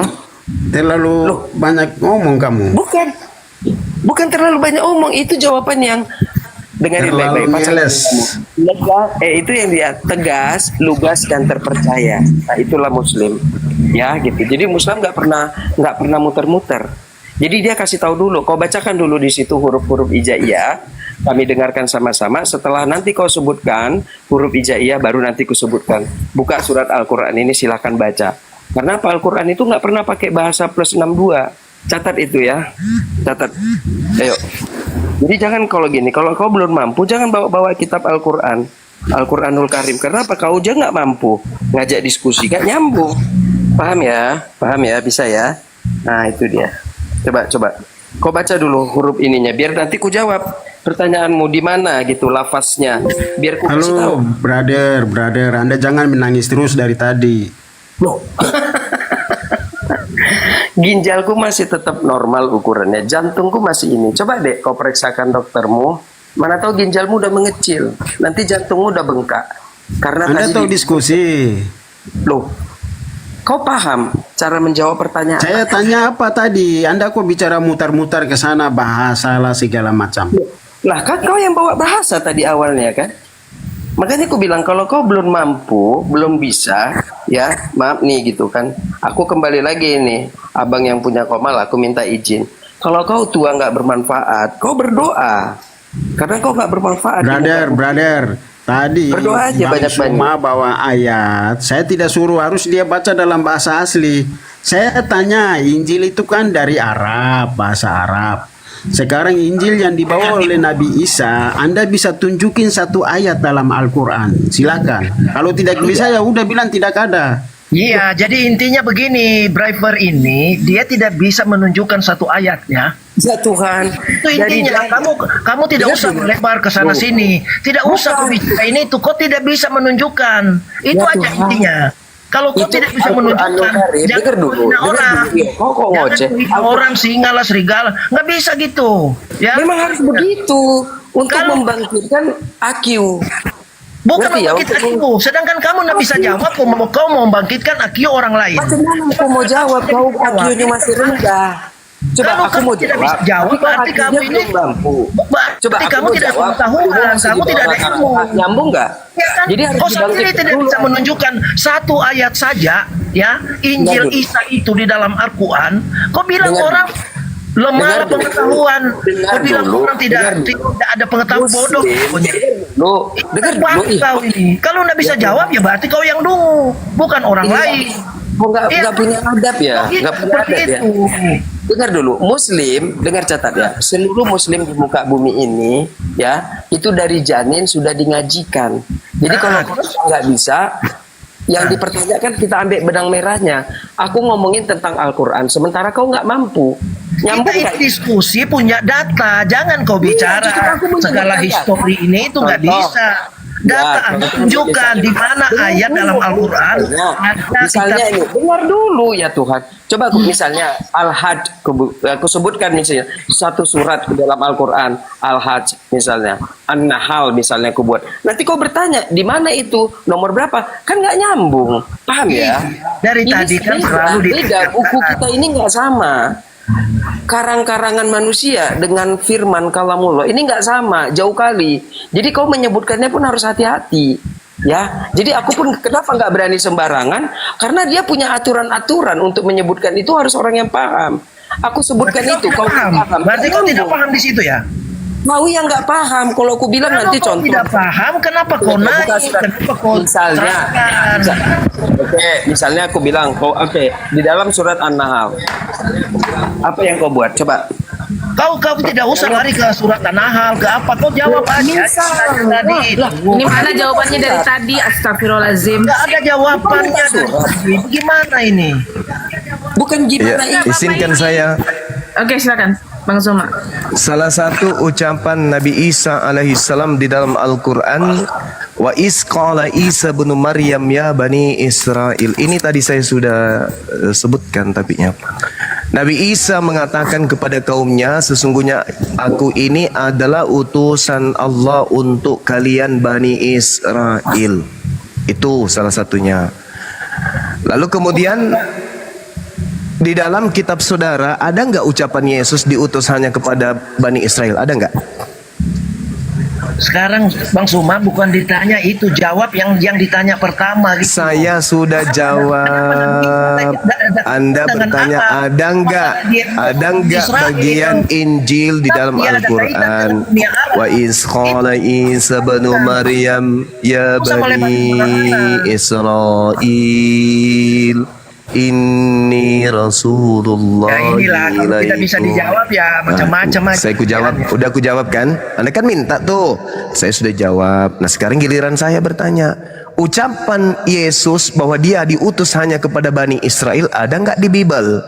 terlalu banyak ngomong kamu. Bukan terlalu banyak omong, itu jawaban yang dengarin Terlalu baik-baik. ngeles. Itu yang dia tegas, lugas dan terpercaya. Nah, itulah Muslim, ya gitu. Jadi Muslim nggak pernah muter-muter. Jadi dia kasih tahu dulu, kau bacakan dulu di situ huruf-huruf hijaiyah. Kami dengarkan sama-sama. Setelah nanti kau sebutkan huruf hijaiyah, baru nanti ku sebutkan. Buka surat Al-Quran ini, silakan baca. Karena apa, Al-Quran itu nggak pernah pakai bahasa plus 62. Catat itu ya, catat. Ayo. Jadi jangan kalau gini, kalau kau belum mampu, jangan bawa-bawa kitab Al-Quran, Al-Quranul Karim. Karena apa? Kau aja nggak mampu ngajak diskusi, gak nyambung. Paham ya? Paham ya? Bisa ya? Nah itu dia. Coba. Kau baca dulu huruf ininya, biar nanti ku jawab pertanyaanmu di mana gitu, lafaznya. Biar ku kasih tahu. Halo, brother, Anda jangan menangis terus dari tadi. Loh. Ginjalku masih tetap normal ukurannya, jantungku masih ini. Coba deh kau periksakan doktermu. Mana tahu ginjalmu udah mengecil, nanti jantungmu udah bengkak. Karena Anda tahu diskusi. Loh, kau paham cara menjawab pertanyaan? Saya tanya apa tadi? Anda kok bicara mutar-mutar ke sana, bahasa lah segala macam. Lah kan kau yang bawa bahasa tadi awalnya kan? Makanya aku bilang kalau kau belum mampu, belum bisa, ya maaf nih gitu kan. Aku kembali lagi nih, abang yang punya Komal, aku minta izin. Kalau kau tua nggak bermanfaat, kau berdoa. Karena kau nggak bermanfaat. Brother, tadi berdoa aja Bang banyak-banyak. Suma bawa ayat. Saya tidak suruh, harus dia baca dalam bahasa asli. Saya tanya, Injil itu kan dari Arab, bahasa Arab. Sekarang Injil yang dibawa oleh Nabi Isa, Anda bisa tunjukin satu ayat dalam Al-Quran. Silakan. Kalau tidak bisa ya udah bilang tidak ada. Iya, jadi intinya begini, driver ini dia tidak bisa menunjukkan satu ayat ya. Ya Tuhan. Itu intinya. Kamu tidak usah melebar ke sana sini. Tidak usah kau bicara ini itu. Kau tidak bisa menunjukkan. Itu Ya aja Tuhan. intinya. Kalau kau tidak bisa menunjukkan, jangan menghina orang. Jangan menghina orang, singa lah, serigala. Nggak bisa gitu. Ya. Memang harus begitu untuk membangkitkan AQ. Bukan Ngerti ya, membangkitkan untuk- IQ. Sedangkan kamu nggak bisa jawab. Kau mau membangkitkan IQ orang lain. Macam mana aku mau jawab? Kau IQ-nya masih rendah. Coba Kalau aku kamu mau tidak jawab. bisa jawab, tapi kau berarti IQ-nya kamu ini belum mampu. berarti Coba aku kamu mau tidak jawab. pengetahuan, Masih kamu di tidak ada bawah ilmu. Nyambung nggak? Ya kan? Jadi harus Kau sendiri dibangkitkan tidak dulu. bisa menunjukkan satu ayat saja, ya Injil Dengar dulu. Isa itu di dalam Al-Quran. Kau bilang Dengar orang lemah Dengar dulu. pengetahuan. Dengar Kau bilang dulu. orang tidak ada pengetahuan bodoh. Dengar dulu. Kau ini. Kalau nggak bisa jawab ya berarti kau yang dungu, bukan orang Iya. lain. Kok nggak punya adab ya? Begitu, Nggak punya seperti adab ya? itu. Dengar dulu, Muslim, dengar catat ya. Seluruh Muslim di muka bumi ini, ya, itu dari janin sudah dingajikan. Jadi kalau kau nggak bisa, yang dipertanyakan kita ambil benang merahnya. Aku ngomongin tentang Al-Quran, sementara kau nggak mampu. Nyambung Kita nggak? ini diskusi punya data, jangan kau bicara justru aku menyebut segala data. histori ini itu nggak Contoh. bisa. Data Anda tunjukkan di mana ayat dalam Al-Quran ada Misalnya kita- ini, dengar dulu ya Tuhan. Coba aku misalnya Al-Hajj, aku sebutkan misalnya satu surat ke dalam Al-Quran, Al-Hajj misalnya, An-Nahl misalnya aku buat. Nanti kau bertanya, di mana itu, nomor berapa? Kan nggak nyambung, paham ya? Dari tadi kan selalu beda. Buku kita ini nggak sama. Karang-karangan manusia dengan firman kalamullah ini nggak sama, jauh kali. Jadi kau menyebutkannya pun harus hati-hati. Ya, jadi aku pun kenapa nggak berani sembarangan? Karena dia punya aturan-aturan untuk menyebutkan itu harus orang yang paham. Aku sebutkan itu, kau paham. paham. Berarti kau tidak paham di situ ya? Mau yang nggak paham. Kalau aku bilang nanti Kalau kau contoh. tidak paham, kenapa kau Buka naik? surat. Kenapa kau Misalnya, oke, misalnya aku bilang, oke, di dalam surat An-Nahl, apa yang kau buat? Coba. Kau tidak usah lari ke surat An-Nahl, ke apa? Kau jawab aja. Tadi. Ini mana jawabannya dari tadi? Astagfirullahaladzim. Nggak ada jawabannya dari tadi. Gimana ini? Bukan gimana Ya, izinkan saya. Oke, silakan, Bang Zuma. Salah satu ucapan Nabi Isa alaihissalam di dalam Al-Quran, wa is qala Isa bin Maryam ya bani Israel. Ini tadi saya sudah sebutkan tapinya. Nabi Isa mengatakan kepada kaumnya, sesungguhnya aku ini adalah utusan Allah untuk kalian Bani Israel. Itu salah satunya. Lalu kemudian di dalam kitab saudara ada nggak ucapan Yesus diutus hanya kepada Bani Israel? Ada nggak? Sekarang Bang Suma bukan ditanya itu, jawab yang ditanya pertama gitu. Saya sudah jawab. Anda bertanya ada nggak bagian Injil di dalam Al-Quran? Wa is qala Isa bin Maryam ya bani Israel inni Rasulullah. Ya inilah, kalau tidak bisa dijawab ya macam-macam aja. Saya ku jawab kan? Anda kan minta tuh. Saya sudah jawab. Nah sekarang giliran saya bertanya. Ucapan Yesus bahwa dia diutus hanya kepada Bani Israel ada nggak di Bible?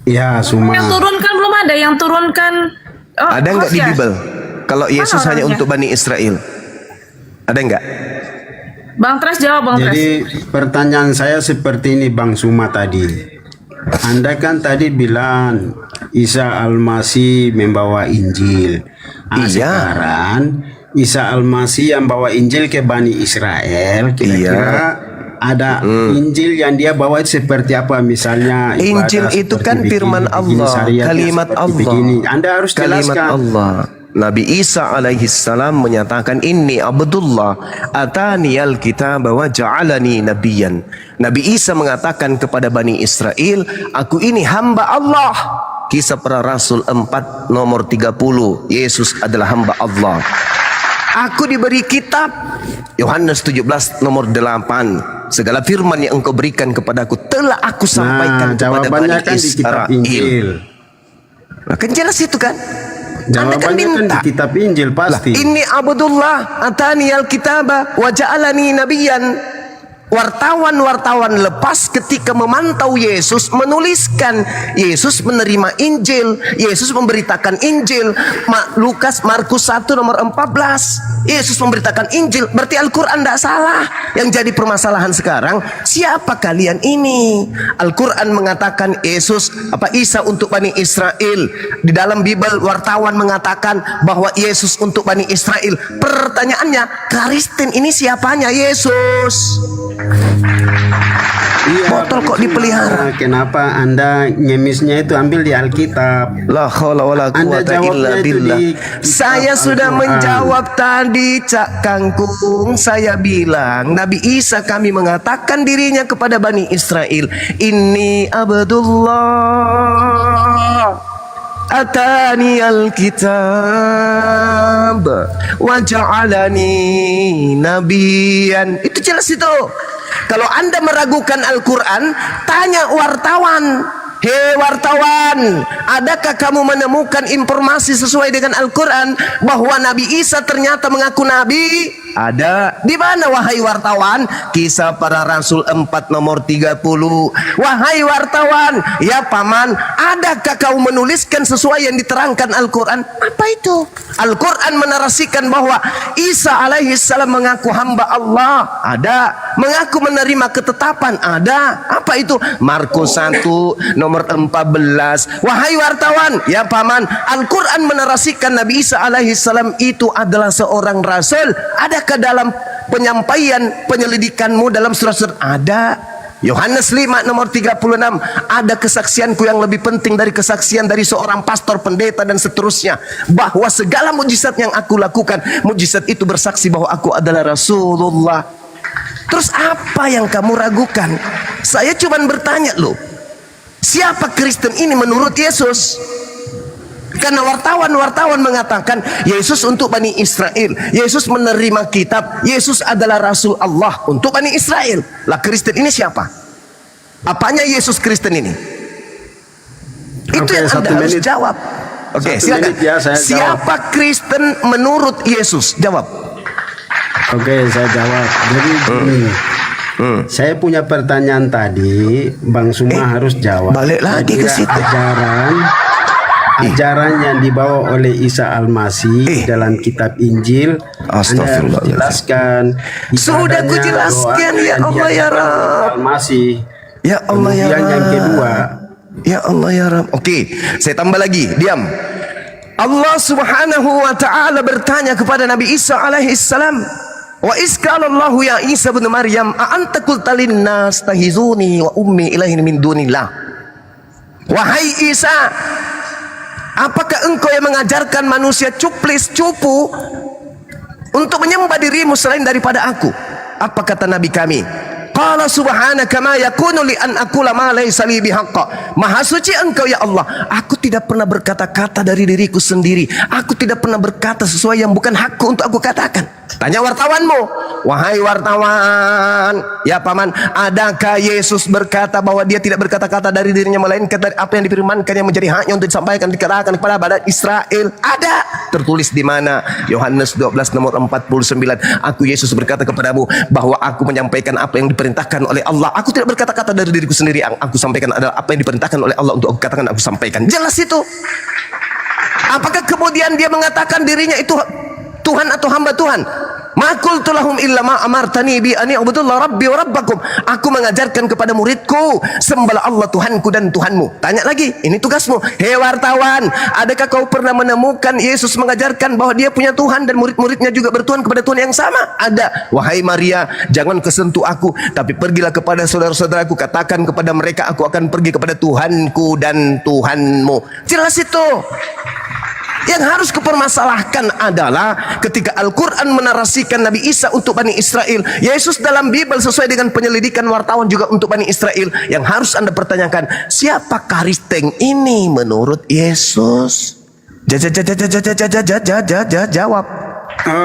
Ya, semua. Yang turunkan belum ada, yang turunkan. Oh, Ada nggak di ya? Bible? Kalau Yesus Mana hanya orangnya? untuk Bani Israel? Ada nggak? Bang Tres jawab, Bang Tres. Jadi pertanyaan saya seperti ini Bang Suma tadi. Anda kan tadi bilang Isa Al-Masih membawa Injil. Nah, Iya. sekarang Isa Al-Masih yang bawa Injil ke Bani Israel, kira-kira ada Injil yang dia bawa itu seperti apa? Misalnya ibadah Injil itu seperti kan firman begini, Allah, syariatnya kalimat seperti Allah. begini. Anda harus Kalimat jelaskan. Allah. Nabi Isa alaihissalam menyatakan inni Abdullah atani al-kitab wa ja'alani nabiyan. Nabi Isa mengatakan kepada Bani Israel, aku ini hamba Allah. Kisah para Rasul 4 nomor 30. Yesus adalah hamba Allah. Aku diberi kitab. Yohanes 17 nomor 8. Segala firman yang engkau berikan kepadaku telah aku sampaikan kepada Bani jawabannya kan di kitab Israel. Injil. Nah, kan jelas itu kan? Anda kan Jawabannya kan minta. di kitab Injil pasti. Ini Abdullah atani al-kitaba wa ja'alani nabiyan. Wartawan lepas ketika memantau Yesus menuliskan Yesus menerima Injil, Yesus memberitakan Injil. Lukas Markus 1 nomor 14. Yesus memberitakan Injil, berarti Al-Qur'an tidak salah. Yang jadi permasalahan sekarang, siapa kalian ini? Al-Qur'an mengatakan Yesus Isa untuk Bani Israel. Di dalam Bible wartawan mengatakan bahwa Yesus untuk Bani Israel. Pertanyaannya, Kristen ini siapanya? Yesus. Iya, Botol kok dipelihara. Kenapa Anda nyemisnya itu ambil di Alkitab? La haula wala Anda quwata illa jawabnya itu billah. di kitab Saya sudah Al-Quran. menjawab tadi, Cak Kangkung. Saya bilang Nabi Isa kami mengatakan dirinya kepada Bani Israel, Inni Abdullah atani al-kitab wa ja'alani nabiyan. Itu jelas itu. Kalau Anda meragukan Al-Quran, tanya wartawan. Hei wartawan, adakah kamu menemukan informasi sesuai dengan Al-Quran bahwa Nabi Isa ternyata mengaku Nabi? Ada. Di mana wahai wartawan? Kisah para Rasul 4 nomor 30. Wahai wartawan, ya paman, adakah kau menuliskan sesuai yang diterangkan Al-Quran? Apa itu? Al-Quran menarasikan bahwa Isa alaihissalam mengaku hamba Allah. Ada. Mengaku menerima ketetapan. Ada. Apa itu? Markus 1 nomor 14. Wahai wartawan, ya paman, Al-Quran menarasikan Nabi Isa alaihissalam itu adalah seorang rasul. Adakah dalam penyampaian penyelidikanmu dalam surat-surat? Ada. Yohanes 5 nomor 36, ada kesaksianku yang lebih penting dari kesaksian dari seorang pastor, pendeta dan seterusnya, bahwa segala mujizat yang aku lakukan, mujizat itu bersaksi bahwa aku adalah Rasulullah. Terus apa yang kamu ragukan? Saya cuma bertanya loh, siapa Kristen ini menurut Yesus? Karena wartawan mengatakan Yesus untuk Bani Israel, Yesus menerima kitab, Yesus adalah Rasul Allah untuk Bani Israel. Lah Kristen ini siapa? Apanya Yesus Kristen ini? Itu yang Anda harus jawab. Oke, silakan. Ya, saya siapa jawab. Kristen menurut Yesus? Jawab. Oke, saya jawab. Jadi gini, saya punya pertanyaan tadi, Bang Suma harus jawab. Balik lagi ke situ. Ajaran yang dibawa oleh Isa Al-Masih dalam kitab Injil, Anda harus jelaskan. Sudah ku jelaskan ya Allah ya Rabb. Al-Masih. Ya Allah ya Kemudian yang kedua, ya Allah ya Rabb. Oke, saya tambah lagi. Diam. Allah Subhanahu wa taala bertanya kepada Nabi Isa alaihi salam, wa isqalallahu ya Isa bin Maryam a anta qulta lin-nas tahizuni wa ummi ilahin min dunillah. Wahai Isa, apakah engkau yang mengajarkan manusia cupu untuk menyembah dirimu selain daripada aku? Apa kata Nabi kami? Qala subhanaka ma yakunu li an aqula ma laysa li bihaqqa. Maha suci engkau ya Allah, aku tidak pernah berkata-kata dari diriku sendiri. Aku tidak pernah berkata sesuai yang bukan hakku untuk aku katakan. Tanya wartawanmu, wahai wartawan, ya paman, adakah Yesus berkata bahwa dia tidak berkata-kata dari dirinya melainkan dari apa yang difirmankan yang menjadi haknya untuk disampaikan, dikatakan kepada badan Israel? Ada. Tertulis di mana? Yohanes 12 nomor 49. Aku Yesus berkata kepadamu bahwa aku menyampaikan apa yang diperintahkan oleh Allah. Aku tidak berkata-kata dari diriku sendiri. Yang aku sampaikan adalah apa yang diperintahkan oleh Allah untuk aku katakan, aku sampaikan. Jelas itu. Apakah kemudian dia mengatakan dirinya itu Tuhan atau hamba Tuhan? Ma qultu lahum illa ma amartani bi ani ubudullah rabbi wa rabbakum. Aku mengajarkan kepada muridku, sembahlah Allah Tuhanku dan Tuhanmu. Tanya lagi, ini tugasmu. Hei wartawan, adakah kau pernah menemukan Yesus mengajarkan bahwa dia punya Tuhan dan murid-muridnya juga bertuhan kepada Tuhan yang sama? Ada. Wahai Maria, jangan kesentuh aku, tapi pergilah kepada saudara-saudaraku, katakan kepada mereka aku akan pergi kepada Tuhanku dan Tuhanmu. Jelas itu. Yang harus kupermasalahkan adalah ketika Al-Quran menarasikan Nabi Isa untuk Bani Israel, Yesus dalam Bible sesuai dengan penyelidikan wartawan juga untuk Bani Israel. Yang harus Anda pertanyakan, siapa Kristen ini menurut Yesus? Jawab.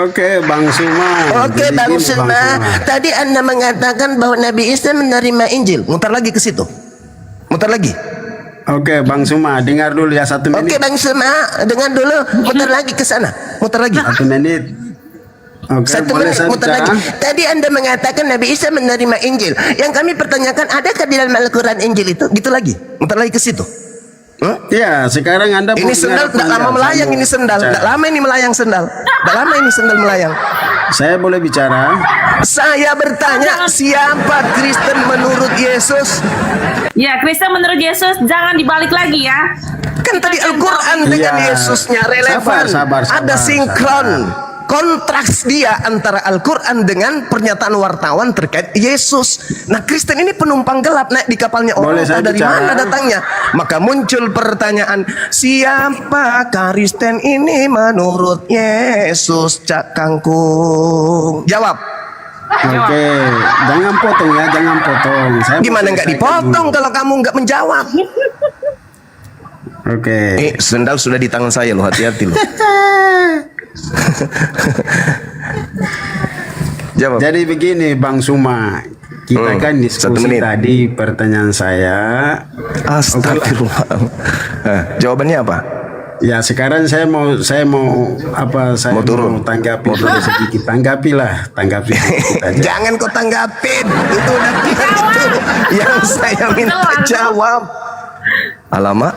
Oke, Bang Suma. Oke, Bang Suma. Tadi Anda mengatakan bahwa Nabi Isa menerima Injil. Mutar lagi ke situ. Mutar lagi. Oke, Bang Suma, dengar dulu ya 1 menit. Oke, Bang Suma, dengar dulu. Mutar lagi ke sana. Mutar lagi. 1 menit. Oke, 1 boleh menit, saya mutar bicara? lagi. Tadi Anda mengatakan Nabi Isa menerima Injil. Yang kami pertanyakan, adakah di dalam Al-Quran Injil itu? Gitu lagi. Mutar lagi ke situ. Ya, sekarang Anda ini sendal tidak lama melayang, ini sendal. Tidak lama ini melayang sendal. Tidak lama ini sendal melayang. Saya boleh bicara? Saya bertanya, siapa Kristen menurut Yesus? Ya, Kristen menurut Yesus jangan dibalik lagi ya. Kan tadi Al-Quran dengan Yesusnya relevan. Sabar. Ada sinkron. Kontraks dia antara Al-Quran dengan pernyataan wartawan terkait Yesus. Nah, Kristen ini penumpang gelap naik di kapalnya orang. Dari mana datangnya? Maka muncul pertanyaan, siapa Kristen ini menurut Yesus, Cak Kangkung? Jawab. Oke, jangan potong ya, jangan potong. Gimana nggak dipotong kalau kamu nggak menjawab? Oke. Sendal sudah di tangan saya loh, hati-hati loh. Jawab. Jadi begini Bang Suma, kita kan diskusi tadi pertanyaan saya. Astagfirullah. Jawabannya apa? Ya sekarang saya mau tanggapi dulu sedikit. Tanggapi sedikit aja. Jangan kau tanggapin, itu udah itu yang saya minta jawab. Alamak.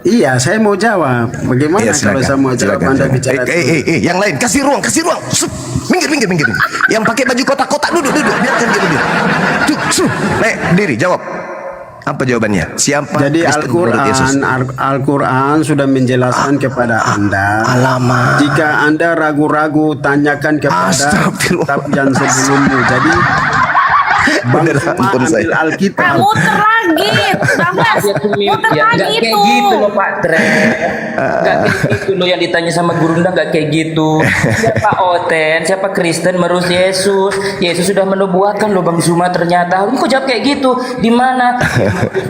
Iya, saya mau jawab. Bagaimana kalau saya mau jawab Anda bicara? Yang lain kasih ruang. Minggir. Yang pakai baju kotak-kotak duduk. Biarkan dia duduk. Naik diri, jawab. Apa jawabannya? Siapa? Jadi Al-Quran sudah menjelaskan kepada Anda. Alamak. Jika Anda ragu-ragu, tanyakan kepada kitab yang sebelumnya. Jadi Udah ampun saya. ambil Alkitab. Muter lagi, Bang Bas. Muter Ya, lagi nggak itu. kayak gitu loh Pak Tre. Nggak kayak gitu loh yang ditanya sama Gurunda, nggak kayak gitu. Siapa Oten, siapa Kristen menurut Yesus? Yesus sudah menubuatkan loh Bang Zuma ternyata. Ini kok jawab kayak gitu? Di mana?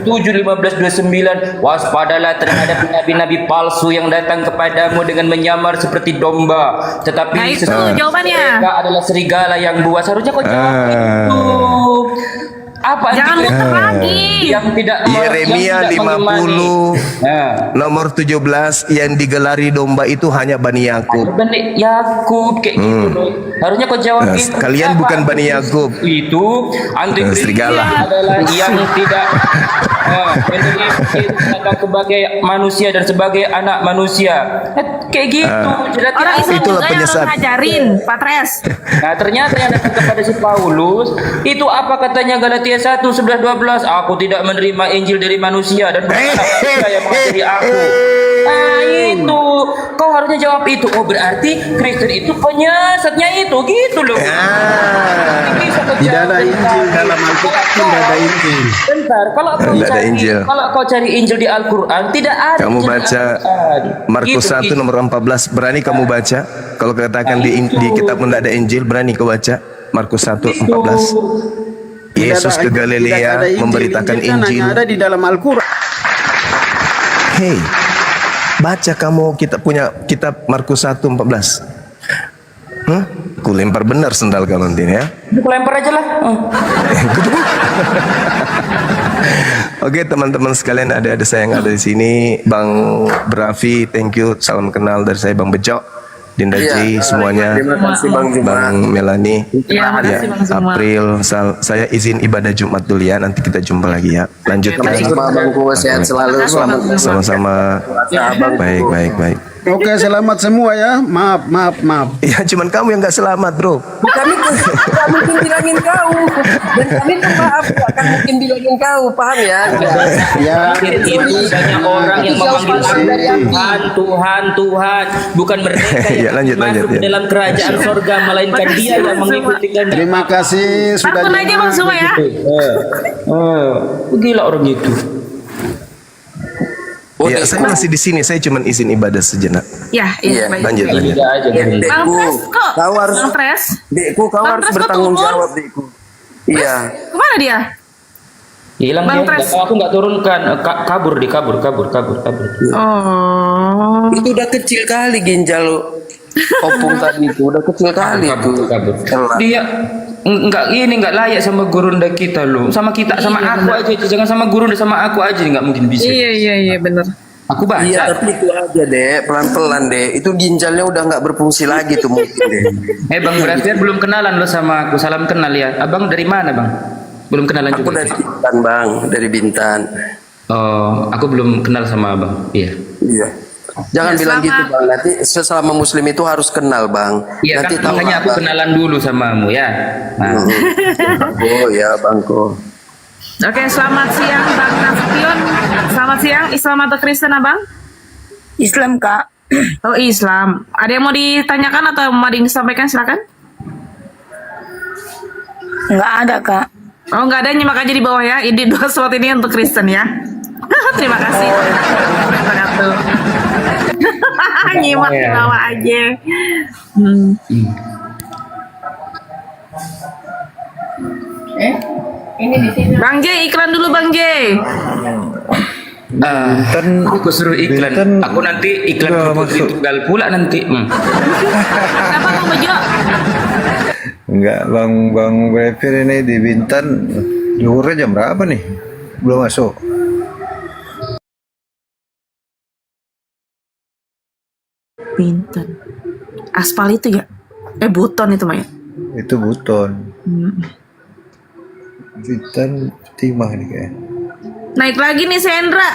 7:15-29. Waspadalah terhadap nabi-nabi palsu yang datang kepadamu dengan menyamar seperti domba, tetapi Nah, itu sesungguhnya jawabannya. mereka adalah serigala yang buas. Seharusnya kok jawab itu. Apa Jangan anti-Kristen muter lagi. yang tidak Yeremia yang tidak 50 Nah. nomor 17 yang digelari domba itu hanya Bani Yakub. Bani Yakub kayak gitu loh. Harusnya kau jawab Nah, itu. kalian Apa bukan Bani Yakub. Itu antikristus Serigala. adalah yang tidak datang sebagai manusia dan sebagai anak manusia. Kayak gitu. Jadi Orang Islam Itulah juga yang penyesat. harus ngajarin, Pak Tres. Nah ternyata yang datang kepada si Paulus itu apa katanya Galatia 1:11-12, aku tidak menerima Injil dari manusia dan bukan manusia yang mengajari aku. Nah itu kau harusnya jawab itu. Oh berarti Kristen itu penyesatnya itu gitu loh. Tidak ada Injil dalam Alkitab, tidak ada Injil. Bentar, kalau kau Tidak ada cari Injil. kalau kau cari Injil di Al-Quran tidak ada. Kamu Injil di baca Al-Quran. Markus Gitu, 1 gitu. nomor 14, berani kamu baca? Kalau katakan di kitab pun tidak ada Injil, berani kau baca? Markus 1:14. Yesus ke Tidak ada Galilea Injil. memberitakan Injil kan Injil. hanya ada di dalam Al-Quran. Hei, baca kamu kitab Markus 1:14. Ku lempar benar sendal kau nanti ya. Aku lempar aja lah. Oke teman-teman sekalian, ada saya yang ada di sini, Bang Brafi, thank you, salam kenal dari saya, Bang Bejo, Dinda J, semuanya, Terima kasih Bang Zuma. Bang Melani, Iya, makasih, Bang Zuma. April, saya izin ibadah Jumat dulu ya, nanti kita jumpa lagi ya, lanjut ya. Sama Bangku, sehat selalu. Selamat Sama-sama, baik. Oke, selamat semua ya. Maaf. Ya cuman kamu yang nggak selamat bro. Kami tidak mungkin bilangin kau, dan kami tuh maaf gak akan mungkin bilangin kau, paham ya? Ya, Itu banyak orang yang memanggil Tuhan, bukan mereka Ya, yang lanjut, masuk ya. ke dalam kerajaan sorga, melainkan dia yang mengikuti kehendak. terima kasih sudah Takut aja Bang Zuma ya. Gila orang itu. Ya saya masih di sini, saya cuman izin ibadah sejenak. Ya, Iya, baik. Lanjut. Tidak aja. Bang Tres kok? Kau harus, Bang Tres? Dekku, kau Bang harus Tres kok bertanggung turun? jawab, Dekku. Iya. Kemana dia? Hilang Bang dia. Tres. Aku nggak turunkan. Kabur. Oh. Itu udah kecil kali ginjal opung tadi itu, udah kecil kali itu. Kabur. Dia nggak layak sama Gurunda kita loh. Sama kita, sama aku aja. Jangan sama Gurunda, sama aku aja nggak mungkin bisa. Iya benar. Aku baca. Iya, tapi itu aja deh, pelan-pelan deh. Itu ginjalnya udah nggak berfungsi lagi tuh mungkin deh. Bang Brafier belum kenalan lo sama aku. Salam kenal ya. Abang dari mana bang? Belum kenalan Aku juga. dari Bintan, Bang, dari Bintan. Oh, aku belum kenal sama abang. Iya. Iya. Jangan Ya, bilang selama- gitu, Bang. Nanti sesama muslim itu harus kenal, Bang. Iya Nanti kan, makanya aku Bang. kenalan dulu samamu ya. Nah. Oh ya, Bangko. Oke, selamat siang Bang Nasution. Selamat siang, Islam atau Kristen Abang? Islam Kak. Oh Islam. Ada yang mau ditanyakan atau mau disampaikan silakan? Nggak ada Kak. Oh nggak ada, nyimak aja di bawah ya. Ini dua slot ini untuk Kristen ya. Terima kasih. Nyimak di bawah aja. Bang J, iklan dulu Bang J. Aku suruh iklan. Aku nanti iklan Putri Tunggal pula nanti. Kenapa Bang Bejo? Enggak, Bang Brevir ini di Bintan. Zuhurnya jam berapa nih? Belum masuk. Bintan. Aspal itu ya? Buton itu Maya. Itu Buton. Bintan Timah nih kayaknya. Naik lagi nih Sendra.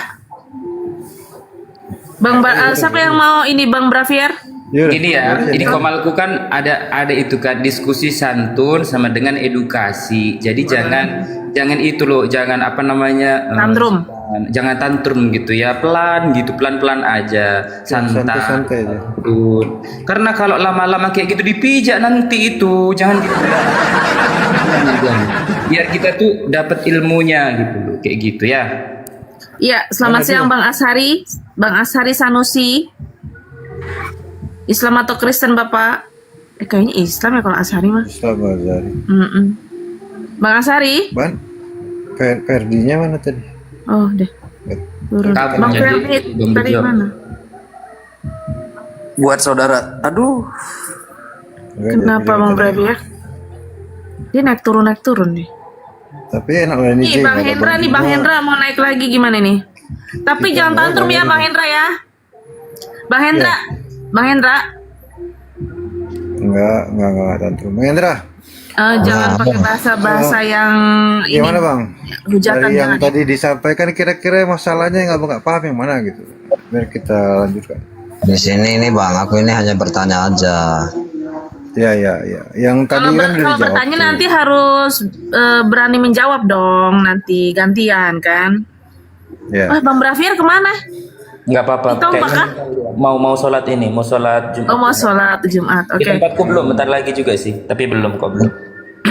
Siapa yang mau ini Bang Brafier? Ini ya, ini Komalku kan ada itu kan diskusi santun sama dengan edukasi. Jadi jangan itu loh, jangan apa namanya Tantrum. Jangan tantrum gitu ya, pelan-pelan aja, Santai aja. Karena kalau lama-lama kayak gitu dipijak nanti itu, jangan gitu. biar kita tuh dapat ilmunya gitu loh, kayak gitu ya. Iya, selamat siang Bang Ashari. Bang Ashari Sanusi. Islam atau Kristen Bapak? Kayaknya Islam ya kalau Ashari mah. Islam Azhari. Bang Ashari? Ban, Ferdinya mana tadi? Oh, deh. Turun. Kabur Bang jadi, Ferdi belum tadi dijawab. mana? Buat saudara, aduh, Kenapa Bang Brabi ya? Dia naik turun nih. Tapi enak lah ini. Nih Bang Hendra nih, Bang Hendra mau naik lagi gimana nih? Tapi jangan tantrum ya Bang Hendra ya. Bang Hendra, Bang Hendra. Enggak tantrum. Bang Hendra. Jangan pakai bahasa-bahasa yang ini. Gimana Bang? Hujatan Dari yang jangan. tadi disampaikan kira-kira masalahnya yang nggak paham yang mana gitu. Biar kita lanjutkan. Di sini ini Bang, aku ini hanya bertanya aja. Ya. Yang tadi Kalau kan udah kalau dijawab. bertanya nanti harus berani menjawab dong, nanti gantian kan. Ya. Wah Bang Bravier kemana? Nggak apa-apa. Itu Kayaknya apakah? mau sholat ini, mau sholat Jumat. Oh mau sholat Jumat, Di oke. tempatku belum, bentar lagi juga sih, tapi belum kok belum.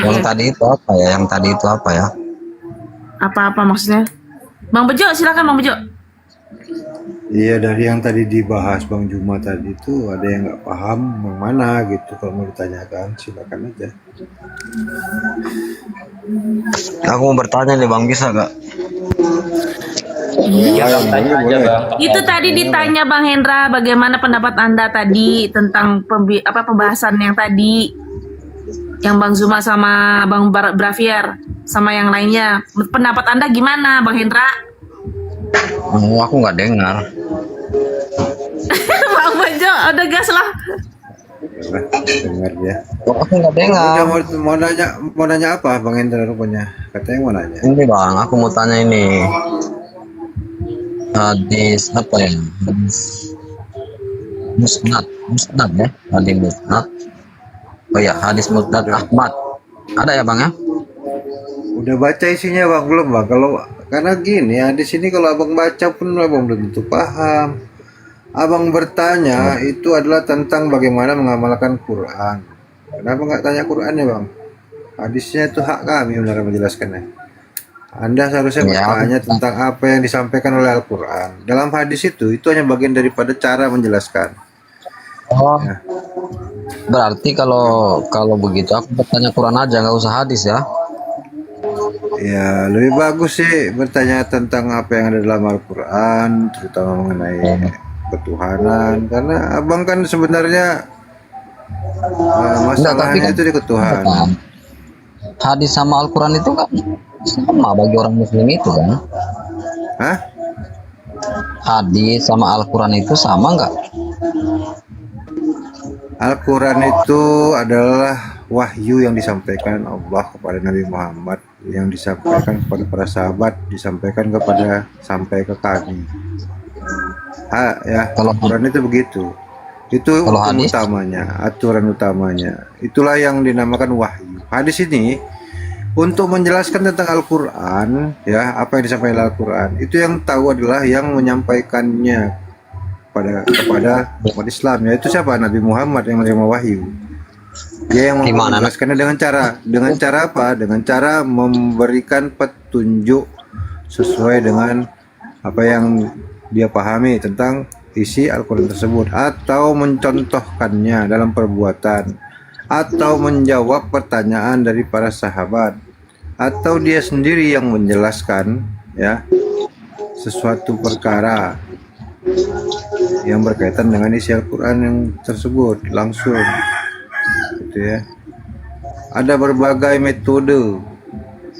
Yang tadi itu apa ya? Yang tadi itu apa ya? Apa-apa maksudnya? Bang Bejo, silakan Bang Bejo. Iya, dari yang tadi dibahas Bang Juma tadi itu ada yang nggak paham yang mana gitu. Kalau mau ditanyakan silakan aja. Aku mau bertanya nih Bang, bisa gak? Ya, Bang, tanya aja Bang. Itu tadi ditanya Bang Hendra, bagaimana pendapat Anda tadi tentang pembahasan yang tadi, yang Bang Zuma sama Bang Bravier sama yang lainnya. Pendapat Anda gimana Bang Hendra? Oh, aku nggak dengar. Bang Bejo, udah gas lah. Dengar dia. Oh, aku nggak dengar. Udah mau nanya apa Bang Hendra rupanya? Katanya mau nanya. Ini Bang, aku mau tanya ini. Hadis apa ya? Hadis musnad ya? Hadis musnad. Oh ya, hadis musnad Ahmad. Ada ya Bang ya? Udah baca isinya Bang belum Bang? Karena gini ya, di sini kalau Abang baca pun Abang belum tentu paham. Abang bertanya itu adalah tentang bagaimana mengamalkan Quran. Kenapa nggak tanya Qurannya Bang? Hadisnya itu hak kami benar menjelaskannya. Anda seharusnya bertanya tentang apa yang disampaikan oleh Al-Quran. Dalam hadis itu hanya bagian daripada cara menjelaskan. Oh, berarti kalau begitu aku bertanya Quran aja, nggak usah hadis ya? Ya, lebih bagus sih bertanya tentang apa yang ada dalam Al-Quran, terutama mengenai ketuhanan. Karena Abang kan sebenarnya masalahnya itu di ketuhanan. Hadis sama Al-Quran itu kan sama bagi orang Muslim itu kan? Hah? Hadis sama Al-Quran itu sama nggak? Al-Quran itu adalah wahyu yang disampaikan Allah kepada Nabi Muhammad, yang disampaikan kepada para sahabat, disampaikan sampai ke kami. Ya, kalau Al-Quran itu begitu. Itu hukum utamanya, aturan utamanya. Itulah yang dinamakan wahyu. Hadis ini untuk menjelaskan tentang Al-Quran, ya, apa yang disampaikan Al-Quran, itu yang tahu adalah yang menyampaikannya kepada umat Islam, yaitu siapa? Nabi Muhammad yang menerima wahyu. Dia yang menjelaskannya dengan cara apa? Dengan cara memberikan petunjuk sesuai dengan apa yang dia pahami tentang isi Al-Quran tersebut, atau mencontohkannya dalam perbuatan, atau menjawab pertanyaan dari para sahabat, atau dia sendiri yang menjelaskan ya sesuatu perkara yang berkaitan dengan isi Al-Quran yang tersebut langsung gitu ya. Ada berbagai metode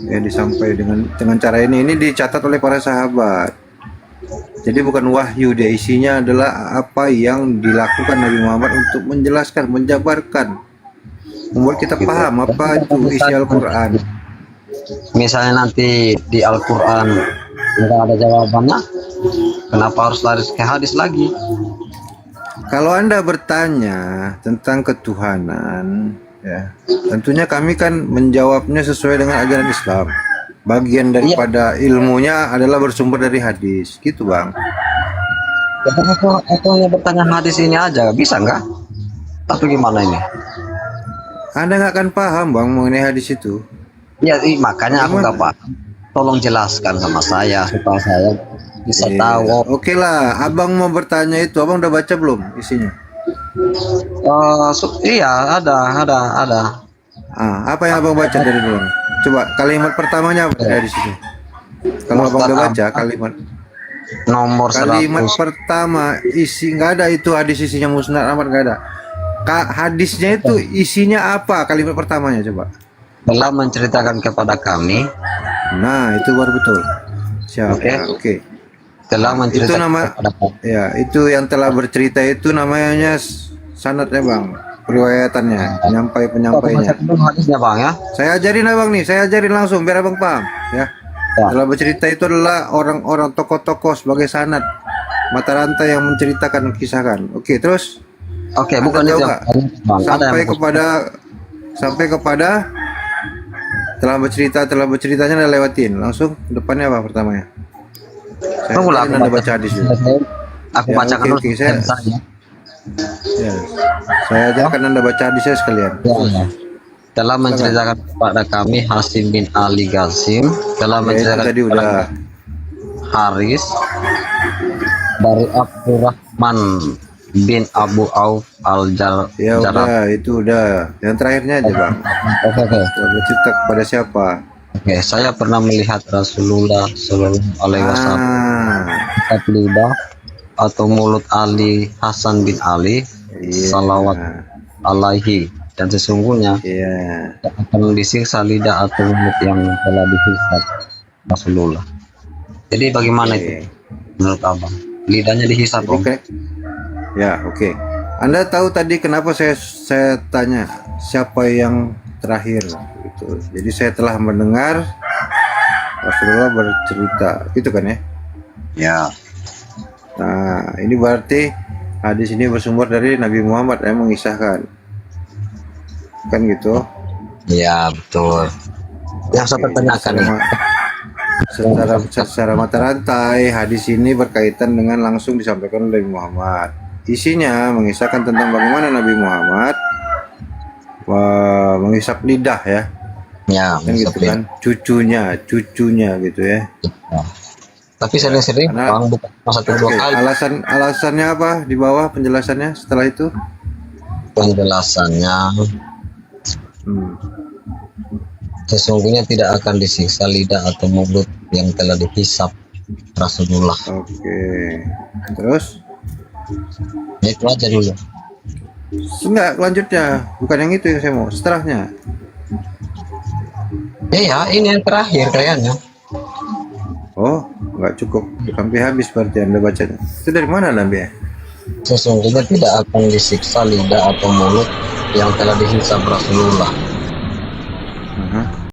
yang disampaikan dengan cara ini dicatat oleh para sahabat. Jadi bukan wahyu, dia isinya adalah apa yang dilakukan Nabi Muhammad untuk menjelaskan, menjabarkan, membuat kita paham apa itu isi Al-Quran. Misalnya nanti di Al-Quran nggak ada jawabannya, kenapa harus lari ke hadis lagi? Kalau Anda bertanya tentang ketuhanan, ya, tentunya kami kan menjawabnya sesuai dengan ajaran Islam. Bagian daripada ilmunya adalah bersumber dari hadis, gitu Bang. Aku hanya bertanya hadis ini aja, bisa nggak? Atau gimana ini? Anda nggak akan paham Bang mengenai hadis itu. Ya, makanya aku nggak paham. Tolong jelaskan sama saya supaya saya bisa tahu. Oke lah, abang mau bertanya itu, abang udah baca belum isinya? Iya, ada. Apa yang abang baca dari luar? Coba kalimat pertamanya apa dari sini? Kalau abang udah baca kalimat nomor kalimat 100. pertama isi nggak ada itu hadis isinya musnad amat nggak ada. Hadisnya itu isinya apa? Kalimat pertamanya coba. Telah menceritakan kepada kami. Nah, itu baru betul. Siapa? Oke. Telah Itu menceritakan nama kepada kami. ya, itu yang telah bercerita itu namanya sanadnya, Bang. Periwayatannya, penyampainya. Hadisnya, Bang, ya. Saya ajarin abang nih, saya ajarin langsung biar abang paham ya. Telah bercerita itu adalah orang-orang tokoh-tokoh sebagai sanad mata rantai yang menceritakan kisahkan. Oke, terus? Oke, bukan itu, Bang. Sampai kepada telah berceritanya udah lewatin. Langsung depannya apa pertamanya? Saya Anda baca hadis dulu. Aku Ya, bacakan oke, dulu. Saya ajarkan Anda baca hadisnya sekalian. Ya. Telah menceritakan kepada kami Hasim bin Ali Qasim, telah menceritakan tadi kepada udah. Haris dari Abdurrahman bin Abu Auf al-Jar. Ya udah, itu udah. Yang terakhirnya aja, Bang. Oke. Telah bercerita kepada siapa? Oke, saya pernah melihat Rasulullah Shallallahu Alaihi Wasallam lidah atau mulut Ali Hasan bin Ali, salawat alaihi, dan sesungguhnya akan disiksa lidah atau mulut yang telah disiksa Rasulullah. Jadi bagaimana itu menurut abang? Lidahnya dihisap, Bang? Ya, oke. Anda tahu tadi kenapa saya tanya siapa yang terakhir gitu. Jadi saya telah mendengar Rasulullah bercerita, gitu kan ya? Ya. Nah, ini berarti hadis ini bersumber dari Nabi Muhammad yang mengisahkan. Kan gitu? Ya, betul. Yang saya pertanyakan secara mata rantai, hadis ini berkaitan dengan langsung disampaikan oleh Nabi Muhammad. Isinya mengisahkan tentang bagaimana Nabi Muhammad menghisap lidah ya. Ya, kan gitu kan. Cucunya gitu ya. Tapi sering-sering Bang, bukan satu dua kali. Alasannya apa di bawah penjelasannya setelah itu? Penjelasannya sesungguhnya tidak akan disiksa lidah atau mulut yang telah dihisap Rasulullah. Oke. Terus? Ya, itu aja dulu. Enggak, lanjutnya. Bukan yang itu yang saya mau. Setelahnya. Ya, ini yang terakhir kayaknya. Oh, nggak cukup. Sampai habis berarti Anda bacanya. Itu dari mana Nabi? Sesungguhnya tidak akan disiksa lidah atau mulut yang telah dihisap Rasulullah.